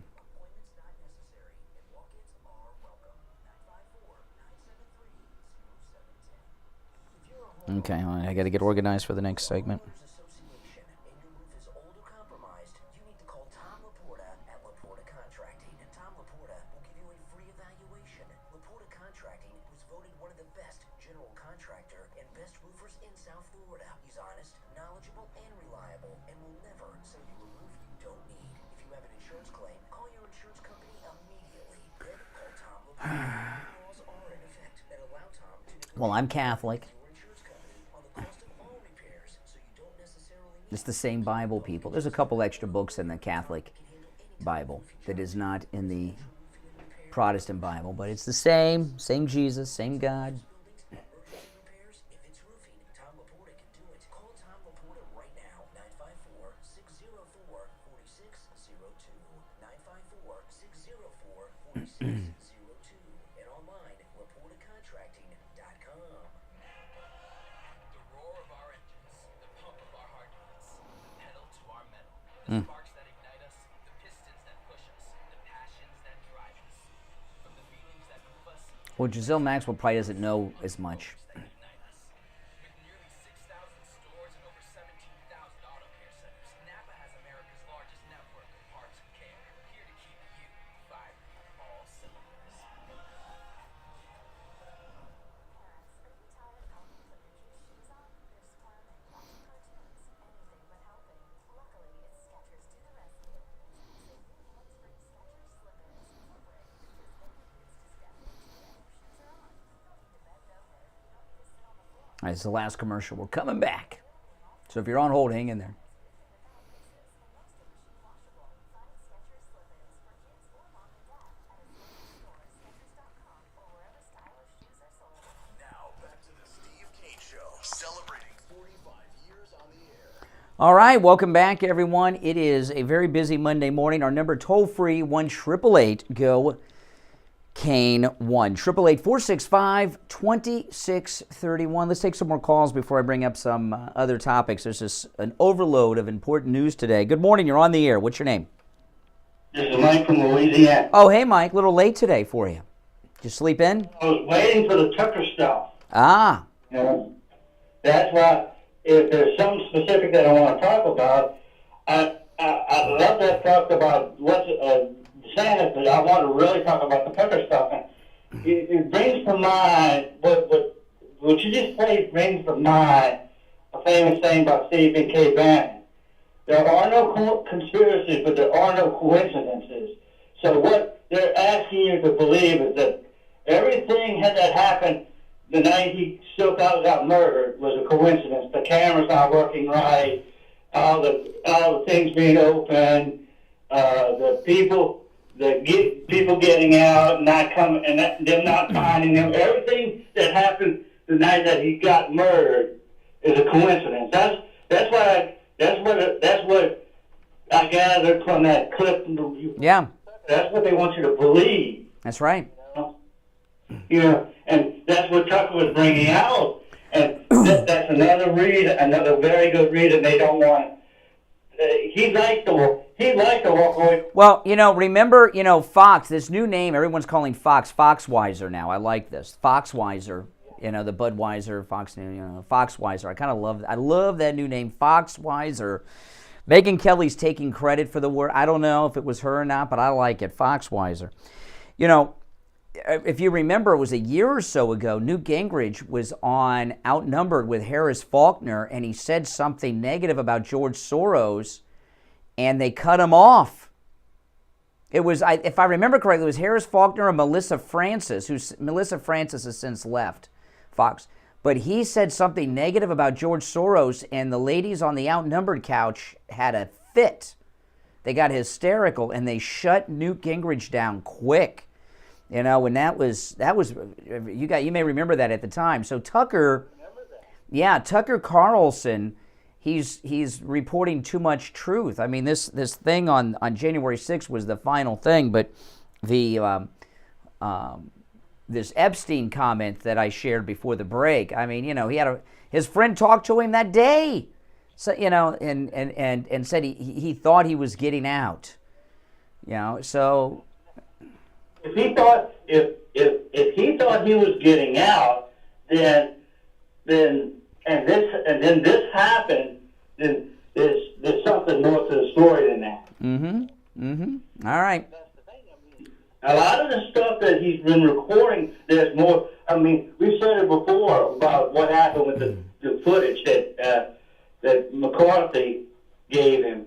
Okay, I got to get organized for the next segment. Well, I'm Catholic. It's the same Bible, people. There's a couple extra books in the Catholic Bible that is not in the Protestant Bible, but it's the same Jesus, same God. Well, Giselle Maxwell probably doesn't know as much. All right, it's the last commercial. We're coming back. So if you're on hold, hang in there. All right, welcome back, everyone. It is a very busy Monday morning. Our number toll-free, 1-888-GO Kane 1-888-465-2631. Let's take some more calls before I bring up some other topics. There's just an overload of important news today. Good morning. You're on the air. What's your name? This is Mike from Louisiana. Oh, hey, Mike. A little late today for you. Did you sleep in? I was waiting for the Tucker stuff. Ah. You know, that's why, if there's something specific that I want to talk about, I'd love to talk about what's DeSantis, but I want to really talk about the Tucker stuff. And it brings to mind, what you just played brings to mind a famous saying about Stephen K. Bannon. There are no conspiracies, but there are no coincidences. So what they're asking you to believe is that everything that happened the night he still got murdered was a coincidence. The camera's not working right, all the things being open, the people getting out, not coming, and them not finding them. Everything that happened the night that he got murdered is a coincidence. That's what I gathered from that clip. Yeah. That's what they want you to believe. That's right. You know, and that's what Tucker was bringing out. And that's another very good reason they don't want. He'd like to walk away. Well, remember, Fox, this new name, everyone's calling Fox Foxweiser now. I like this. Foxweiser, the Budweiser, Fox News, Foxweiser. I love that new name, Foxweiser. Megyn Kelly's taking credit for the word. I don't know if it was her or not, but I like it, Foxweiser. If you remember, it was a year or so ago, Newt Gingrich was on Outnumbered with Harris Faulkner, and he said something negative about George Soros, and they cut him off. It was, if I remember correctly, it was Harris Faulkner and Melissa Francis, Melissa Francis has since left Fox. But he said something negative about George Soros, and the ladies on the Outnumbered couch had a fit. They got hysterical, and they shut Newt Gingrich down quick. And that was you may remember that at the time. So Tucker Carlson, he's reporting too much truth. I mean, this thing on January 6th was the final thing, but the this Epstein comment that I shared before the break. I mean, he had his friend talked to him that day, so and said he thought he was getting out. So. If he thought he was getting out, then this happened, then there's something more to the story than that. All right. A lot of the stuff that he's been recording, there's more. I mean, we said it before about what happened with the footage that McCarthy gave him.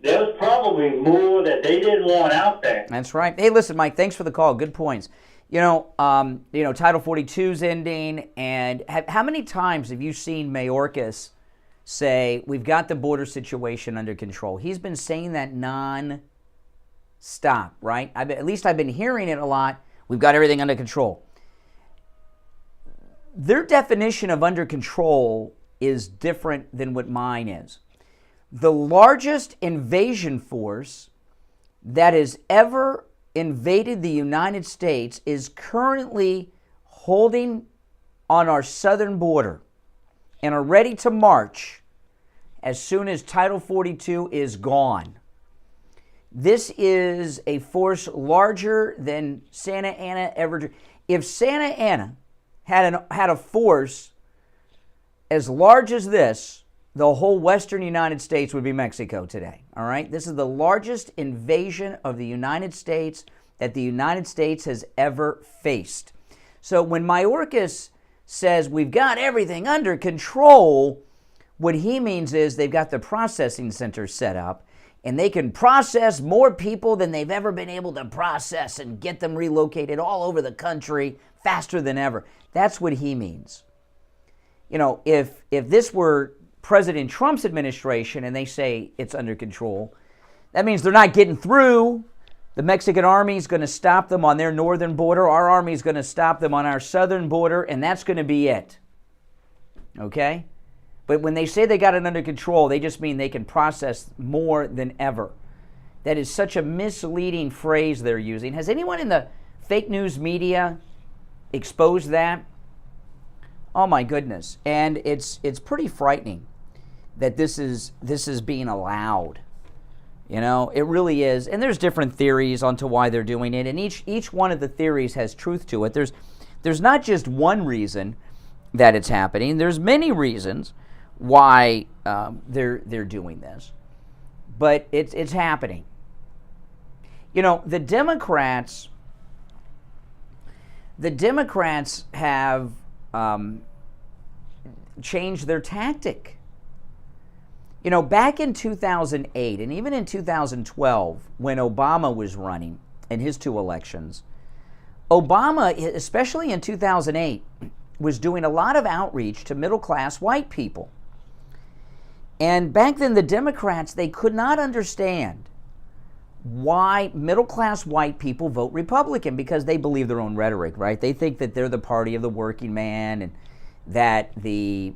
There was probably more that they didn't want out there. That's right. Hey, listen, Mike, thanks for the call. Good points. Title 42's ending, and how many times have you seen Mayorkas say, we've got the border situation under control? He's been saying that non-stop, right? At least I've been hearing it a lot. We've got everything under control. Their definition of under control is different than what mine is. The largest invasion force that has ever invaded the United States is currently holding on our southern border and are ready to march as soon as Title 42 is gone. This is a force larger than Santa Ana ever. If Santa Ana had a force as large as this, the whole western United States would be Mexico today, all right? This is the largest invasion of the United States that the United States has ever faced. So when Mayorkas says we've got everything under control, what he means is they've got the processing centers set up, and they can process more people than they've ever been able to process and get them relocated all over the country faster than ever. That's what he means. If this were President Trump's administration and they say it's under control, that means they're not getting through. The Mexican army is going to stop them on their northern border. Our army is going to stop them on our southern border, and that's going to be it. Okay? But when they say they got it under control, they just mean they can process more than ever. That is such a misleading phrase they're using. Has anyone in the fake news media exposed that? Oh my goodness. And it's pretty frightening that this is being allowed. It really is. And there's different theories onto why they're doing it, and each one of the theories has truth to it. There's not just one reason that it's happening. There's many reasons why they're doing this. But it's happening. The Democrats have changed their tactic. You know, back in 2008 and even in 2012, when Obama was running in his 2 elections, Obama, especially in 2008, was doing a lot of outreach to middle-class white people. And back then, the Democrats, they could not understand why middle-class white people vote Republican, because they believe their own rhetoric, right? They think that they're the party of the working man and that the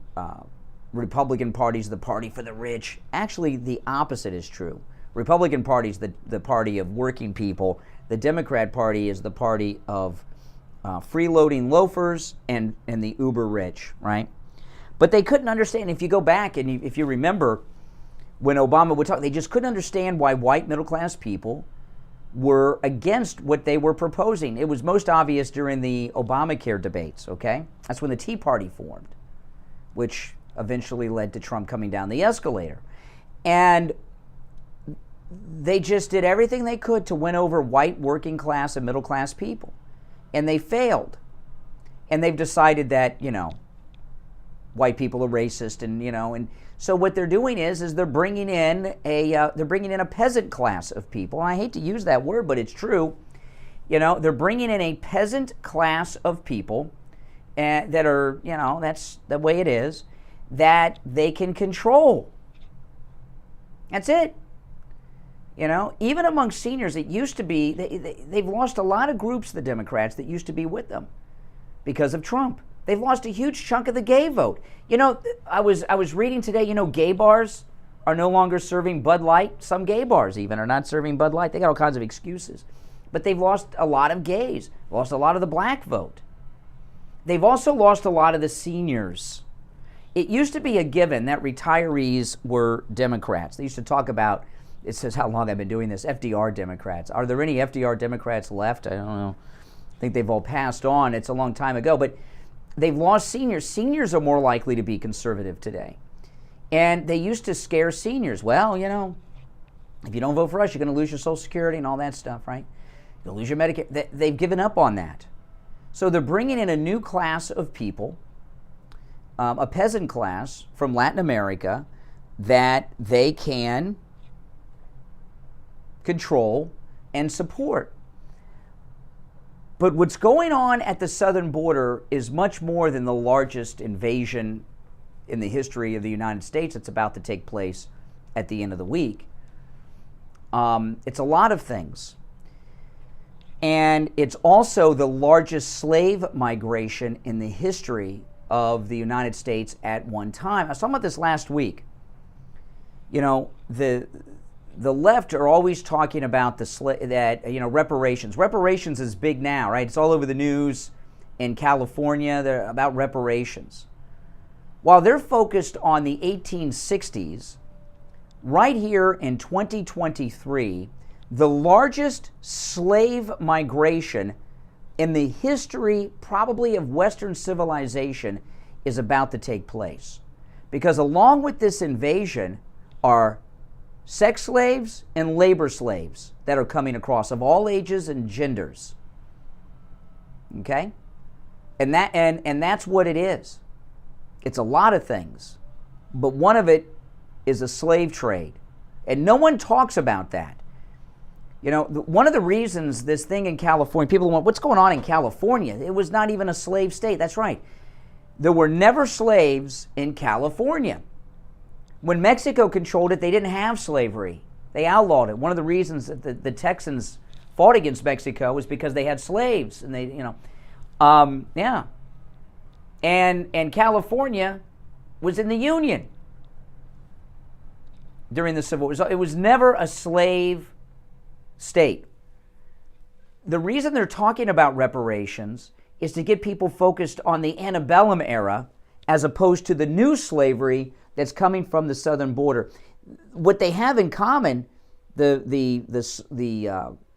Republican Party is the party for the rich. Actually, the opposite is true. Republican Party is the party of working people. The Democrat Party is the party of freeloading loafers and the uber rich, right? But they couldn't understand. If you go back and if you remember when Obama would talk, they just couldn't understand why white middle-class people were against what they were proposing. It was most obvious during the Obamacare debates, okay? That's when the Tea Party formed, which eventually led to Trump coming down the escalator. And they just did everything they could to win over white working class and middle class people. And they failed. And they've decided that, you know, white people are racist, and, you know, and so what they're doing is they're bringing in a peasant class of people. And I hate to use that word, but it's true. You know, they're bringing in a peasant class of people that are, you know, that's the way it is, that they can control. That's it. You know, even among seniors, it used to be, they've lost a lot of groups, the Democrats, that used to be with them because of Trump. They've lost a huge chunk of the gay vote. You know, I was reading today, you know, gay bars are no longer serving Bud Light. Some gay bars even are not serving Bud Light. They got all kinds of excuses. But they've lost a lot of gays, lost a lot of the black vote. They've also lost a lot of the seniors. It used to be a given that retirees were Democrats. They used to talk about, it says how long I've been doing this, FDR Democrats. Are there any FDR Democrats left? I don't know. I think they've all passed on. It's a long time ago. But they've lost seniors. Seniors are more likely to be conservative today. And they used to scare seniors. Well, you know, if you don't vote for us, you're going to lose your Social Security and all that stuff, right? You'll lose your Medicare. They've given up on that. So they're bringing in a new class of people, a peasant class from Latin America, that they can control and support. But what's going on at the southern border is much more than the largest invasion in the history of the United States that's about to take place at the end of the week. It's a lot of things. And it's also the largest slave migration in the history of the United States at one time. I was talking about this last week. You know, the left are always talking about reparations. Reparations is big now, right? It's all over the news in California. They're about reparations. While they're focused on the 1860s, right here in 2023, the largest slave migration in the history, probably, of Western civilization is about to take place. Because along with this invasion are sex slaves and labor slaves that are coming across of all ages and genders. Okay? And that's what it is. It's a lot of things. But one of it is a slave trade. And no one talks about that. You know, one of the reasons this thing in California, people want, what's going on in California? It was not even a slave state. That's right. There were never slaves in California. When Mexico controlled it, they didn't have slavery. They outlawed it. One of the reasons that the Texans fought against Mexico was because they had slaves, and they, you know, yeah. And California was in the Union during the Civil War. It was never a slave state. The reason they're talking about reparations is to get people focused on the antebellum era as opposed to the new slavery that's coming from the southern border. What they have in common, the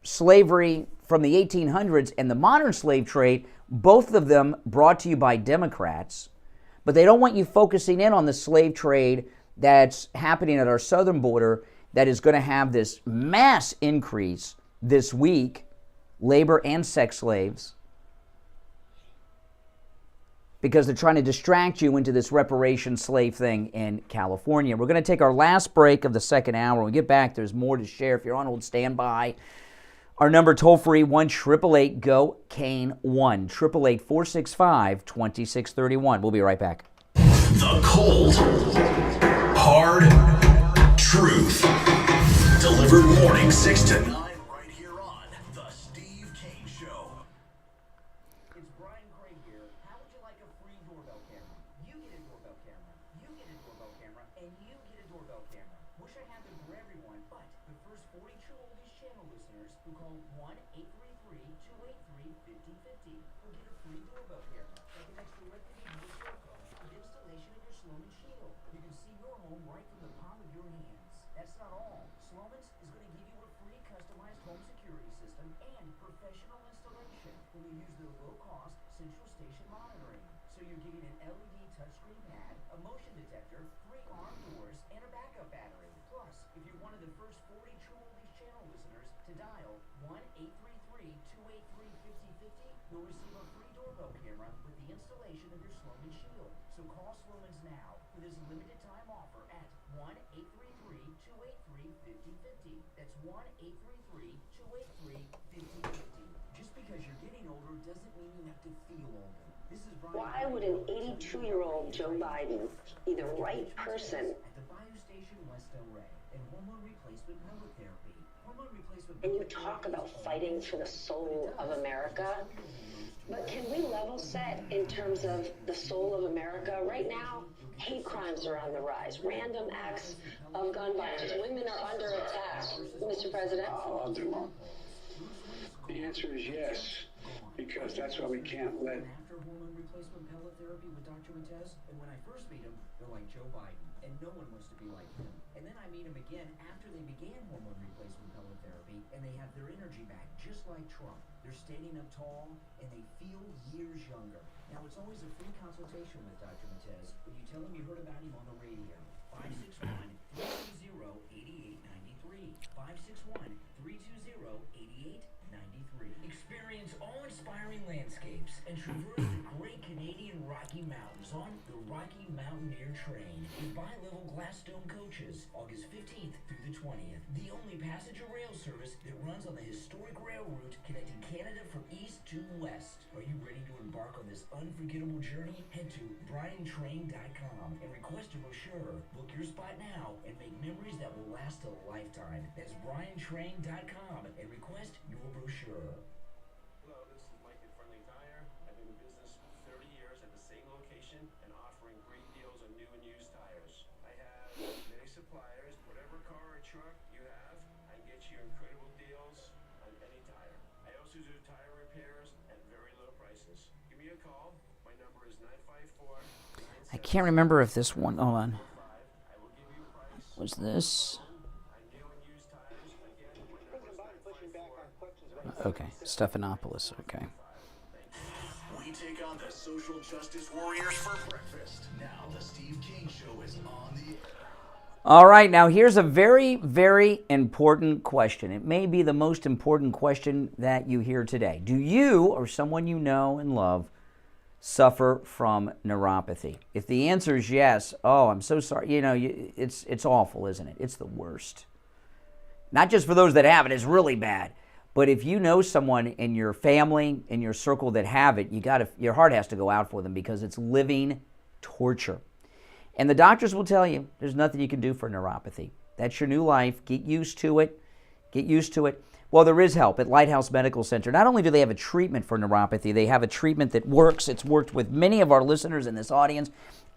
slavery from the 1800s and the modern slave trade, both of them brought to you by Democrats, but they don't want you focusing in on the slave trade that's happening at our southern border that is going to have this mass increase this week, labor and sex slaves, because they're trying to distract you into this reparation slave thing in California. We're going to take our last break of the second hour. When we get back, there's more to share. If you're on hold, stand by. Our number toll-free, 1-888-GO-CANE, 1-888-465-2631. We'll be right back. The cold, hard truth. Delivered morning 6 to 9 right here on The Steve Kane Show. It's Brian Craig here. How would you like a free doorbell camera? You get a doorbell camera. You get a doorbell camera. And you get a doorbell camera. Wish I had them for everyone, but the first 42 Oldies channel listeners who call 1-833-283-5050 will get a free doorbell camera that connects directly to your cell phone with installation of your Sloman Shield. You can see your home right from the palm of your hands. That's not all. Sloman's is going to give you a free customized home security system and professional installation when you use their low-cost central station monitoring. So you're getting an LED touchscreen pad, a motion detector, 3 arm doors, and a backup battery. Plus, if you're one of the first 42 Oldies channel listeners to dial 1-833-283-5050, you'll receive a free doorbell camera with the installation of your Sloman Shield. So call Sloman's now for this limited time offer at 1-833-283-5050. That's 1-833-283-5050. Just because you're getting older doesn't mean you have to feel older. This is Brian. Why would an 82-year-old Joe Biden be the right person? At the Bayou Station West Delray and hormone replacement pellet therapy. Hormone replacement. And you talk about fighting for the soul of America, but can we level set in terms of the soul of America? Right now, hate crimes are on the rise. Random acts of gun violence. Women are under attack, Mr. President. I'll do one. The answer is yes, because that's why we can't let. After hormone replacement pellet therapy with Dr. Matez, and when I first meet him, they're like Joe Biden, and no one wants to be like him. And then I meet him again after they began hormone replacement pellet therapy, and they have their energy back, just like Trump. They're standing up tall, and they feel years younger. Now, it's always a free consultation with Dr. Matez when you tell him you heard about him on the radio. 561-320-8893. 561-320-8893. Experience awe-inspiring landscapes and traverse the great Canadian Rocky Mountains on the Rocky Mountaineer Train with bi-level glass dome coaches, August 15th through the 20th. The only passenger rail service that runs on the historic rail route connecting Canada from east to west. Are you ready to embark on this unforgettable journey? Head to briantrain.com and request a brochure. Book your spot now and make memories that will last a lifetime. That's briantrain.com and request your brochure. Hello, this is Mike at Friendly Tire. I've been in business for 30 years at the same location and offering great deals on new and used tires. I have many suppliers. Whatever car or truck you have, I can get you incredible deals on any tire. I also do tire repairs at very low prices. Give me a call. My number is 954. I can't remember if this one, hold on. Was this? Okay, Stephanopoulos, okay. We take on the social justice warriors for breakfast. Now the Steve Kane Show is on the air. All right, now here's a very, very important question. It may be the most important question that you hear today. Do you or someone you know and love suffer from neuropathy? If the answer is yes, oh, I'm so sorry. You know, it's awful, isn't it? It's the worst. Not just for those that have it, it's really bad. But if you know someone in your family, in your circle that have it, your heart has to go out for them because it's living torture. And the doctors will tell you there's nothing you can do for neuropathy. That's your new life. Get used to it. Get used to it. Well, there is help at Lighthouse Medical Center. Not only do they have a treatment for neuropathy, they have a treatment that works. It's worked with many of our listeners in this audience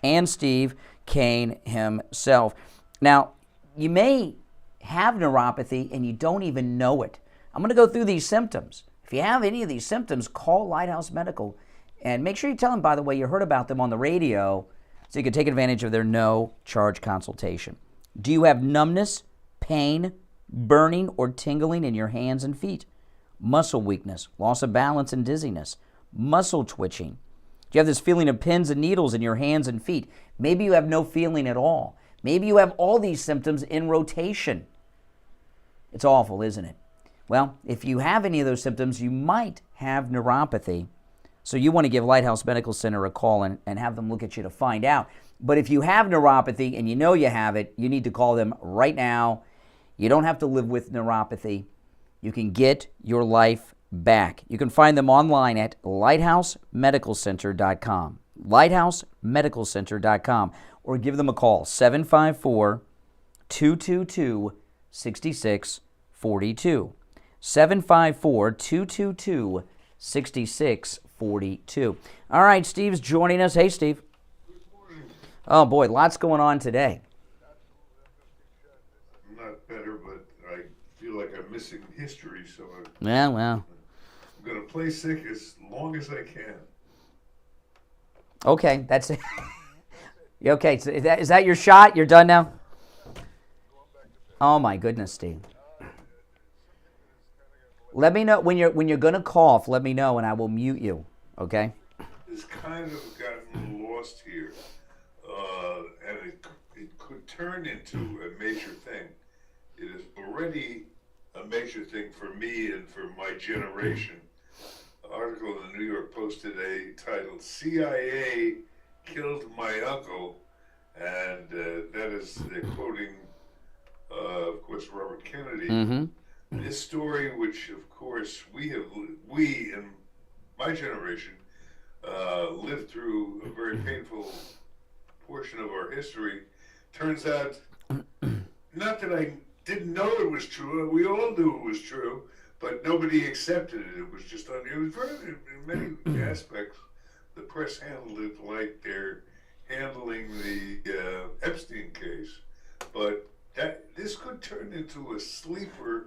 and Steve Kane himself. Now, you may have neuropathy and you don't even know it. I'm going to go through these symptoms. If you have any of these symptoms, call Lighthouse Medical. And make sure you tell them, by the way, you heard about them on the radio so you can take advantage of their no-charge consultation. Do you have numbness, pain, burning, or tingling in your hands and feet? Muscle weakness, loss of balance and dizziness, muscle twitching. Do you have this feeling of pins and needles in your hands and feet? Maybe you have no feeling at all. Maybe you have all these symptoms in rotation. It's awful, isn't it? Well, if you have any of those symptoms, you might have neuropathy. So you want to give Lighthouse Medical Center a call and have them look at you to find out. But if you have neuropathy and you know you have it, you need to call them right now. You don't have to live with neuropathy. You can get your life back. You can find them online at lighthousemedicalcenter.com. lighthousemedicalcenter.com, or give them a call, 754-222-6642. 754-222-6642. All right, Steve's joining us. Hey, Steve. Oh, boy, lots going on today. I'm not better, but I feel like I'm missing history, so Yeah, well. I'm going to play sick as long as I can. Okay, that's it. Okay, so is that your shot? You're done now? Oh, my goodness, Steve. Let me know when you're going to cough. Let me know, and I will mute you, okay? It's kind of gotten lost here, and it could turn into a major thing. It is already a major thing for me and for my generation. An article in the New York Post today titled "CIA Killed My Uncle," and that is, they're quoting, of course, Robert Kennedy. Mm-hmm. This story, which of course we in my generation lived through a very painful portion of our history, turns out, not that I didn't know it was true, we all knew it was true, but nobody accepted it. It was just it was very, in many aspects, the press handled it like they're handling the Epstein case, but this could turn into a sleeper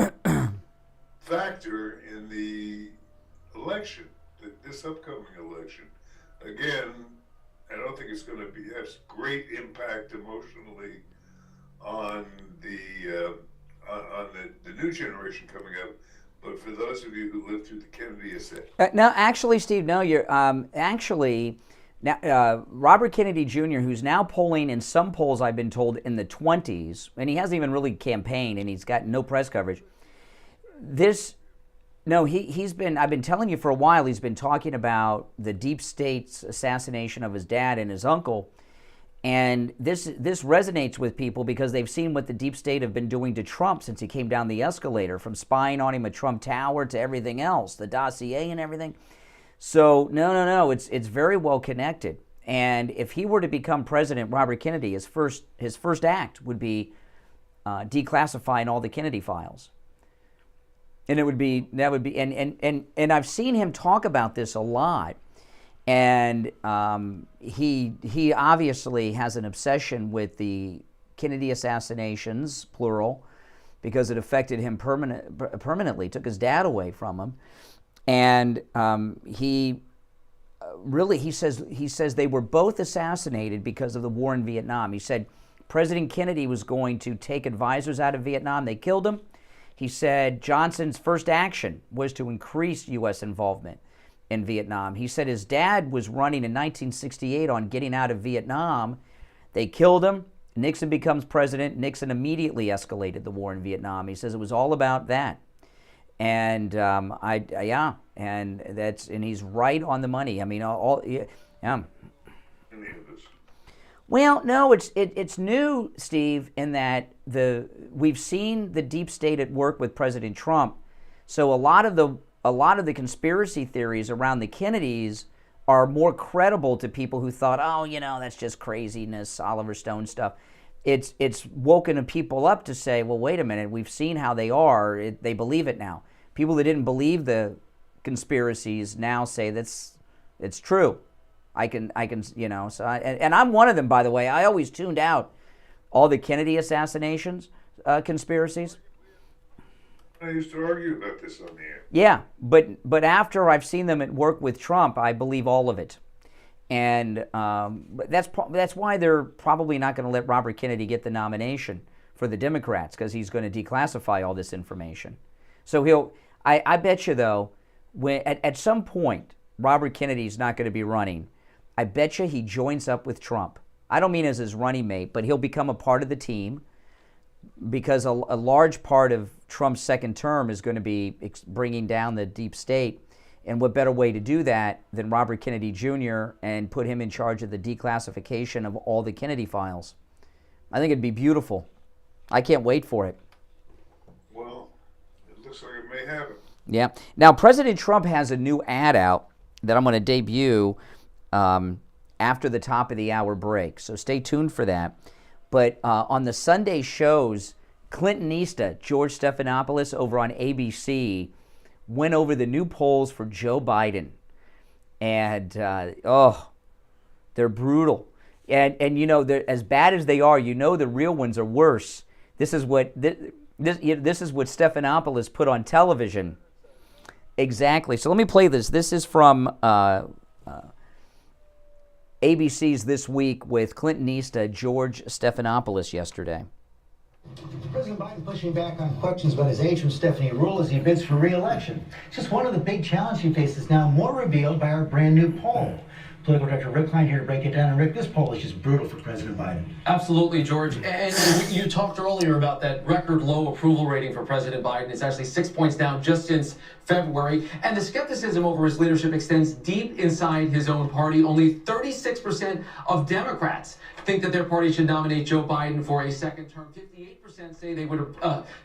factor in the election, this upcoming election. Again, I don't think it's going to have great impact emotionally on the new generation coming up. But for those of you who lived through the Kennedy assassination, No, actually, Steve, no, you're actually. Now, Robert Kennedy Jr., who's now polling in some polls, I've been told, in the 20s, and he hasn't even really campaigned, and he's got no press coverage. I've been telling you for a while, he's been talking about the deep state's assassination of his dad and his uncle, and this resonates with people because they've seen what the deep state have been doing to Trump since he came down the escalator, from spying on him at Trump Tower to everything else, the dossier and everything. So, no, it's very well connected. And if he were to become president, Robert Kennedy, his first act would be declassifying all the Kennedy files. And and I've seen him talk about this a lot. And he obviously has an obsession with the Kennedy assassinations, plural, because it affected him permanently, took his dad away from him. And he says they were both assassinated because of the war in Vietnam. He said President Kennedy was going to take advisors out of Vietnam. They killed him. He said Johnson's first action was to increase U.S. involvement in Vietnam. He said his dad was running in 1968 on getting out of Vietnam. They killed him. Nixon becomes president. Nixon immediately escalated the war in Vietnam. He says it was all about that. And and he's right on the money. I mean, yeah. Well, no, it's new, Steve, in that we've seen the deep state at work with President Trump. So a lot of the conspiracy theories around the Kennedys are more credible to people who thought, that's just craziness, Oliver Stone stuff. It's woken people up to say, well, wait a minute, we've seen how they are. They believe it now. People that didn't believe the conspiracies now say it's true. I can, so and I'm one of them, by the way. I always tuned out all the Kennedy assassinations conspiracies. I used to argue about this on the air. Yeah, but after I've seen them at work with Trump, I believe all of it. And that's why they're probably not going to let Robert Kennedy get the nomination for the Democrats, because he's going to declassify all this information. So I bet you, though, at some point, Robert Kennedy's not going to be running. I bet you he joins up with Trump. I don't mean as his running mate, but he'll become a part of the team, because a large part of Trump's second term is going to be bringing down the deep state And what better way to do that than Robert Kennedy Jr. and put him in charge of the declassification of all the Kennedy files? I think it'd be beautiful. I can't wait for it. Well, it looks like it may happen. Yeah. Now, President Trump has a new ad out that I'm going to debut after the top of the hour break. So stay tuned for that. But on the Sunday shows, Clintonista, George Stephanopoulos over on ABC, went over the new polls for Joe Biden. And, they're brutal. And you know, as bad as they are, you know the real ones are worse. This is what this is what Stephanopoulos put on television. Exactly. So let me play this. This is from ABC's This Week with Clintonista George Stephanopoulos yesterday. President Biden pushing back on questions about his age from Stephanie Rule as he bids for re-election. It's just one of the big challenges he faces now, more revealed by our brand new poll. Political director Rick Klein here to break it down. And Rick, this poll is just brutal for President Biden. Absolutely, George. And you talked earlier about that record low approval rating for President Biden. It's actually 6 points down just since February. And the skepticism over his leadership extends deep inside his own party. Only 36% of Democrats think that their party should nominate Joe Biden for a second term. 58% say they would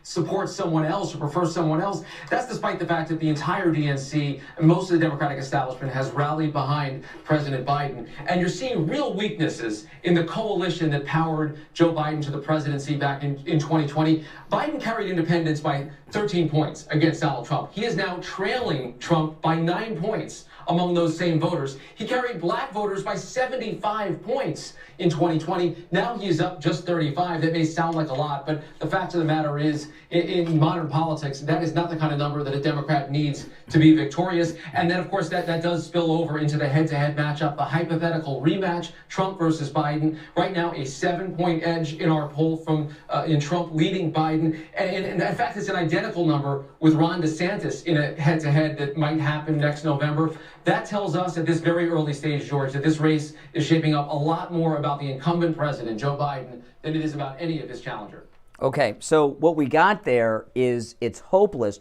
support someone else or prefer someone else. That's despite the fact that the entire DNC and most of the Democratic establishment has rallied behind President Biden. And you're seeing real weaknesses in the coalition that powered Joe Biden to the presidency back in 2020. Biden carried independents by 13 points against Donald Trump. He is now trailing Trump by 9 points among those same voters. He carried black voters by 75 points in 2020. Now he is up just 35. That may sound like a lot, but the fact of the matter is, in modern politics, that is not the kind of number that a Democrat needs to be victorious. And then, of course, that does spill over into the head-to-head matchup, the hypothetical rematch, Trump versus Biden. Right now, a 7-point edge in our poll from in Trump leading Biden. And in fact, it's an identical number with Ron DeSantis in a head-to-head that might happen next November. That tells us at this very early stage, George, that this race is shaping up a lot more about the incumbent president, Joe Biden, than it is about any of his challenger. Okay, so what we got there is it's hopeless,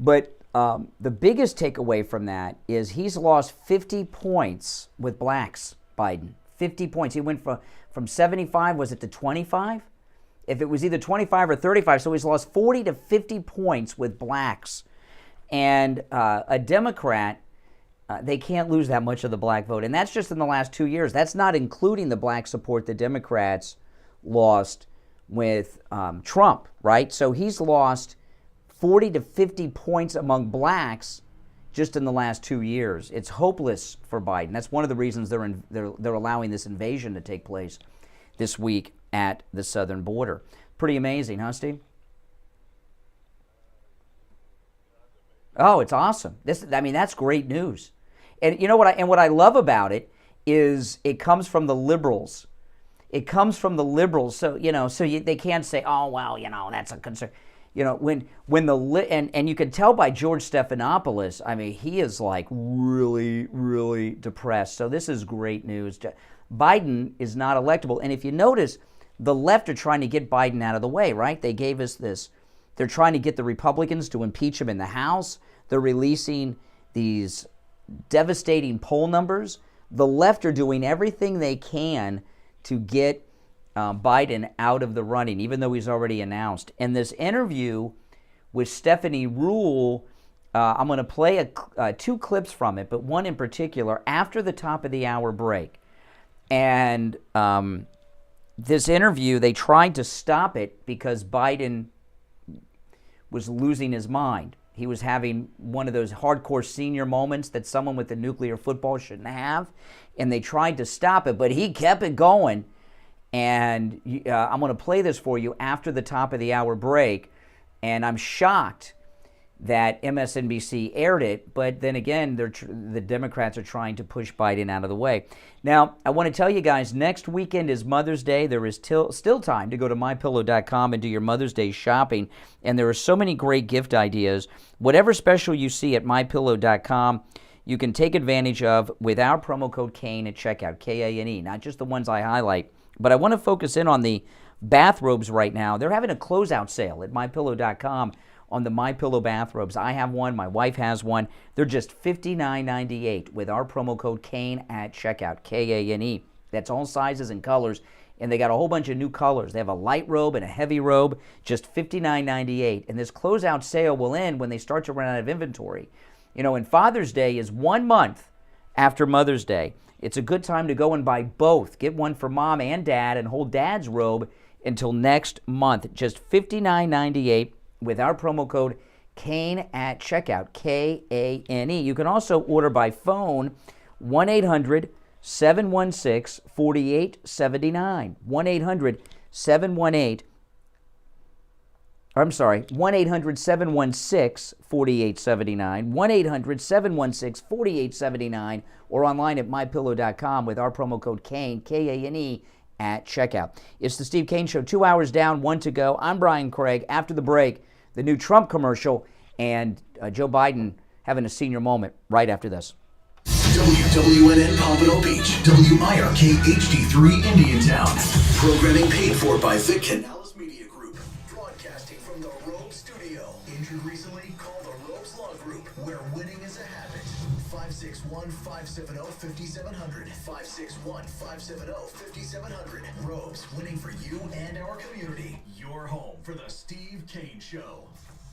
but the biggest takeaway from that is he's lost 50 points with blacks, Biden. 50 points. He went from 75, was it to 25? If it was either 25 or 35, so he's lost 40 to 50 points with blacks. And a Democrat, they can't lose that much of the black vote. And that's just in the last 2 years. That's not including the black support the Democrats lost with Trump, right? So he's lost 40 to 50 points among blacks just in the last 2 years. It's hopeless for Biden. That's one of the reasons they're allowing this invasion to take place this week at the southern border. Pretty amazing, huh, Steve? Oh, it's awesome. That's great news. And you know what I love about it is it comes from the liberals. It comes from the liberals. So, they can't say, oh, well, that's a concern. When and you can tell by George Stephanopoulos, he is like really, really depressed. So this is great news. Biden is not electable. And if you notice, the left are trying to get Biden out of the way, right? They gave us this. They're trying to get the Republicans to impeach him in the House. They're releasing these devastating poll numbers. The left are doing everything they can to get Biden out of the running, even though he's already announced. And this interview with Stephanie Rule, I'm going to play two clips from it, but one in particular after the top of the hour break. And this interview, they tried to stop it because Biden was losing his mind. He was having one of those hardcore senior moments that someone with a nuclear football shouldn't have, and they tried to stop it, but he kept it going. And I'm going to play this for you after the top of the hour break, and I'm shocked that MSNBC aired it, but then again, the Democrats are trying to push Biden out of the way. Now, I want to tell you guys, next weekend is Mother's Day. There is still time to go to MyPillow.com and do your Mother's Day shopping, and there are so many great gift ideas. Whatever special you see at MyPillow.com, you can take advantage of with our promo code KANE at checkout, K-A-N-E, not just the ones I highlight. But I want to focus in on the bathrobes right now. They're having a closeout sale at MyPillow.com on the MyPillow bathrobes. I have one. My wife has one. They're just $59.98 with our promo code KANE at checkout, K-A-N-E. That's all sizes and colors, and they got a whole bunch of new colors. They have a light robe and a heavy robe, just $59.98. And this closeout sale will end when they start to run out of inventory. You know, and Father's Day is 1 month after Mother's Day. It's a good time to go and buy both. Get one for Mom and Dad and hold Dad's robe until next month. Just $59.98 with our promo code KANE at checkout, K-A-N-E. You can also order by phone, 1-800-716-4879. 1-800-716-4879. 1-800-716-4879 or online at mypillow.com with our promo code KANE, K-A-N-E, at checkout. It's the Steve Kane Show. 2 hours down, 1 to go. I'm Brian Craig. After the break, the new Trump commercial and Joe Biden having a senior moment right after this. WWNN Pompano Beach, WIRK HD3 Indiantown. Programming paid for by Vic Canales Media Group. Broadcasting from the Robe Studio. Injured recently? Call the Robes Law Group, where winning is a habit. 561-570-5700. 561-570-5700. Robes, winning for you and our community. Your home for the Steve Kane Show.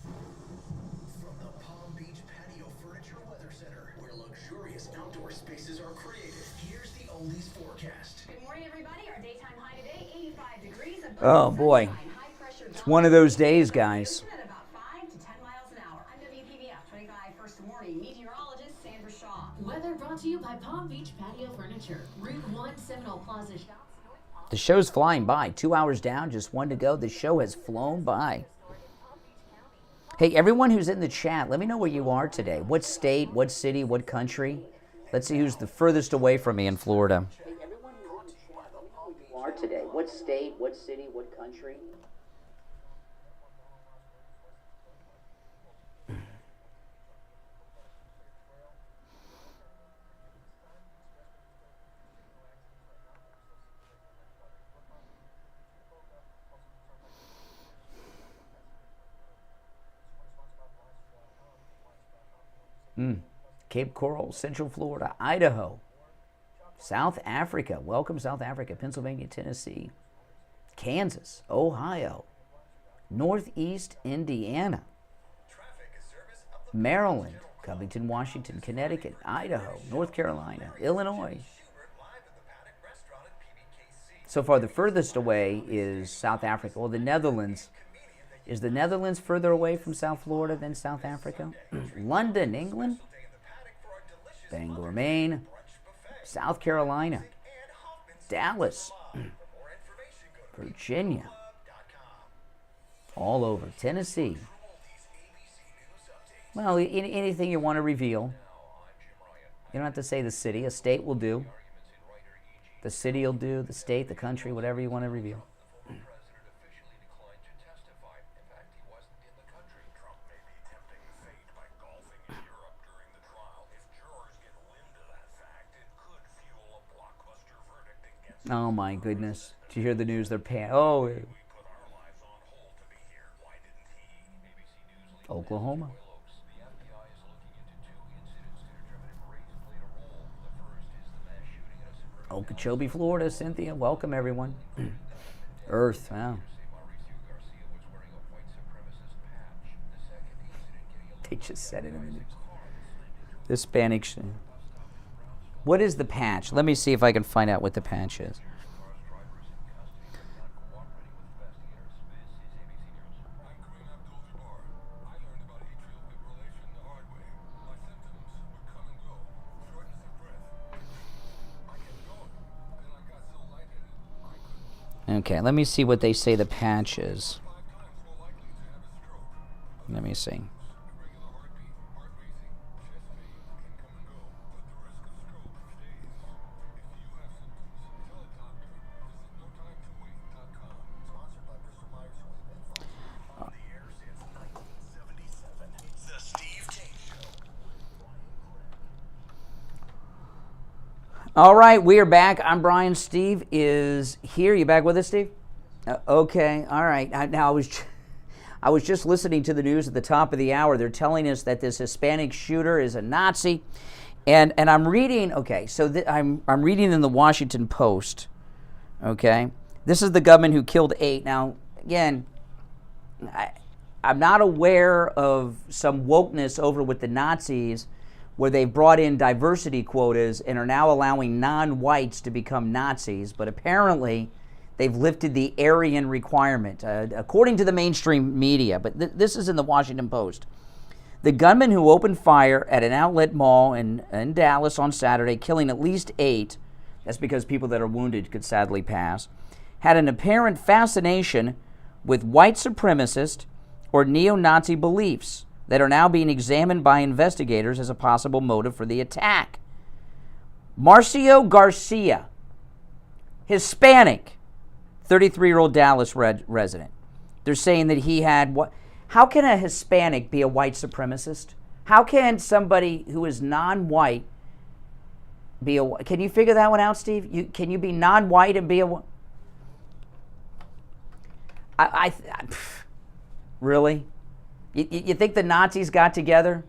From the Palm Beach Patio Furniture Weather Center, where luxurious outdoor spaces are created, here's the oldies forecast. Good morning, everybody. Our daytime high today, 85 degrees. Oh, boy. It's one of those days, guys. At about 5 to 10 miles an hour. I'm WPBF 25 First Warning meteorologist Sandra Shaw. Weather brought to you by Palm Beach Patio Furniture. Route 1 Seminole Plaza Shops. The show's flying by. 2 hours down, just 1 to go. The show has flown by. Hey, everyone who's in the chat, let me know where you are today. What state, what city, what country? Let's see who's the furthest away from me in Florida. Hey, everyone who's in the chat, let me know where you are today. What state, what city, what country? Cape Coral, Central Florida, Idaho, South Africa. Welcome, South Africa. Pennsylvania, Tennessee, Kansas, Ohio, Northeast Indiana, Maryland, Covington, Washington, Connecticut, Idaho, North Carolina, Illinois. So far, the furthest away is South Africa. Well, the Netherlands. Is the Netherlands further away from South Florida than South Africa? London, England, Bangor, Maine, South Carolina, Dallas, Virginia, all over, Tennessee. Well, anything you want to reveal. You don't have to say the city. A state will do. The city will do, the state, the country, whatever you want to reveal. Oh my goodness. Did you hear the news? They're paying. Oh. Oklahoma. Okeechobee, Florida. Cynthia, welcome everyone. Earth, wow. They just said it in the news. Hispanic. What is the patch? Let me see if I can find out what the patch is. Okay, let me see what they say the patch is. Let me see. All right, we are back. I'm Brian. Steve is here. You back with us, Steve? Okay. All right. Now I was just listening to the news at the top of the hour. They're telling us that this Hispanic shooter is a Nazi. And I'm reading, okay, so I'm reading in the Washington Post, okay? This is the gunman who killed 8. Now, again, I'm not aware of some wokeness over with the Nazis where they've brought in diversity quotas and are now allowing non-whites to become Nazis, but apparently they've lifted the Aryan requirement, according to the mainstream media. But this is in the Washington Post. The gunman who opened fire at an outlet mall in Dallas on Saturday, killing at least 8, that's because people that are wounded could sadly pass, had an apparent fascination with white supremacist or neo-Nazi beliefs that are now being examined by investigators as a possible motive for the attack. Marcio Garcia, Hispanic, 33-year-old Dallas resident. They're saying that he had what? How can a Hispanic be a white supremacist? How can somebody who is non-white be a? Can you figure that one out, Steve? Can you be non-white and be a? Really? You think the Nazis got together?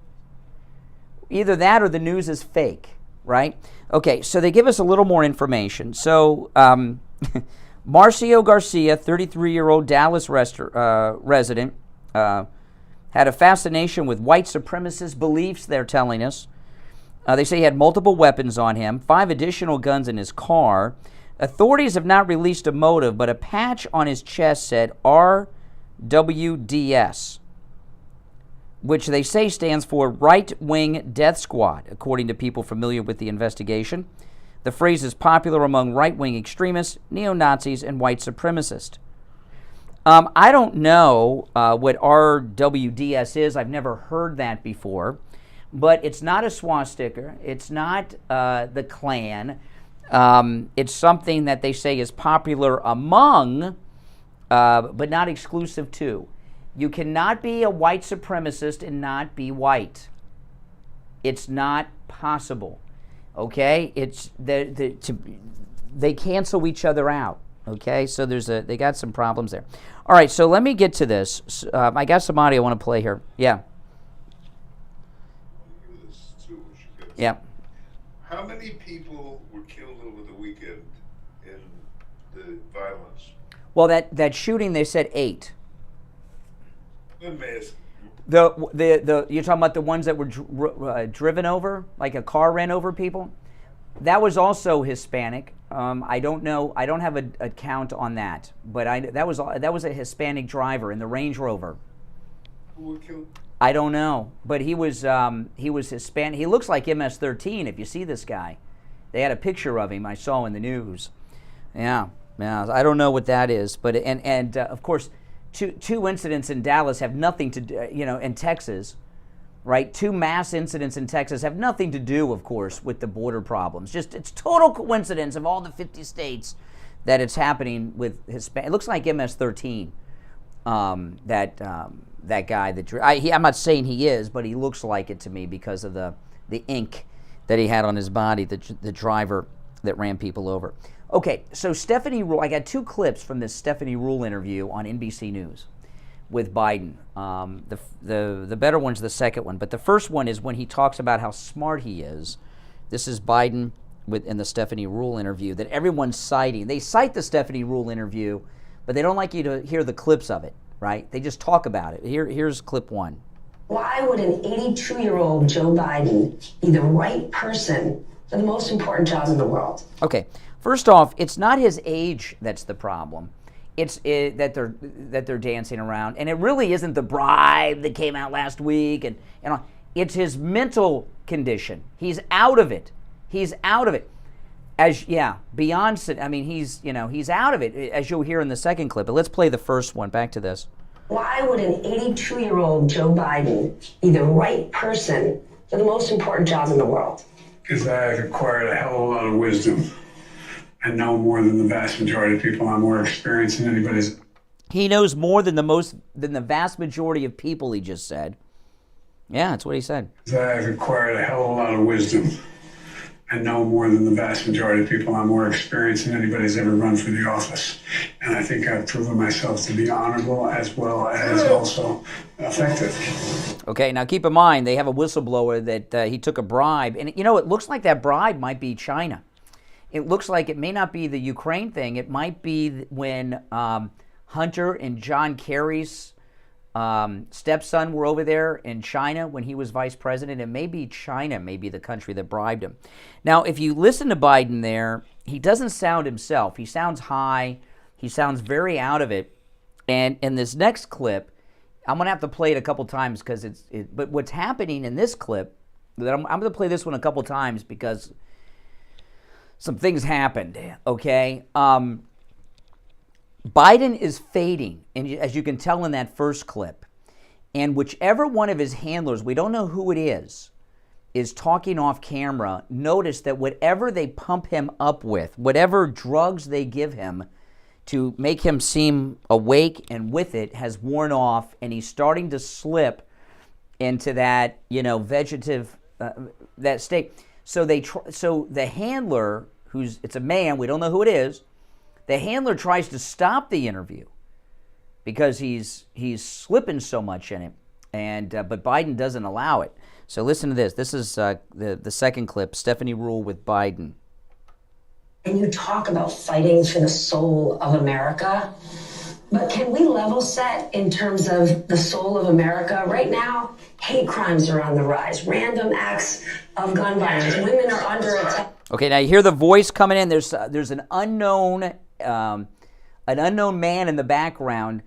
Either that or the news is fake, right? Okay, so they give us a little more information. So Marcio Garcia, 33-year-old Dallas resident, had a fascination with white supremacist beliefs, they're telling us. They say he had multiple weapons on him, 5 additional guns in his car. Authorities have not released a motive, but a patch on his chest said RWDS, which they say stands for Right Wing Death Squad, according to people familiar with the investigation. The phrase is popular among right-wing extremists, neo-Nazis, and white supremacists. I don't know what RWDS is. I've never heard that before. But it's not a swastika. It's not the Klan. It's something that they say is popular among, but not exclusive to. You cannot be a white supremacist and not be white. It's not possible. Okay? They cancel each other out. Okay? So they got some problems there. All right, so let me get to this. I got some audio I want to play here. Yeah. Yeah. How many people were killed over the weekend in the violence? Well, that shooting, they said 8. The mask. You're talking about the ones that were driven over, like a car ran over people? That was also Hispanic. I don't know. I don't have a count on that, but that was a Hispanic driver in the Range Rover. Who were killed? I don't know, but he was Hispanic. He looks like MS-13. If you see this guy, they had a picture of him I saw in the news. Yeah. I don't know what that is, but and of course, two incidents in Dallas have nothing to do. In Texas, right? 2 mass incidents in Texas have nothing to do, of course, with the border problems. Just it's total coincidence of all the 50 states that it's happening with Hispanic. It looks like MS-13. That guy I'm not saying he is, but he looks like it to me because of the ink that he had on his body, the driver that ran people over. Okay, so Stephanie Ruhle, I got 2 clips from this Stephanie Ruhle interview on NBC News with Biden. The better one's the second one, but the first one is when he talks about how smart he is. This is Biden in the Stephanie Ruhle interview that everyone's citing. They cite the Stephanie Ruhle interview, but they don't like you to hear the clips of it, right? They just talk about it. Here's clip 1. Why would an 82-year-old Joe Biden be the right person for the most important jobs in the world? Okay, first off, it's not his age that's the problem. It's that they're dancing around, and it really isn't the bribe that came out last week, and it's his mental condition. He's out of it. He's out of it. Beyond. I mean, he's out of it, as you'll hear in the second clip. But let's play the first one. Back to this. Why would an 82-year-old Joe Biden be the right person for the most important jobs in the world? Because I've acquired a hell of a lot of wisdom. I know more than the vast majority of people. I'm more experienced than anybody's. He knows more than the vast majority of people, he just said. Yeah, that's what he said. I've acquired a hell of a lot of wisdom. I know more than the vast majority of people. I'm more experienced than anybody's ever run for the office. And And I think I've proven myself to be honorable as well as also effective. Okay, now keep in mind, they have a whistleblower that he took a bribe. And, you know, it looks like that bribe might be China. It looks like it may not be the Ukraine thing. It might be when Hunter and John Kerry's stepson were over there in China when he was vice president. It may be China, may be the country that bribed him. Now, if you listen to Biden there, he doesn't sound himself. He sounds high. He sounds very out of it. And in this next clip, I'm going to have to play it a couple times because but what's happening in this clip, I'm going to play this one a couple times because some things happened, okay? Biden is fading, and as you can tell in that first clip. And whichever one of his handlers, we don't know who it is talking off camera. Notice that whatever they pump him up with, whatever drugs they give him to make him seem awake and with it, has worn off, and he's starting to slip into that, vegetative, that state. So the handler, it's a man, we don't know who it is, the handler tries to stop the interview because he's slipping so much in it, but Biden doesn't allow it. So listen to this. This is the second clip, Stephanie Ruhle with Biden. And you talk about fighting for the soul of America, but can we level set in terms of the soul of America? Right now, hate crimes are on the rise, random acts of gun violence, women are under attack. Okay, now you hear the voice coming in. There's an unknown man in the background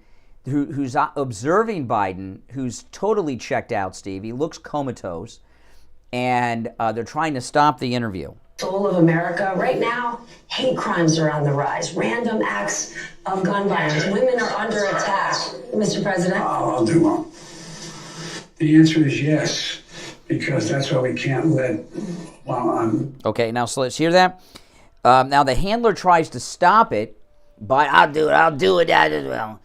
who's observing Biden, who's totally checked out, Steve. He looks comatose, and they're trying to stop the interview. Soul of America. Right now, hate crimes are on the rise, random acts of gun violence, women are under attack. Mr. President? I'll do one. The answer is yes, because that's why we can't let... Okay, now so let's hear that. Now the handler tries to stop it, but I'll do it as well.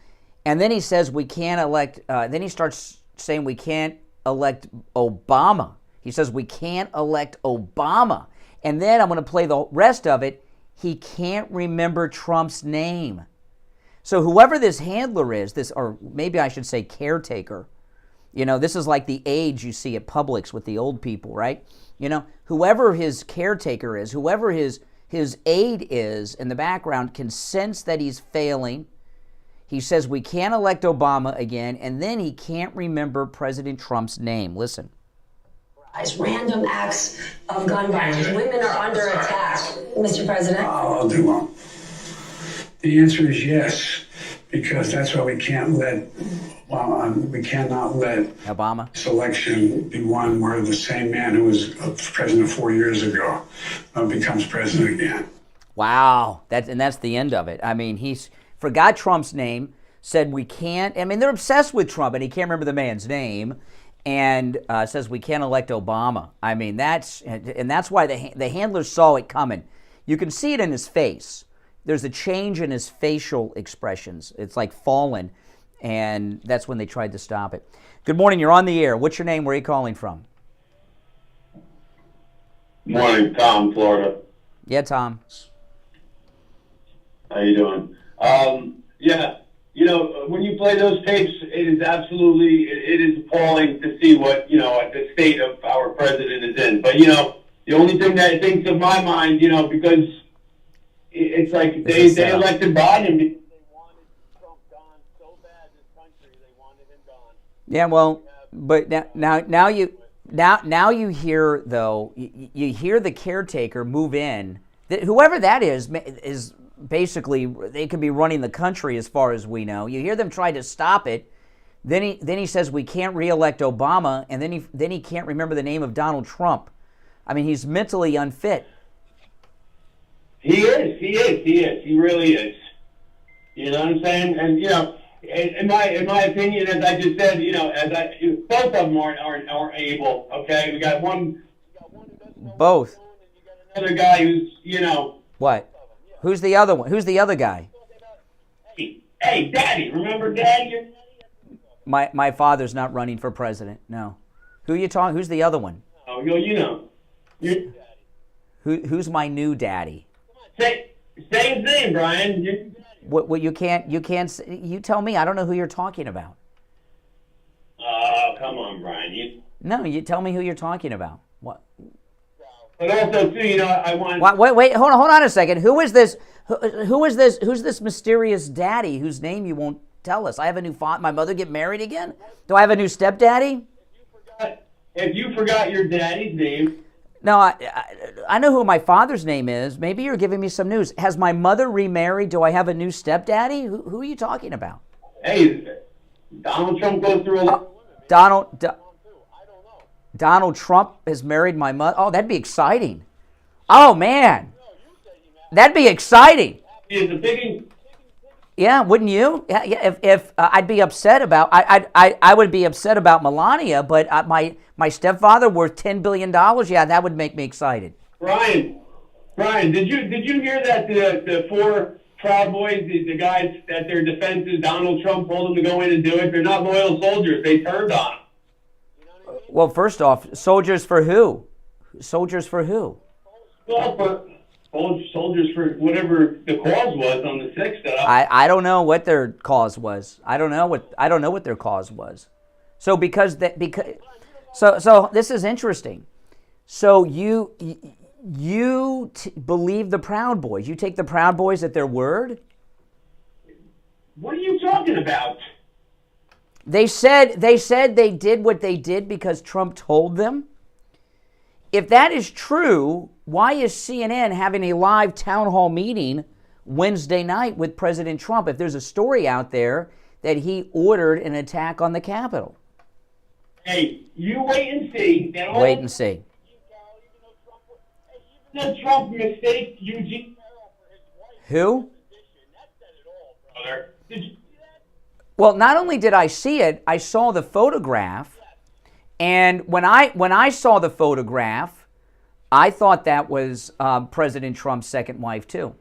And then he says we can't elect, then he starts saying we can't elect Obama. He says we can't elect Obama. And then I'm going to play the rest of it. He can't remember Trump's name. So whoever this handler is, or maybe I should say caretaker, this is like the age you see at Publix with the old people, right? Whoever his caretaker is, whoever his aide is in the background can sense that he's failing. He says we can't elect Obama again, and then he can't remember President Trump's name. Listen. Random acts of gun violence. Women are under attack. Mr. President? I'll do one. The answer is yes, because that's why we can't let, we cannot let Obama this election be one where the same man who was president 4 years ago becomes president again. Wow, that's the end of it. I mean, he's forgot Trump's name, said we can't. I mean, they're obsessed with Trump, and he can't remember the man's name. And says we can't elect Obama. I mean, that's why the handlers saw it coming. You can see it in his face. There's a change in his facial expressions. It's like fallen, and that's when they tried to stop it. Good morning. You're on the air. What's your name? Where are you calling from? Morning, Tom, Florida. Yeah, Tom. How you doing? Yeah. When you play those tapes, it is appalling to see what, the state of our president is in. But, the only thing that thinks of my mind, because it's like they elected Biden because they wanted Trump gone so bad, this country, they wanted him gone. Yeah, well, but now you hear, though, you hear the caretaker move in. Whoever that is basically, they could be running the country as far as we know. You hear them try to stop it. Then he says we can't reelect Obama, and then he can't remember the name of Donald Trump. I mean, he's mentally unfit. He is. He really is. You know what I'm saying? And in my opinion, as I just said, both of them aren't able. Okay, we got one. Both. Another guy who's What? Who's the other one? Who's the other guy? Hey, Daddy. Remember Daddy? My father's not running for president. No. Who are you talking? Who's the other one? Oh, Who's my new daddy? Same thing, Brian. What you can't you tell me. I don't know who you're talking about. Oh, come on, Brian. No, you tell me who you're talking about. What? But also, too, I want... Wait, hold on a second. Who is this? Who's this mysterious daddy whose name you won't tell us? I have a new father. My mother get married again? Do I have a new stepdaddy? If you forgot your daddy's name... No, I know who my father's name is. Maybe you're giving me some news. Has my mother remarried? Do I have a new stepdaddy? Who are you talking about? Hey, Donald Trump goes through a lot... Donald Trump has married my mother. Oh, that'd be exciting. Oh, man. That'd be exciting. Yeah, wouldn't you? Yeah. If I'd be upset about, I would be upset about Melania, but my stepfather worth $10 billion. Yeah, that would make me excited. Brian, did you hear that the four Proud Boys, the guys that their defense is Donald Trump told them to go in and do it? They're not loyal soldiers. They turned on him. Well, first off, soldiers for who? Soldiers for who? Well, for soldiers for whatever the cause was on the 6th. I don't know what their cause was. I don't know what their cause was. So so this is interesting. So you believe the Proud Boys? You take the Proud Boys at their word? What are you talking about? They said they did what they did because Trump told them. If that is true, why is CNN having a live town hall meeting Wednesday night with President Trump if there's a story out there that he ordered an attack on the Capitol? Hey, you wait and see. Wait and see. Even Trump mistaked Eugene Carroll for his wife. Who? That said it all, brother. Did you see that? Well, not only did I see it, I saw the photograph. And when I saw the photograph, I thought that was President Trump's second wife too.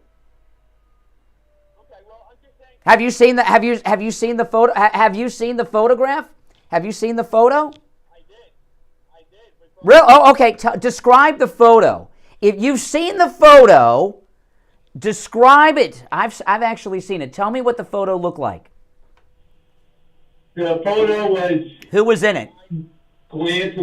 Okay, well, I'm just saying. Have you seen the seen the photo? Have you seen the photograph? Have you seen the photo? I did. Real? Oh, okay. Describe the photo. If you've seen the photo, describe it. I've actually seen it. Tell me what the photo looked like. The photo was. Who was in it? Glance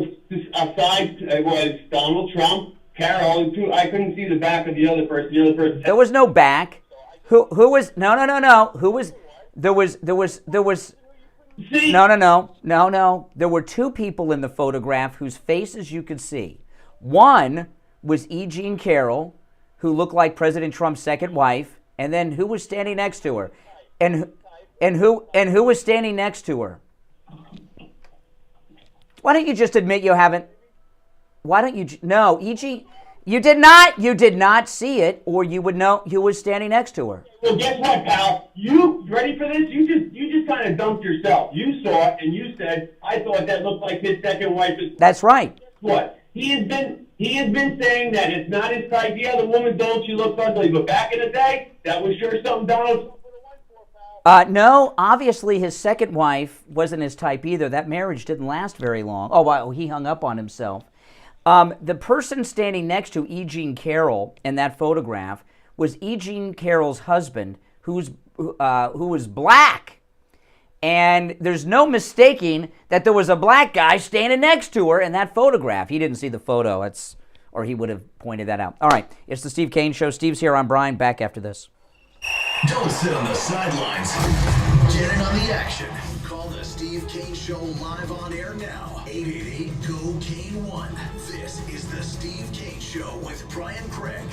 aside, it was Donald Trump, Carol. I couldn't see the back of the other person. The other person. There was no back. Who was? No. Who was? There was. See? No. There were two people in the photograph whose faces you could see. One was E. Jean Carroll, who looked like President Trump's second wife, and then who was standing next to her, and who was standing next to her. Why don't you just admit you haven't? Why don't you? No, E.G., you did not see it, or you would know who was standing next to her. Well, guess what, pal? You ready for this? You just kind of dumped yourself. You saw it, and you said, "I thought that looked like his second wife." That's right. Guess what? He has been saying that it's not his type. Yeah, the woman don't. She looks ugly, but back in the day, that was sure something Donald. No, obviously his second wife wasn't his type either. That marriage didn't last very long. Oh, wow, he hung up on himself. The person standing next to E. Jean Carroll in that photograph was E. Jean Carroll's husband, who was black. And there's no mistaking that there was a black guy standing next to her in that photograph. He didn't see the photo, or he would have pointed that out. All right, it's the Steve Kane Show. Steve's here. I'm Brian. Back after this. Don't sit on the sidelines. Get in on the action. Call the Steve Kane Show live on air now. 888-GO-KANE-1. This is the Steve Kane Show with Brian Craig.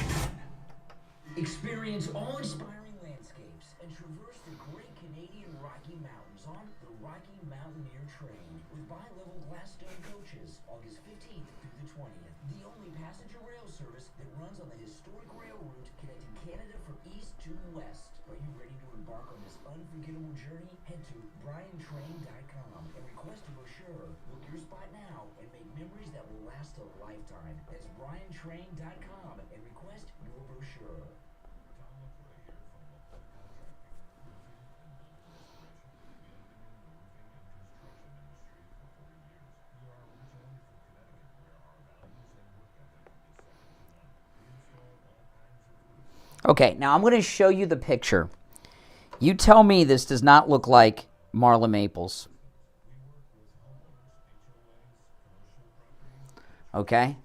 Experience awe-inspiring landscapes and traverse the great Canadian Rocky Mountains on the Rocky Mountaineer Train with bi-level glass stone coaches, August 15th through the 20th. The only passenger rail service that runs on the historic rail route connecting Canada from east to west. Are you ready to embark on this unforgettable journey? Head to briantrain.com and request a brochure. Book your spot now and make memories that will last a lifetime. That's briantrain.com and request your brochure. Okay, now I'm going to show you the picture. You tell me this does not look like Marla Maples. Okay?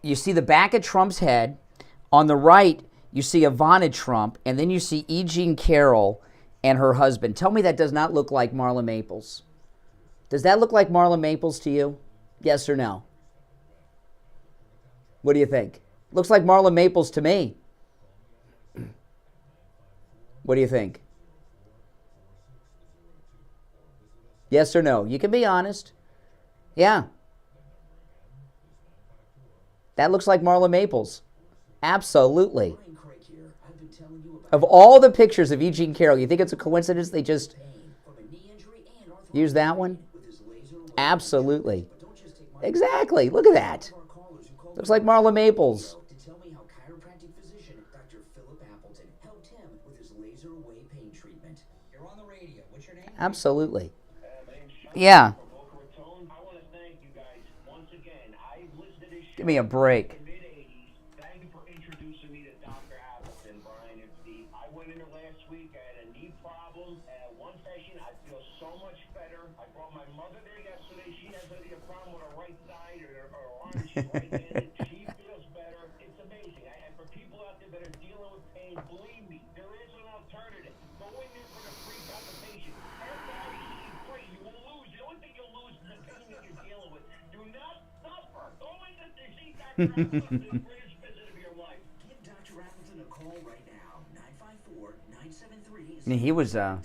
You see the back of Trump's head. On the right, you see Ivana Trump, and then you see E. Jean Carroll and her husband. Tell me that does not look like Marla Maples. Does that look like Marla Maples to you? Yes or no? What do you think? Looks like Marla Maples to me. What do you think? Yes or no? You can be honest. Yeah. That looks like Marla Maples. Absolutely. Of all the pictures of E. Jean Carroll, you think it's a coincidence they just use that one? Absolutely. Exactly. Look at that. Looks like Marla Maples. Absolutely. Yeah. Give me a break. She feels better. It's amazing. And for people out there that are dealing with pain, believe me, there is an alternative. Go in there for the free consultation. Everybody is free. You will lose. The only thing you'll lose is the pain that you're dealing with. Do not suffer. Go in there to see Dr. Appleton, the greatest visit of your life. Give Dr. Appleton a call right now. 954-973. He was not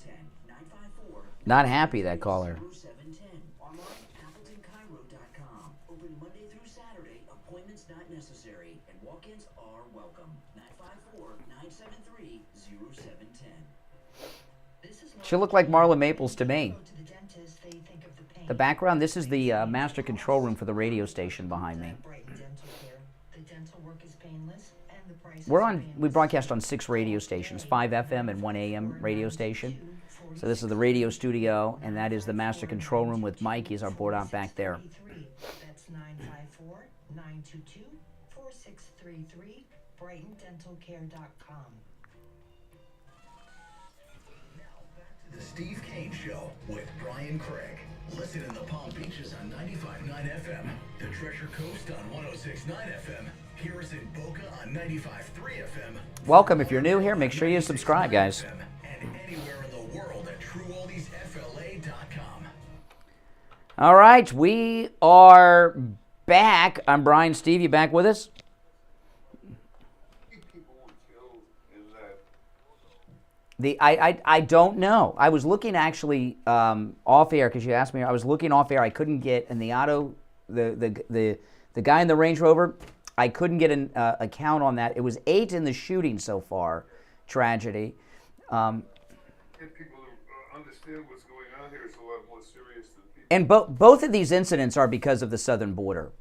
happy, that caller. She looked like Marla Maples to me. The background, this is the master control room for the radio station behind me. We broadcast on 6 radio stations, 5 FM and 1 AM radio station. So this is the radio studio, and that is the master control room with Mike. He's our board out back there. That's 954-922-4633, BrightonDentalCare.com. The Steve Kane Show with Brian Craig. Listen in the Palm Beaches on 95.9 FM, the Treasure Coast on 106.9 FM, hear us in Boca on 95.3 FM. Welcome. If you're new here, make sure you subscribe, guys. And anywhere in the world at TrueOldiesFLA.com. All right, we are back. I'm Brian. Steve, you back with us? I don't know. I was looking actually off air because you asked me. I was looking off air. I couldn't get in the auto the guy in the Range Rover. I couldn't get a count on that. It was 8 in the shooting so far. Tragedy. Get people to understand what's going on here is a lot more serious than people. And both of these incidents are because of the southern border.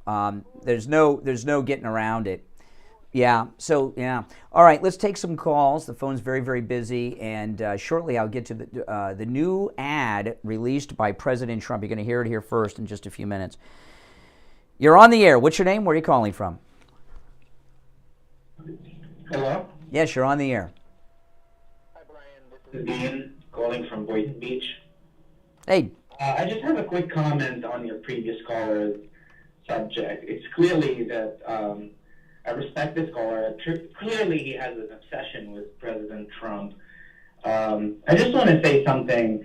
There's no getting around it. Yeah, so, yeah. All right, let's take some calls. The phone's very, very busy, and shortly I'll get to the new ad released by President Trump. You're going to hear it here first in just a few minutes. You're on the air. What's your name? Where are you calling from? Hello? Yes, you're on the air. Hi, Brian. This is Dean calling from Boynton Beach. Hey. I just have a quick comment on your previous caller's subject. It's clearly that I respect this caller. Clearly, he has an obsession with President Trump. I just want to say something.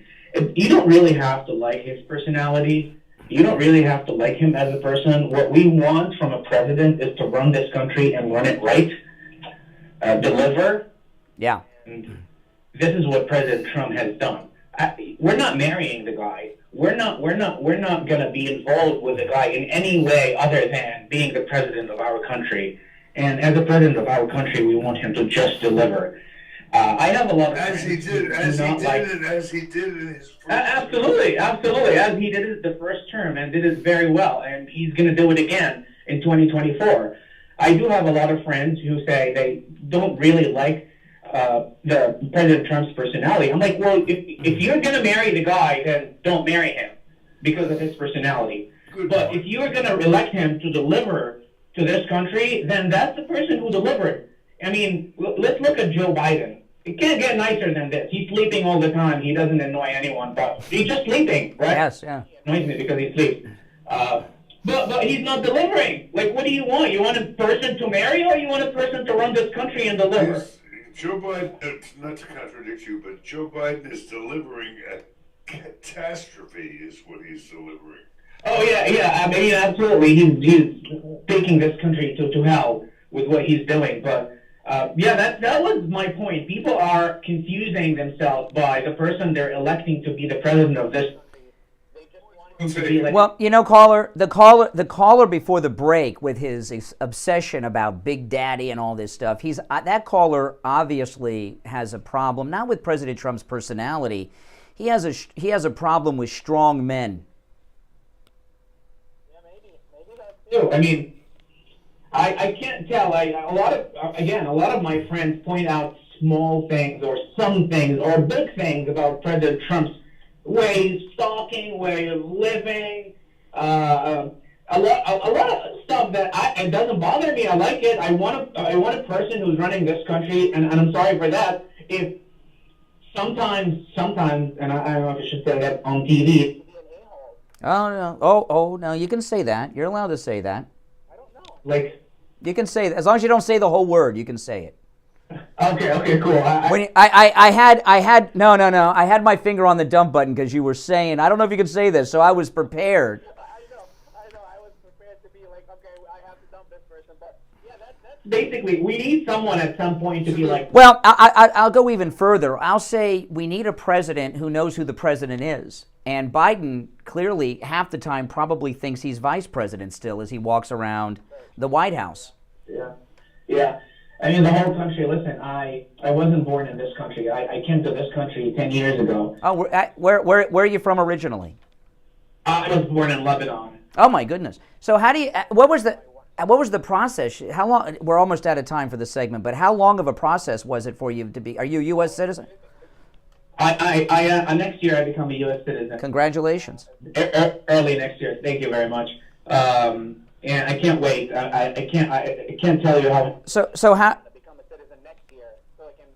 You don't really have to like his personality. You don't really have to like him as a person. What we want from a president is to run this country and run it right, deliver. Yeah. And this is what President Trump has done. We're not marrying the guy. We're not going to be involved with the guy in any way other than being the president of our country. And as the president of our country, we want him to just deliver. I have a lot of as he did in his first absolutely, as he did it the first term and did it very well, and he's going to do it again in 2024. I do have a lot of friends who say they don't really like the President Trump's personality. I'm like, well, if you're going to marry the guy, then don't marry him because of his personality. But if you're going to elect him to deliver to this country, then that's the person who delivered. I mean, let's look at Joe Biden. it can't get nicer than this. He's sleeping all the time. He doesn't annoy anyone, but he's just sleeping, right? Yes, yeah. He annoys me because he sleeps. But he's not delivering. Like, what do you want? You want a person to marry, or you want a person to run this country and deliver? Joe Biden, not to contradict you, but Joe Biden is delivering a catastrophe, is what he's delivering. Oh, yeah. I mean, absolutely. He's taking this country to hell with what he's doing. But, that was my point. People are confusing themselves by the person they're electing to be the president of this. Well, caller, the caller before the break with his obsession about Big Daddy and all this stuff, that caller obviously has a problem, not with President Trump's personality. He has a problem with strong men. I mean, I can't tell. A lot of my friends point out small things or some things or big things about President Trump's way of talking, way of living, a lot of stuff that it doesn't bother me. I like it. I want a person who's running this country, and I'm sorry for that. If sometimes, and I don't know if I should say that on TV. Oh no! Oh no! You can say that. You're allowed to say that. I don't know. Like, you can say that as long as you don't say the whole word. You can say it. Okay, cool. I had my finger on the dump button because you were saying, I don't know if you can say this, so I was prepared. I know. I was prepared to be like, okay, I have to dump this person, but yeah, that's basically, we need someone at some point to be like. Well, I'll go even further. I'll say we need a president who knows who the president is. And Biden clearly half the time probably thinks he's vice president still as he walks around the White House. Yeah. I mean, the whole country, listen, I wasn't born in this country. I came to this country 10 years ago. Oh, where are you from originally? I was born in Lebanon. Oh, my goodness. So what was the process? How long, we're almost out of time for this segment, but how long of a process was it for you to be, are you a U.S. citizen? Next year I become a U.S. citizen. Congratulations. Early next year. Thank you very much. And I can't wait. I can't tell you how. So how? Become a citizen next year, so I can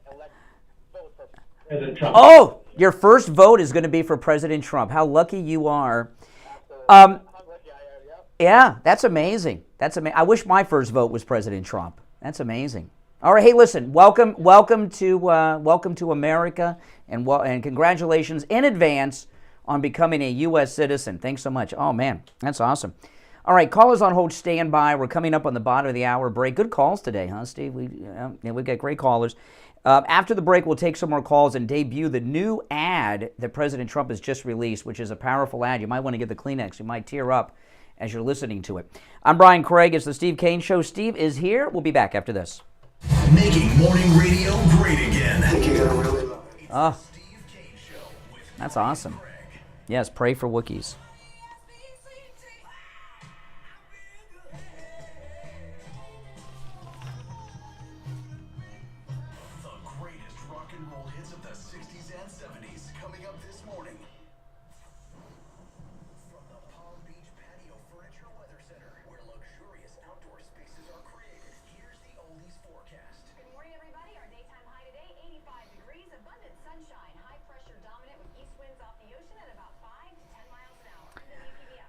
vote for President Trump. Oh, your first vote is going to be for President Trump. How lucky you are. Yeah, that's amazing. I wish my first vote was President Trump. That's amazing. All right, hey, listen. Welcome to America, and congratulations in advance on becoming a U.S. citizen. Thanks so much. Oh man, that's awesome. All right, callers on hold, stand by. We're coming up on the bottom of the hour break. Good calls today, huh, Steve? We've got great callers. After the break, we'll take some more calls and debut the new ad that President Trump has just released, which is a powerful ad. You might want to get the Kleenex. You might tear up as you're listening to it. I'm Brian Craig. It's the Steve Kane Show. Steve is here. We'll be back after this. Making morning radio great again. I think you're gonna really love it. Oh, that's awesome. Yes, pray for Wookiees.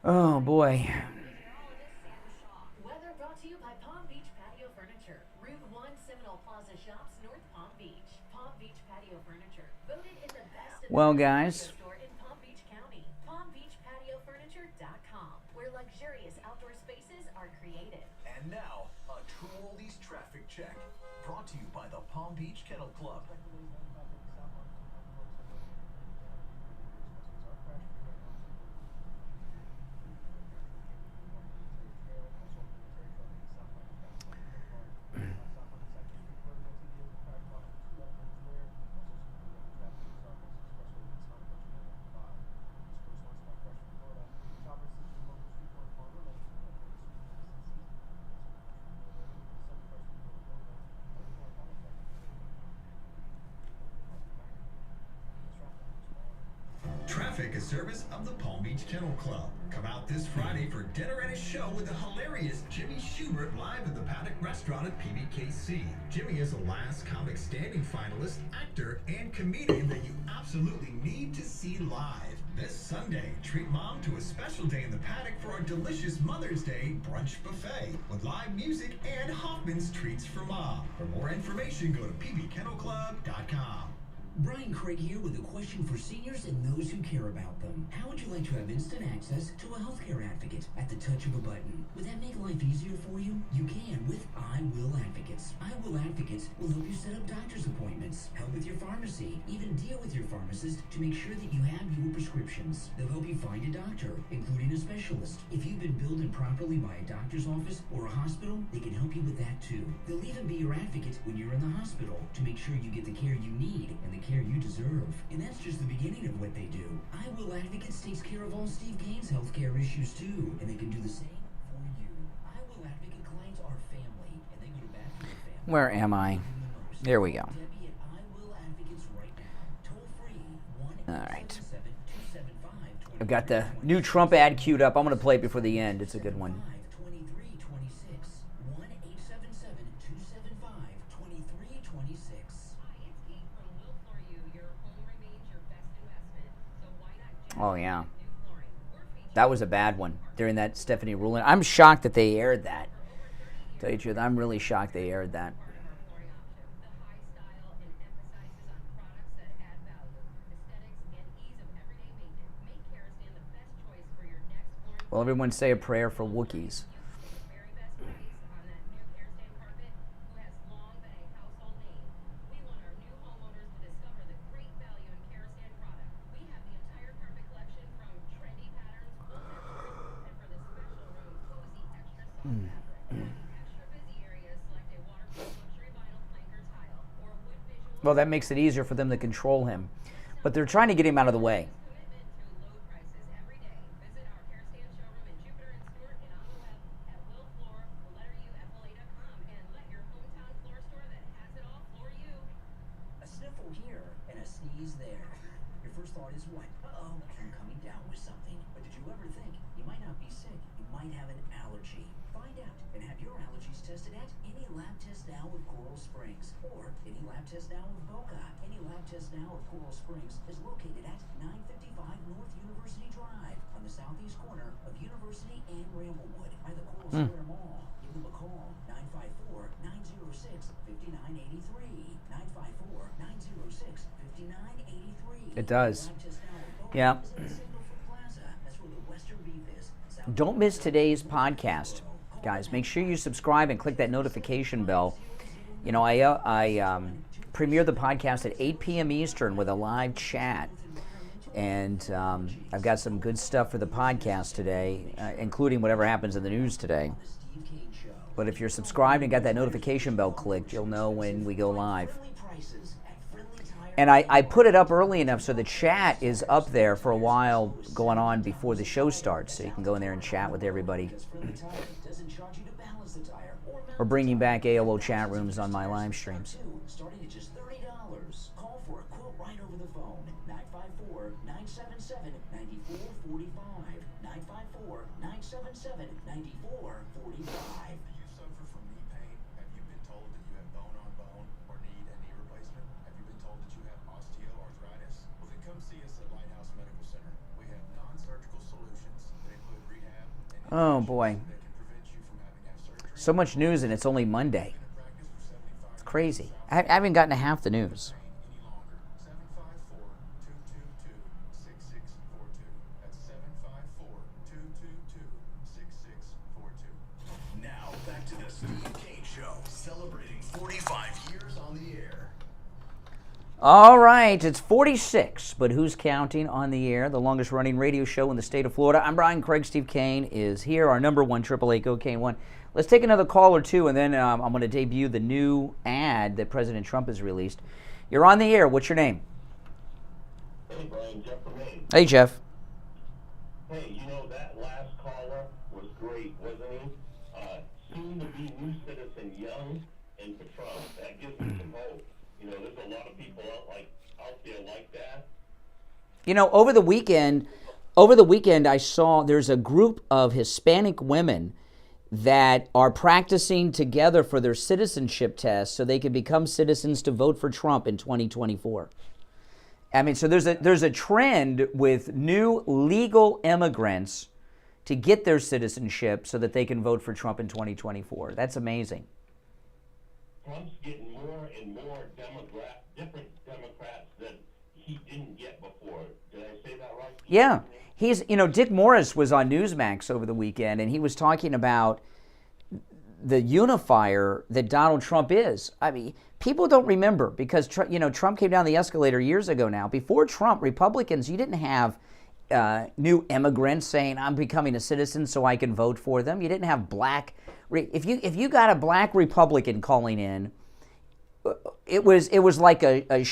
Oh, boy. Weather brought to you by Palm Beach Patio Furniture. Route 1 Seminole Plaza Shops, North Palm Beach. Palm Beach Patio Furniture. Voted in the best Well, guys. store in Palm Beach County. PalmBeachPatioFurniture.com, where luxurious outdoor spaces are created. And now, a True Oldies traffic check. Brought to you by the Palm Beach Kennel Club. traffic, a service of the Palm Beach Kennel Club. Come out this Friday for dinner and a show with the hilarious Jimmy Schubert live at the Paddock Restaurant at PBKC. Jimmy is a last comic standing finalist, actor, and comedian that you absolutely need to see live. This Sunday, treat mom to a special day in the Paddock for our delicious Mother's Day brunch buffet with live music and Hoffman's Treats for Mom. For more information, go to pbkennelclub.com. Brian Craig here with a question for seniors and those who care about them. How would you like to have instant access to a healthcare advocate at the touch of a button? Would that make life easier for you? You can with I Will Advocates. I Will Advocates will help you set up doctor's appointments, help with your pharmacy, even deal with your pharmacist to make sure that you have your prescriptions. They'll help you find a doctor, including a specialist. If you've been billed improperly by a doctor's office or a hospital, they can help you with that too. They'll even be your advocate when you're in the hospital to make sure you get the care you need and the care you deserve. And that's just the beginning of what they do. I Will Advocates takes care of all Steve Kane's healthcare issues too, and they can do the same for you. I Will Advocate clients are family, and they go to bat for your family. Where am I? There we go. All right. I've got the new Trump ad queued up. I'm going to play it before the end. It's a good one. Oh, yeah. That was a bad one during that Stephanie ruling. I'm shocked that they aired that. To tell you the truth, I'm really shocked they aired that. Well, everyone say a prayer for Wookiees. Well, that makes it easier for them to control him. But they're trying to get him out of the way. A sniffle here and a sneeze there. Your first thought is what? Uh-oh, I'm coming down with something. But did you ever think you might not be sick? You might have an allergy. Find out and have your allergies tested at any lab test now with Coral Springs or any lab test now with Boca. Any lab test now with Coral Springs is located at 955 North University Drive on the southeast corner of University and Ramblewood by the Coral Square Mall. Give them a call, 954-906-5983. 954-906-5983. It does. Yeah. Don't miss today's podcast, guys. Make sure you subscribe and click that notification bell. You know, I premiere the podcast at 8 p.m. Eastern with a live chat. And I've got some good stuff for the podcast today, including whatever happens in the news today. But if you're subscribed and got that notification bell clicked, you'll know when we go live. And I put it up early enough so the chat is up there for a while going on before the show starts. So you can go in there and chat with everybody. We're bringing back AOL chat rooms on my live streams. Starting at just $30. Call for a quote right over the phone. 954-977-9445. 954-977-9445. Oh, boy. So much news, and it's only Monday. It's crazy. I haven't gotten to half the news. Now, back to the Steve Kane Show, celebrating 45 years on the air. All right, it's 46, but who's counting on the air? The longest running radio show in the state of Florida. I'm Brian Craig. Steve Kane is here, our number one, 888-GO-KANE-1. Let's take another call or two, and then I'm going to debut the new ad that President Trump has released. You're on the air. What's your name? Hey, Brian, Jeff from Mace. Hey, Jeff. Hey, you know, that last caller was great, wasn't he? Soon to be new citizen Young and for Trump. That gives me some hope. You know, there's a lot of people out there like that. You know, over the weekend, I saw there's a group of Hispanic women that are practicing together for their citizenship test so they can become citizens to vote for Trump in 2024. I mean, so there's a trend with new legal immigrants to get their citizenship so that they can vote for Trump in 2024. That's amazing. Trump's getting more and more different Democrats that he didn't get before. Did I say that right? Yeah. Dick Morris was on Newsmax over the weekend, and he was talking about the unifier that Donald Trump is. I mean, people don't remember because, Trump came down the escalator years ago now. Before Trump, Republicans, you didn't have new immigrants saying, I'm becoming a citizen so I can vote for them. You didn't have black. If you got a black Republican calling in, it was like a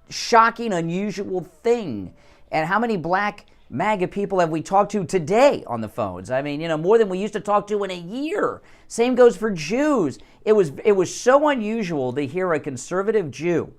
shocking, unusual thing. And how many black MAGA people have we talked to today on the phones? I mean, more than we used to talk to in a year. Same goes for Jews. It was so unusual to hear a conservative Jew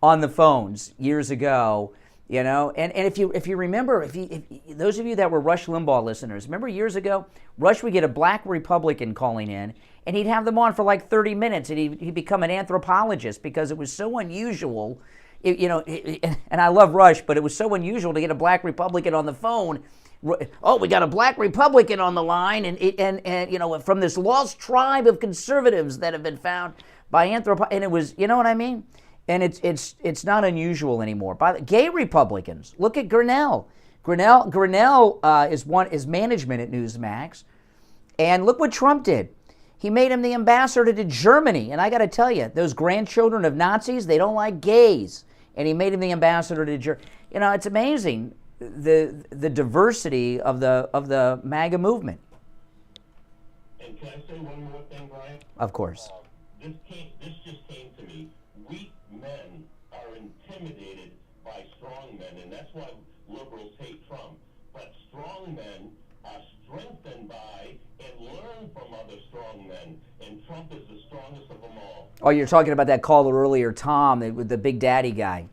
on the phones years ago, And if you remember, if those of you that were Rush Limbaugh listeners, remember years ago, Rush would get a black Republican calling in, and he'd have them on for like 30 minutes, and he'd become an anthropologist because it was so unusual. And I love Rush, but it was so unusual to get a black Republican on the phone. Oh, we got a black Republican on the line, and from this lost tribe of conservatives that have been found by and it was, you know what I mean? And it's not unusual anymore. By the gay Republicans, look at Grinnell. Grinnell is management at Newsmax, and look what Trump did. He made him the ambassador to Germany, and I got to tell you, those grandchildren of Nazis, they don't like gays, and he made him the ambassador to Germany. It's amazing the diversity of the MAGA movement. And can I say one more thing, Brian? Of course. This just came to me. Weak men are intimidated by strong men, and that's why liberals hate Trump. But strong men are strengthened by and learn from other strong men, and Trump is the strongest of them all. Oh, you're talking about that caller earlier, Tom, with the Big Daddy guy.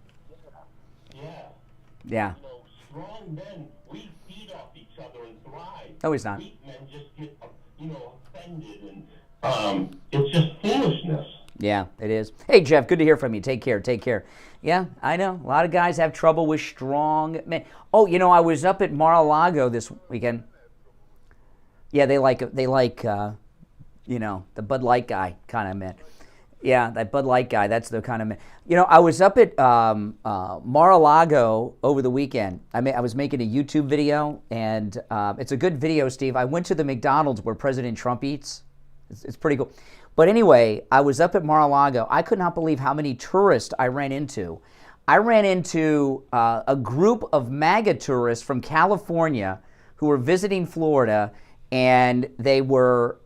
Yeah. Strong men, we feed off each other and thrive. No, he's not. Weak men just get, offended, and it's just foolishness. Yeah, it is. Hey, Jeff, good to hear from you. Take care. Yeah, I know. A lot of guys have trouble with strong men. Oh, I was up at Mar-a-Lago this weekend. Yeah, they like the Bud Light guy kind of man. Yeah, that Bud Light guy, that's the kind of man. I was up at Mar-a-Lago over the weekend. I was making a YouTube video, and it's a good video, Steve. I went to the McDonald's where President Trump eats. It's pretty cool. But anyway, I was up at Mar-a-Lago. I could not believe how many tourists I ran into. I ran into a group of MAGA tourists from California who were visiting Florida, and they were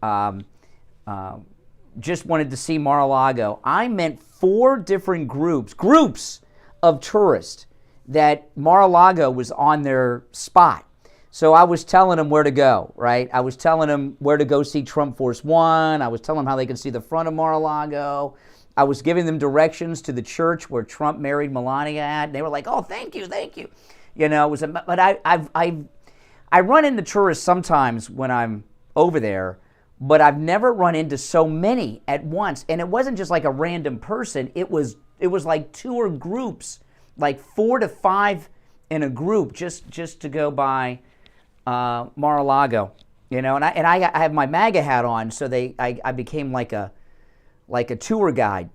just wanted to see Mar-a-Lago. I met 4 different groups of tourists that Mar-a-Lago was on their spot. So I was telling them where to go, right? I was telling them where to go see Trump Force One. I was telling them how they could see the front of Mar-a-Lago. I was giving them directions to the church where Trump married Melania at. And they were like, "Oh, thank you." But I run into tourists sometimes when I'm over there, but I've never run into so many at once. And it wasn't just like a random person. It was like tour groups, like 4 to 5 in a group, just to go by Mar-a-Lago, and I have my MAGA hat on, so I became like a tour guide,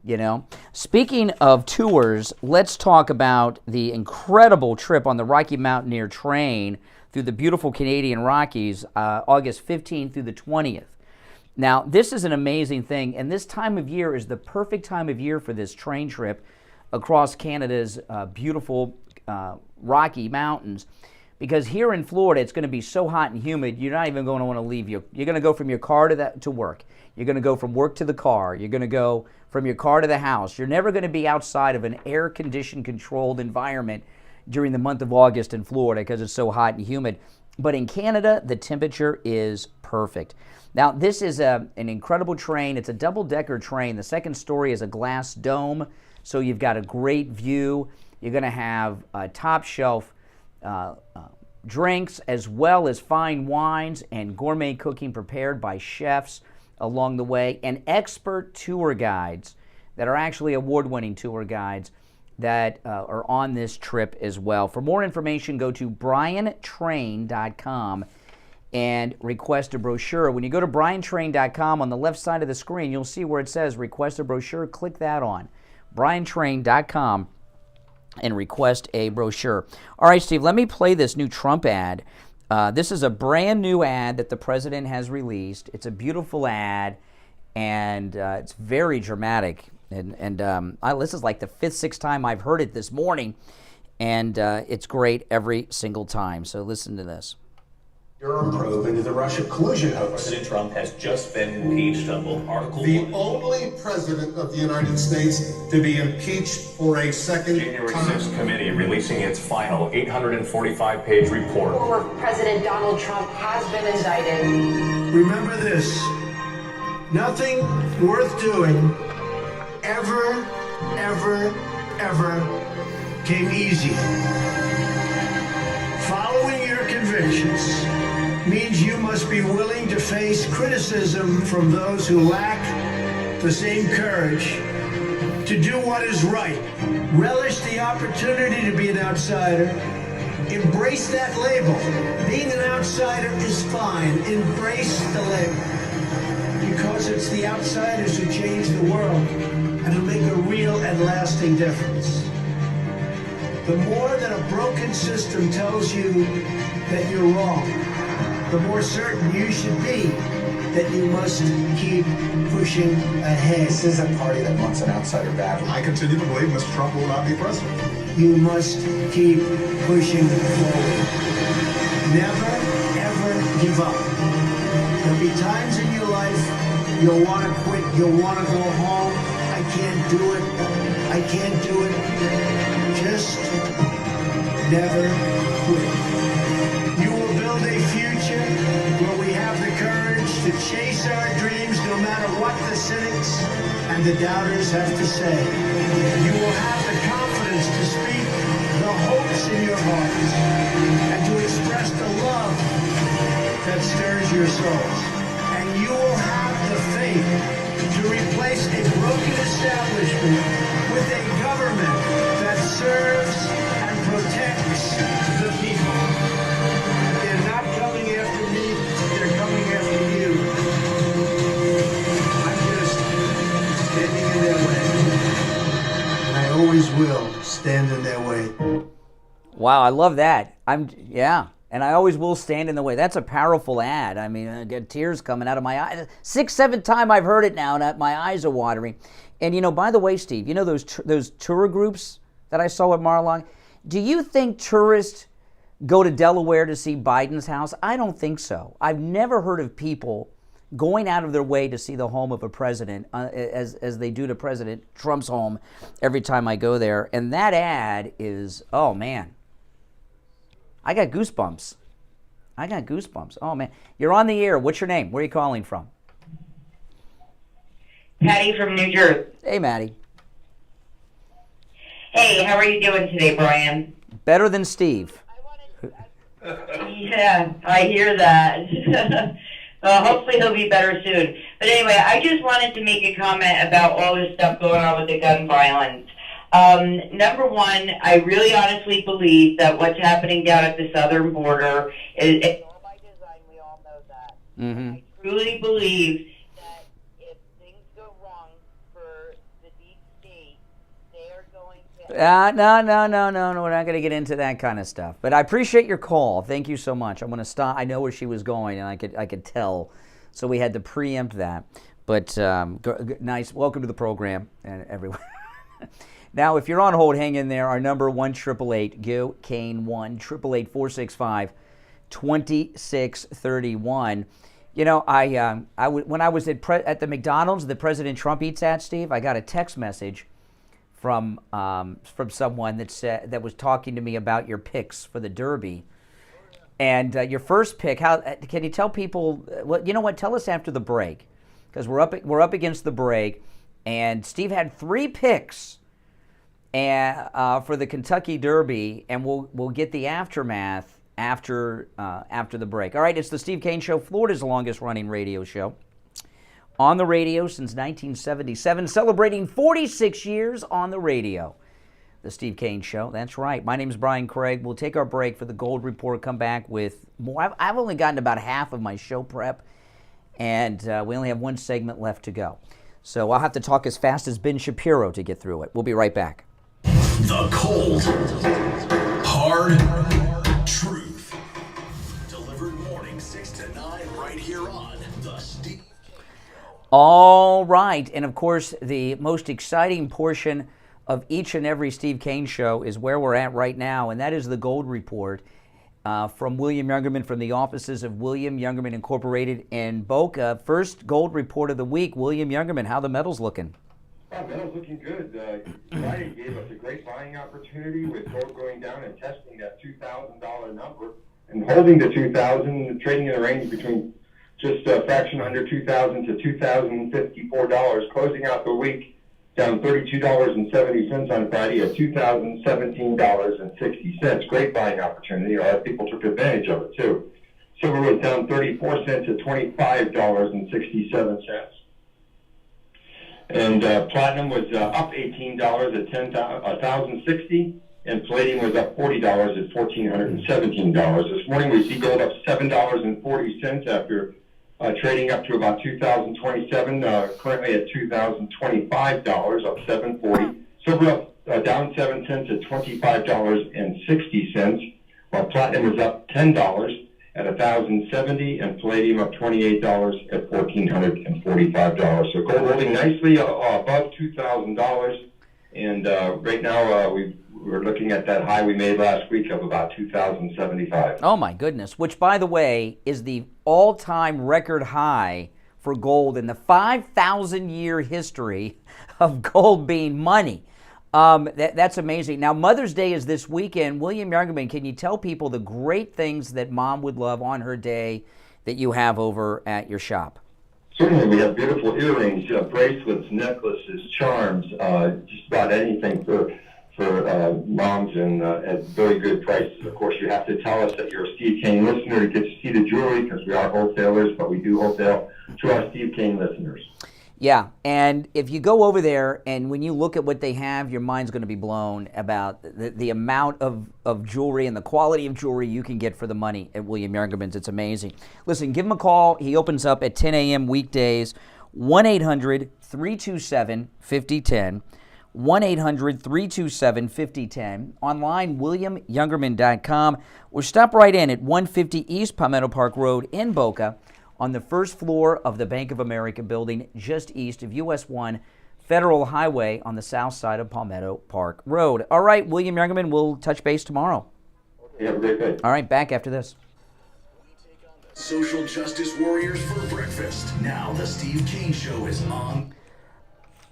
Speaking of tours, let's talk about the incredible trip on the Rocky Mountaineer train through the beautiful Canadian Rockies, August 15th through the 20th. Now, this is an amazing thing, and this time of year is the perfect time of year for this train trip across Canada's beautiful Rocky Mountains, because here in Florida it's going to be so hot and humid you're not even going to want to leave. You're going to go from your car to work. You're going to go from work to the car. You're going to go from your car to the house. You're never going to be outside of an air-conditioned, controlled environment during the month of August in Florida because it's so hot and humid. But in Canada, the temperature is perfect. Now, this is an incredible train. It's a double-decker train. The second story is a glass dome, so you've got a great view. You're going to have top shelf drinks, as well as fine wines and gourmet cooking prepared by chefs along the way, and expert tour guides that are actually award-winning tour guides that are on this trip as well. For more information, go to briantrain.com and request a brochure. When you go to briantrain.com, on the left side of the screen, you'll see where it says request a brochure. Click that on briantrain.com and request a brochure. All right, Steve, let me play this new Trump ad. This is a brand new ad that the president has released. It's a beautiful ad, and it's very dramatic. And this is like the 5th, 6th time I've heard it this morning, and it's great every single time. So listen to this. Durham probe into the Russia collusion hoax. President Trump has just been impeached on both Article 1. The only president of the United States to be impeached for a second January time. 6th committee releasing its final 845-page report. Former President Donald Trump has been indicted. Remember this, nothing worth doing ever came easy. Following your convictions means you must be willing to face criticism from those who lack the same courage to do what is right. Relish the opportunity to be an outsider. Embrace that label. Being an outsider is fine. Embrace the label. Because it's the outsiders who change the world and who make a real and lasting difference. The more that a broken system tells you that you're wrong, the more certain you should be that you must keep pushing ahead. This is a party that wants an outsider badly. I continue to believe Mr. Trump will not be president. You must keep pushing forward. Never, ever give up. There'll be times in your life you'll want to quit, you'll want to go home. I can't do it. I can't do it. Just never quit. You will build a future where we have the courage to chase our dreams no matter what the cynics and the doubters have to say. You will have the confidence to speak the hopes in your hearts and to express the love that stirs your souls. And you will have the faith to replace a broken establishment with a government that serves and protects the people. They're not coming after me, they're coming after you. I'm just standing in their way. And I always will stand in their way. Wow, I love that. And I always will stand in the way. That's a powerful ad. I mean, I get tears coming out of my eyes. 6th, 7th time I've heard it now, and my eyes are watering. And, by the way, Steve, those tour groups that I saw at Mar-a-Lago? Do you think tourists go to Delaware to see Biden's house? I don't think so. I've never heard of people going out of their way to see the home of a president as they do to President Trump's home every time I go there. And that ad is, oh, man. I got goosebumps. Oh, man. You're on the air. What's your name? Where are you calling from? Patty from New Jersey. Hey, Maddie. Hey, how are you doing today, Brian? Better than Steve. Yeah, I hear that. Hopefully he'll be better soon. But anyway, I just wanted to make a comment about all this stuff going on with the gun violence. Number one, I really honestly believe that what's happening down at the southern border is all by design. We all know that. Mm-hmm. I truly believe that if things go wrong for the deep state, they are going to... No. We're not going to get into that kind of stuff. But I appreciate your call. Thank you so much. I'm going to stop. I know where she was going, and I could tell. So we had to preempt that. But nice. Welcome to the program, and everyone. Now, if you're on hold, hang in there. Our number 1-888-GO-CANE 1-888-465-2631. When I was at the McDonald's that President Trump eats at, Steve, I got a text message from someone that was talking to me about your picks for the Derby. And your first pick, how can you tell people? Well, you know what? Tell us after the break, because we're up against the break, and Steve had 3 picks. and for the Kentucky Derby, and we'll get the aftermath after the break. All right, it's the Steve Kane Show, Florida's longest running radio show. On the radio since 1977, celebrating 46 years on the radio. The Steve Kane Show, that's right. My name is Brian Craig. We'll take our break for the Gold Report, come back with more. I've only gotten about half of my show prep, and we only have one segment left to go. So I'll have to talk as fast as Ben Shapiro to get through it. We'll be right back. The cold, hard truth. Delivered morning 6 to 9 right here on The Steve. All right, and of course, the most exciting portion of each and every Steve Kane show is where we're at right now, and that is the Gold Report from William Youngerman from the offices of William Youngerman Incorporated in Boca. First Gold Report of the week. William Youngerman, how the metals looking? Metal's looking good. Friday gave us a great buying opportunity with gold going down and testing that $2,000 number and holding the 2,000, trading in the range between just a fraction under $2,000 to $2,054, closing out the week down $32.70 on Friday at $2,017.60. Great buying opportunity. A lot of people took advantage of it too. Silver was down 34 cents at $25.67. And platinum was up $18 at $1,060, and palladium was up $40 at $1,417. This morning we see gold up $7.40 after trading up to about $2,027, currently at $2,025, up $7.40. Silver up down 7 cents at $25.60, while platinum was up $10 at $1,070, and palladium up $28 at $1,445. So gold holding nicely above $2,000, and right now we're looking at that high we made last week of about $2,075. Oh my goodness, which by the way is the all-time record high for gold in the 5,000-year history of gold being money. That's amazing. Now, Mother's Day is this weekend. William Youngerman, can you tell people the great things that Mom would love on her day that you have over at your shop? Certainly, we have beautiful earrings, bracelets, necklaces, charms, just about anything for moms, and at very good prices. Of course, you have to tell us that you're a Steve Kane listener to get to see the jewelry, because we are wholesalers, but we do wholesale to our Steve Kane listeners. Yeah, and if you go over there and when you look at what they have, your mind's going to be blown about the amount of jewelry and the quality of jewelry you can get for the money at William Youngerman's. It's amazing. Listen, give him a call. He opens up at 10 a.m. weekdays, 1-800-327-5010, 1-800-327-5010, online, williamyoungerman.com, or stop right in at 150 East Palmetto Park Road in Boca, on the first floor of the Bank of America building just east of US 1 Federal Highway on the south side of Palmetto Park Road. All right, William Youngerman, we'll touch base tomorrow. Okay, have a great day. All right, back after this. Social justice warriors for breakfast. Now the Steve Kane Show is on.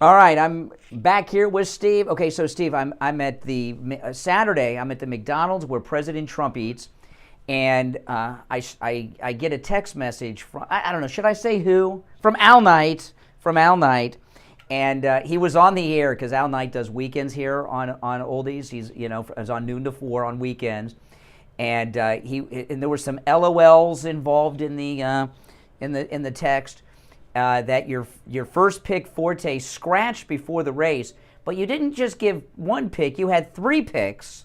All right, I'm back here with Steve. Okay, so Steve, I'm at the Saturday. I'm at the McDonald's where President Trump eats. And I get a text message from, I don't know, should I say who? From Al Knight. And he was on the air because Al Knight does weekends here on Oldies. He's, is on noon to 4 on weekends. And there were some LOLs involved in the text that your first pick, Forte, scratched before the race. But you didn't just give one pick, you had 3 picks.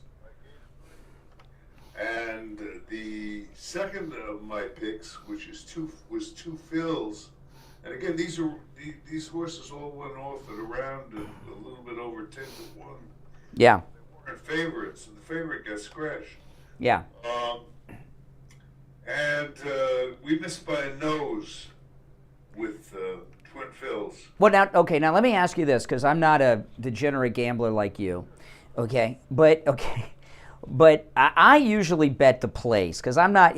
And the second of my picks, which was two fills, and again these horses all went off at around a little bit over 10 to 1. Yeah. They weren't favorites, and the favorite got scratched. Yeah. And we missed by a nose with twin fills. Well, now let me ask you this, because I'm not a degenerate gambler like you, okay? But I usually bet the place because I'm not.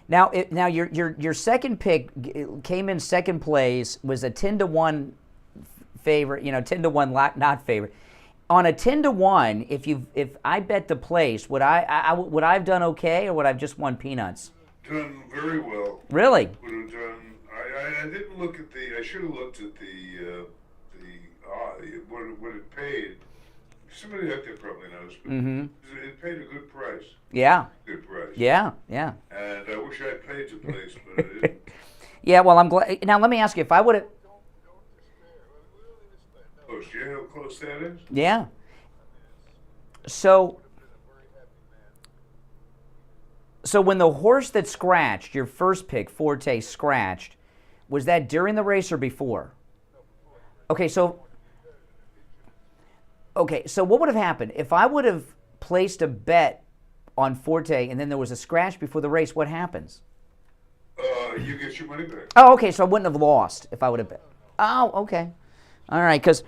Now your second pick came in second place, was a 10 to 1 favorite. 10 to 1 not favorite. On a 10 to 1, if I bet the place, would I have done okay, or would I have just won peanuts? Done very well. Really? Would have done. I didn't look at the. I should have looked at the what it paid. somebody out there probably knows, but Mm-hmm. it paid a good price. Yeah. Good price. Yeah, yeah. And I wish I'd paid to place, but I didn't. Yeah, well, I'm glad. Now, let me ask you, if I would have... Oh, do you know how close that is? Yeah. So when the horse that scratched, your first pick, Forte, scratched, was that during the race or before? Okay, so what would have happened? If I would have placed a bet on Forte and then there was a scratch before the race, what happens? You get your money back. Oh, okay, so I wouldn't have lost if I would have bet. Oh, okay. All right, because...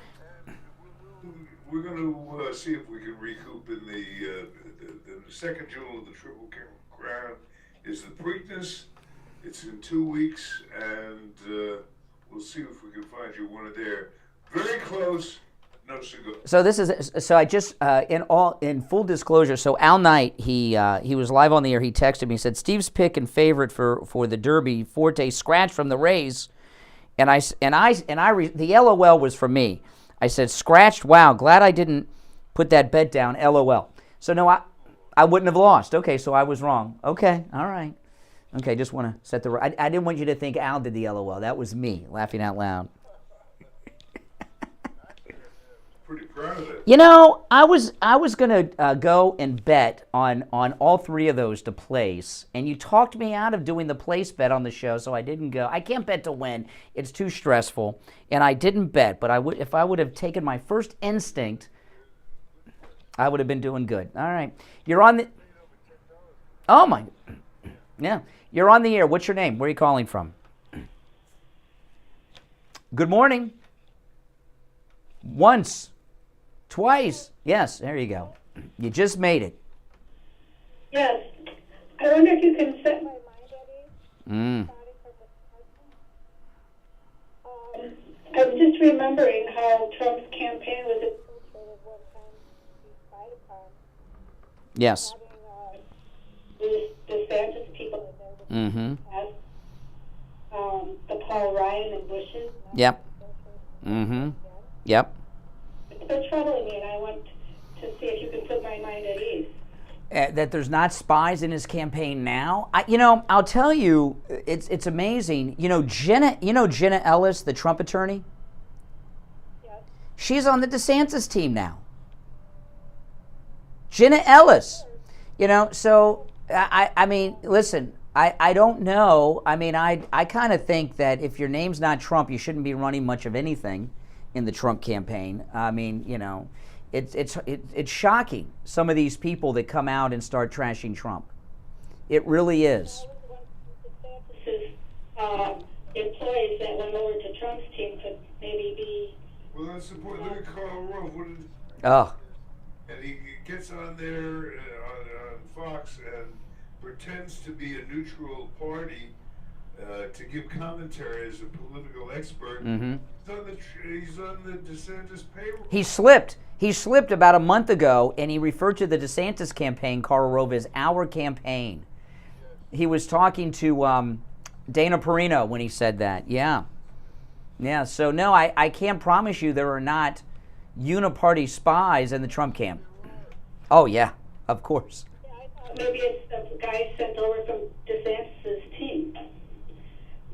We're going to see if we can recoup in the second jewel of the Triple Crown is the Preakness. It's in 2 weeks, and we'll see if we can find you one of there. Very close, no cigar. So I just in full disclosure. So Al Knight, he was live on the air. He texted me. He said Steve's pick and favorite for the Derby, Forte, scratched from the race, and the LOL was for me. I said, scratched, wow, glad I didn't put that bet down, LOL. So no, I wouldn't have lost. Okay, so I was wrong. Okay, all right. Okay, just want to set the... I didn't want you to think Al did the LOL. That was me, laughing out loud. Pretty proud of it. You know, I was going to go and bet on all three of those to place, and you talked me out of doing the place bet on the show, so I didn't go. I can't bet to win. It's too stressful, and I didn't bet, but if I would have taken my first instinct, I would have been doing good. All right. You're on the... Oh, my... Yeah. You're on the air. What's your name? Where are you calling from? Good morning. Once. Twice. Yes, there you go. You just made it. Yes. I wonder if you can set my mind at ease. I'm just remembering how Trump's campaign was infiltrated one time by the time. Yes. Having DeSantis people in there. The Paul Ryan and Bushes. Yep. Mm-hmm. Yep. It's been troubling me, and I want to see if you can put my mind at ease. That there's not spies in his campaign now. I'll tell you, it's amazing. Jenna Ellis, the Trump attorney. Yes. She's on the DeSantis team now. Jenna Ellis. So I mean, listen. I don't know. I mean, I kind of think that if your name's not Trump, you shouldn't be running much of anything in the Trump campaign. I mean, it's shocking, some of these people that come out and start trashing Trump. It really is. DeSantis' employees that went over to Trump's team could maybe be... Well, that's the point. Look at Karl Rove. And he gets on there on Fox and pretends to be a neutral party to give commentary as a political expert. Mm-hmm. He's on the DeSantis payroll. He slipped about a month ago, and he referred to the DeSantis campaign, Karl Rove, as our campaign. He was talking to Dana Perino when he said that. Yeah. So no, I can't promise you there are not uniparty spies in the Trump camp. Oh yeah, of course. Maybe it's the guy sent over from DeSantis' team.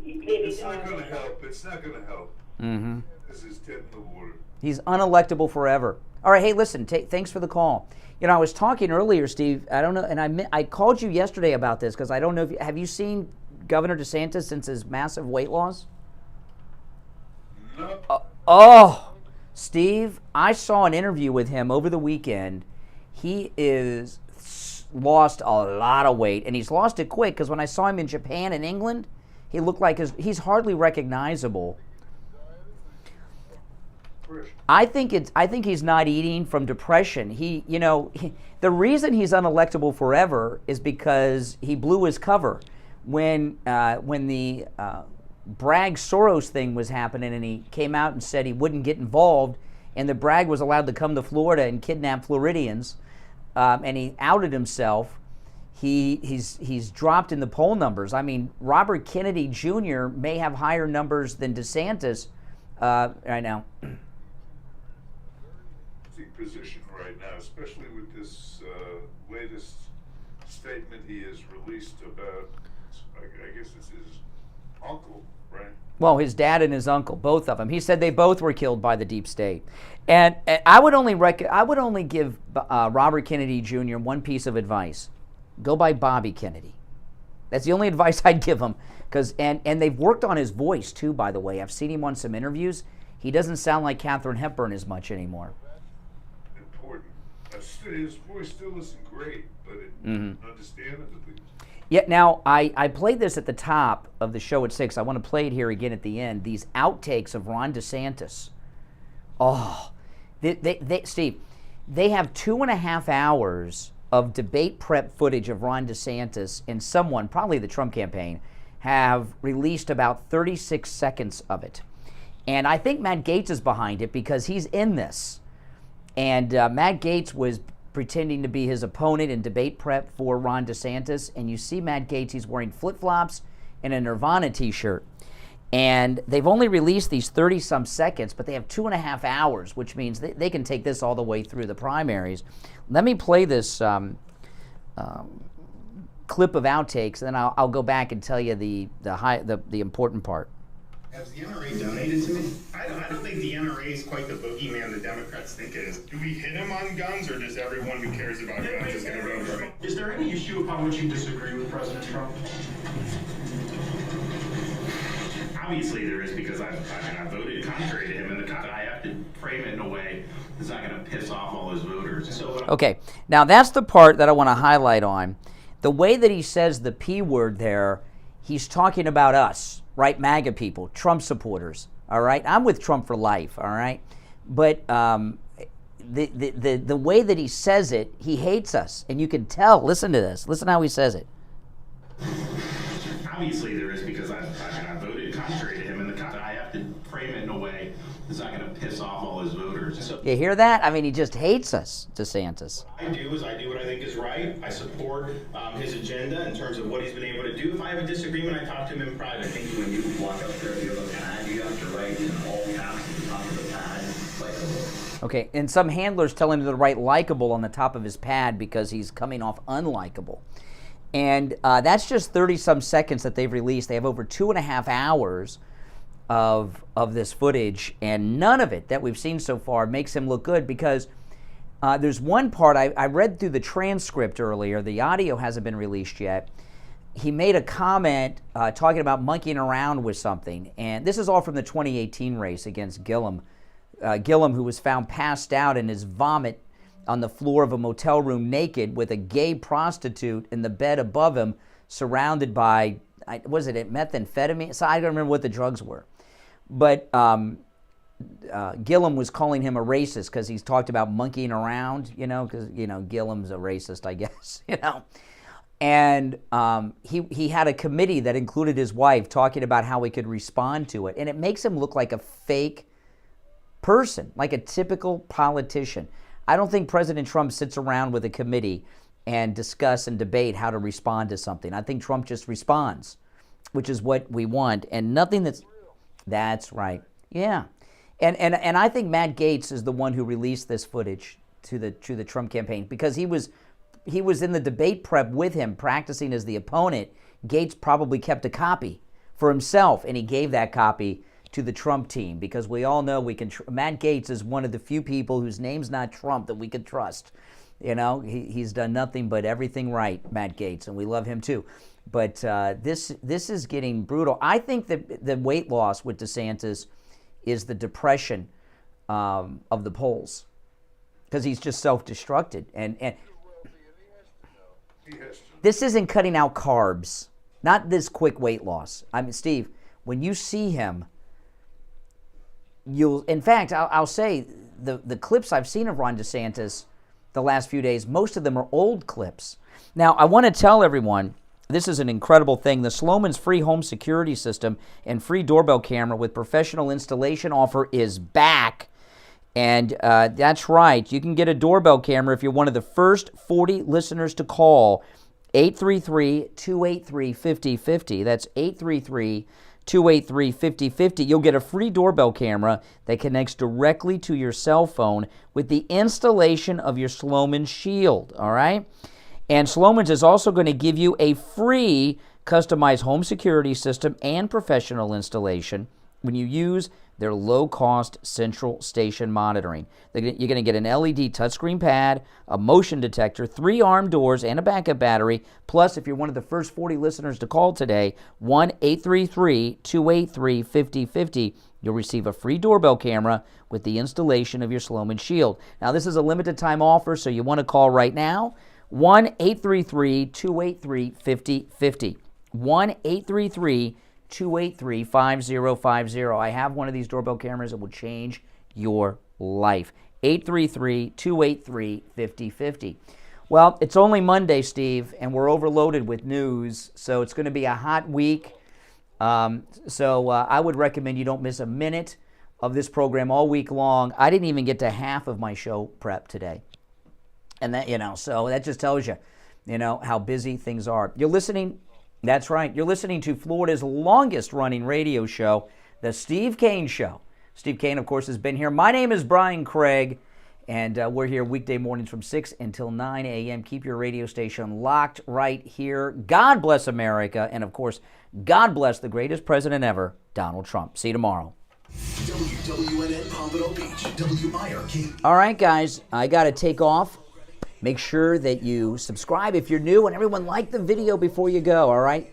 It's not going to help. It's not going to help. Mm-hmm. This is dead in the water. He's unelectable forever. All right, hey, listen, thanks for the call. I was talking earlier, Steve, I don't know, and I called you yesterday about this because I don't know if have you seen Governor DeSantis since his massive weight loss? No. Steve, I saw an interview with him over the weekend. He is lost a lot of weight, and he's lost it quick because when I saw him in Japan and England, he looked like he's hardly recognizable. I think he's not eating from depression. The reason he's unelectable forever is because he blew his cover when the Bragg Soros thing was happening, and he came out and said he wouldn't get involved, and the Bragg was allowed to come to Florida and kidnap Floridians, and he outed himself. He's dropped in the poll numbers. I mean, Robert Kennedy Jr. may have higher numbers than DeSantis right now. interesting position right now, especially with this latest statement he has released about, I guess it's his uncle, right? Well, his dad and his uncle, both of them. He said they both were killed by the deep state. And I would only give Robert Kennedy Jr. one piece of advice. Go by Bobby Kennedy. That's the only advice I'd give him. And they've worked on his voice, too, by the way. I've seen him on some interviews. He doesn't sound like Katharine Hepburn as much anymore. Important. His voice still isn't great, but understandably. Yeah, now, I played this at the top of the show at 6. I want to play it here again at the end. These outtakes of Ron DeSantis. Oh, Steve, they have 2.5 hours of debate prep footage of Ron DeSantis, and someone, probably the Trump campaign, have released about 36 seconds of it. And I think Matt Gaetz is behind it because he's in this. And Matt Gaetz was pretending to be his opponent in debate prep for Ron DeSantis. And you see Matt Gaetz, he's wearing flip-flops and a Nirvana t-shirt. And they've only released these 30-some seconds, but they have 2.5 hours, which means they can take this all the way through the primaries. Let me play this clip of outtakes, and then I'll go back and tell you the important part. Has the NRA donated to me? I don't think the NRA is quite the boogeyman the Democrats think it is. Do we hit him on guns, or does everyone who cares about guns is going to vote for him? Is there any issue upon which you disagree with President Trump? Obviously there is, because I voted contrary to him, and I have to frame it in a way that's not going to piss off all his voters. So, okay, now that's the part that I want to highlight on. The way that he says the P word there, he's talking about us, right? MAGA people, Trump supporters, all right? I'm with Trump for life, all right? But the way that he says it, he hates us, and you can tell. Listen to this. Listen how he says it. obviously there is, because I voted contrary to him, and I have to frame it in a way that's not going to piss off all his voters. So you hear that? I mean, he just hates us, DeSantis. I do what I think is right. I support his agenda in terms of what he's been able to do. If I have a disagreement, I talk to him in private. I think when you walk up there, you have a pad, you have to write in all caps at the top of the pad, likable. Okay, and some handlers tell him to write likable on the top of his pad because he's coming off unlikable. And that's just 30-some seconds that they've released. They have over 2.5 hours of this footage, and none of it that we've seen so far makes him look good, because there's one part, I read through the transcript earlier, the audio hasn't been released yet. He made a comment talking about monkeying around with something, and this is all from the 2018 race against Gillum. Gillum, who was found passed out in his vomit on the floor of a motel room naked with a gay prostitute in the bed above him, surrounded by, was it methamphetamine? So I don't remember what the drugs were. But Gillum was calling him a racist because he's talked about monkeying around, because, Gillum's a racist, I guess, And he had a committee that included his wife talking about how he could respond to it. And it makes him look like a fake person, like a typical politician. I don't think President Trump sits around with a committee and discuss and debate how to respond to something. I think Trump just responds, which is what we want, and nothing that's right. Yeah. And I think Matt Gaetz is the one who released this footage to the Trump campaign, because he was in the debate prep with him, practicing as the opponent. Gaetz probably kept a copy for himself, and he gave that copy to the Trump team, because we all know Matt Gaetz is one of the few people whose name's not Trump that we could trust. He's done nothing but everything right, Matt Gaetz, and we love him too. But this is getting brutal. I think that the weight loss with DeSantis is the depression of the polls, because he's just self-destructed. And this isn't cutting out carbs, not this quick weight loss. I mean, Steve, when you see him, in fact, I'll say the clips I've seen of Ron DeSantis the last few days, most of them are old clips. Now, I want to tell everyone, this is an incredible thing. The Sloman's free home security system and free doorbell camera with professional installation offer is back. And that's right. You can get a doorbell camera if you're one of the first 40 listeners to call 833-283-5050. That's 833-283-5050. 283-5050. You'll get a free doorbell camera that connects directly to your cell phone with the installation of your Sloman Shield, all right? And Sloman's is also going to give you a free customized home security system and professional installation when you use their low-cost central station monitoring. You're going to get an LED touchscreen pad, a motion detector, 3 armed doors, and a backup battery. Plus, if you're one of the first 40 listeners to call today, 1-833-283-5050, you'll receive a free doorbell camera with the installation of your Sloman Shield. Now, this is a limited time offer, so you want to call right now, 1-833-283-5050. 1-833-283-5050. I have one of these doorbell cameras that will change your life. 833-283-5050. Well, it's only Monday, Steve, and we're overloaded with news, so it's going to be a hot week. I would recommend you don't miss a minute of this program all week long. I didn't even get to half of my show prep today. And that, so that just tells you, how busy things are. You're listening, that's right, you're listening to Florida's longest running radio show, The Steve Kane Show. Steve Kane, of course, has been here. My name is Brian Craig, and we're here weekday mornings from 6 until 9 a.m. Keep your radio station locked right here. God bless America, and of course, God bless the greatest president ever, Donald Trump. See you tomorrow. WWNN Pompano Beach, WIRK. All right, guys, I got to take off. Make sure that you subscribe if you're new, and everyone like the video before you go, all right?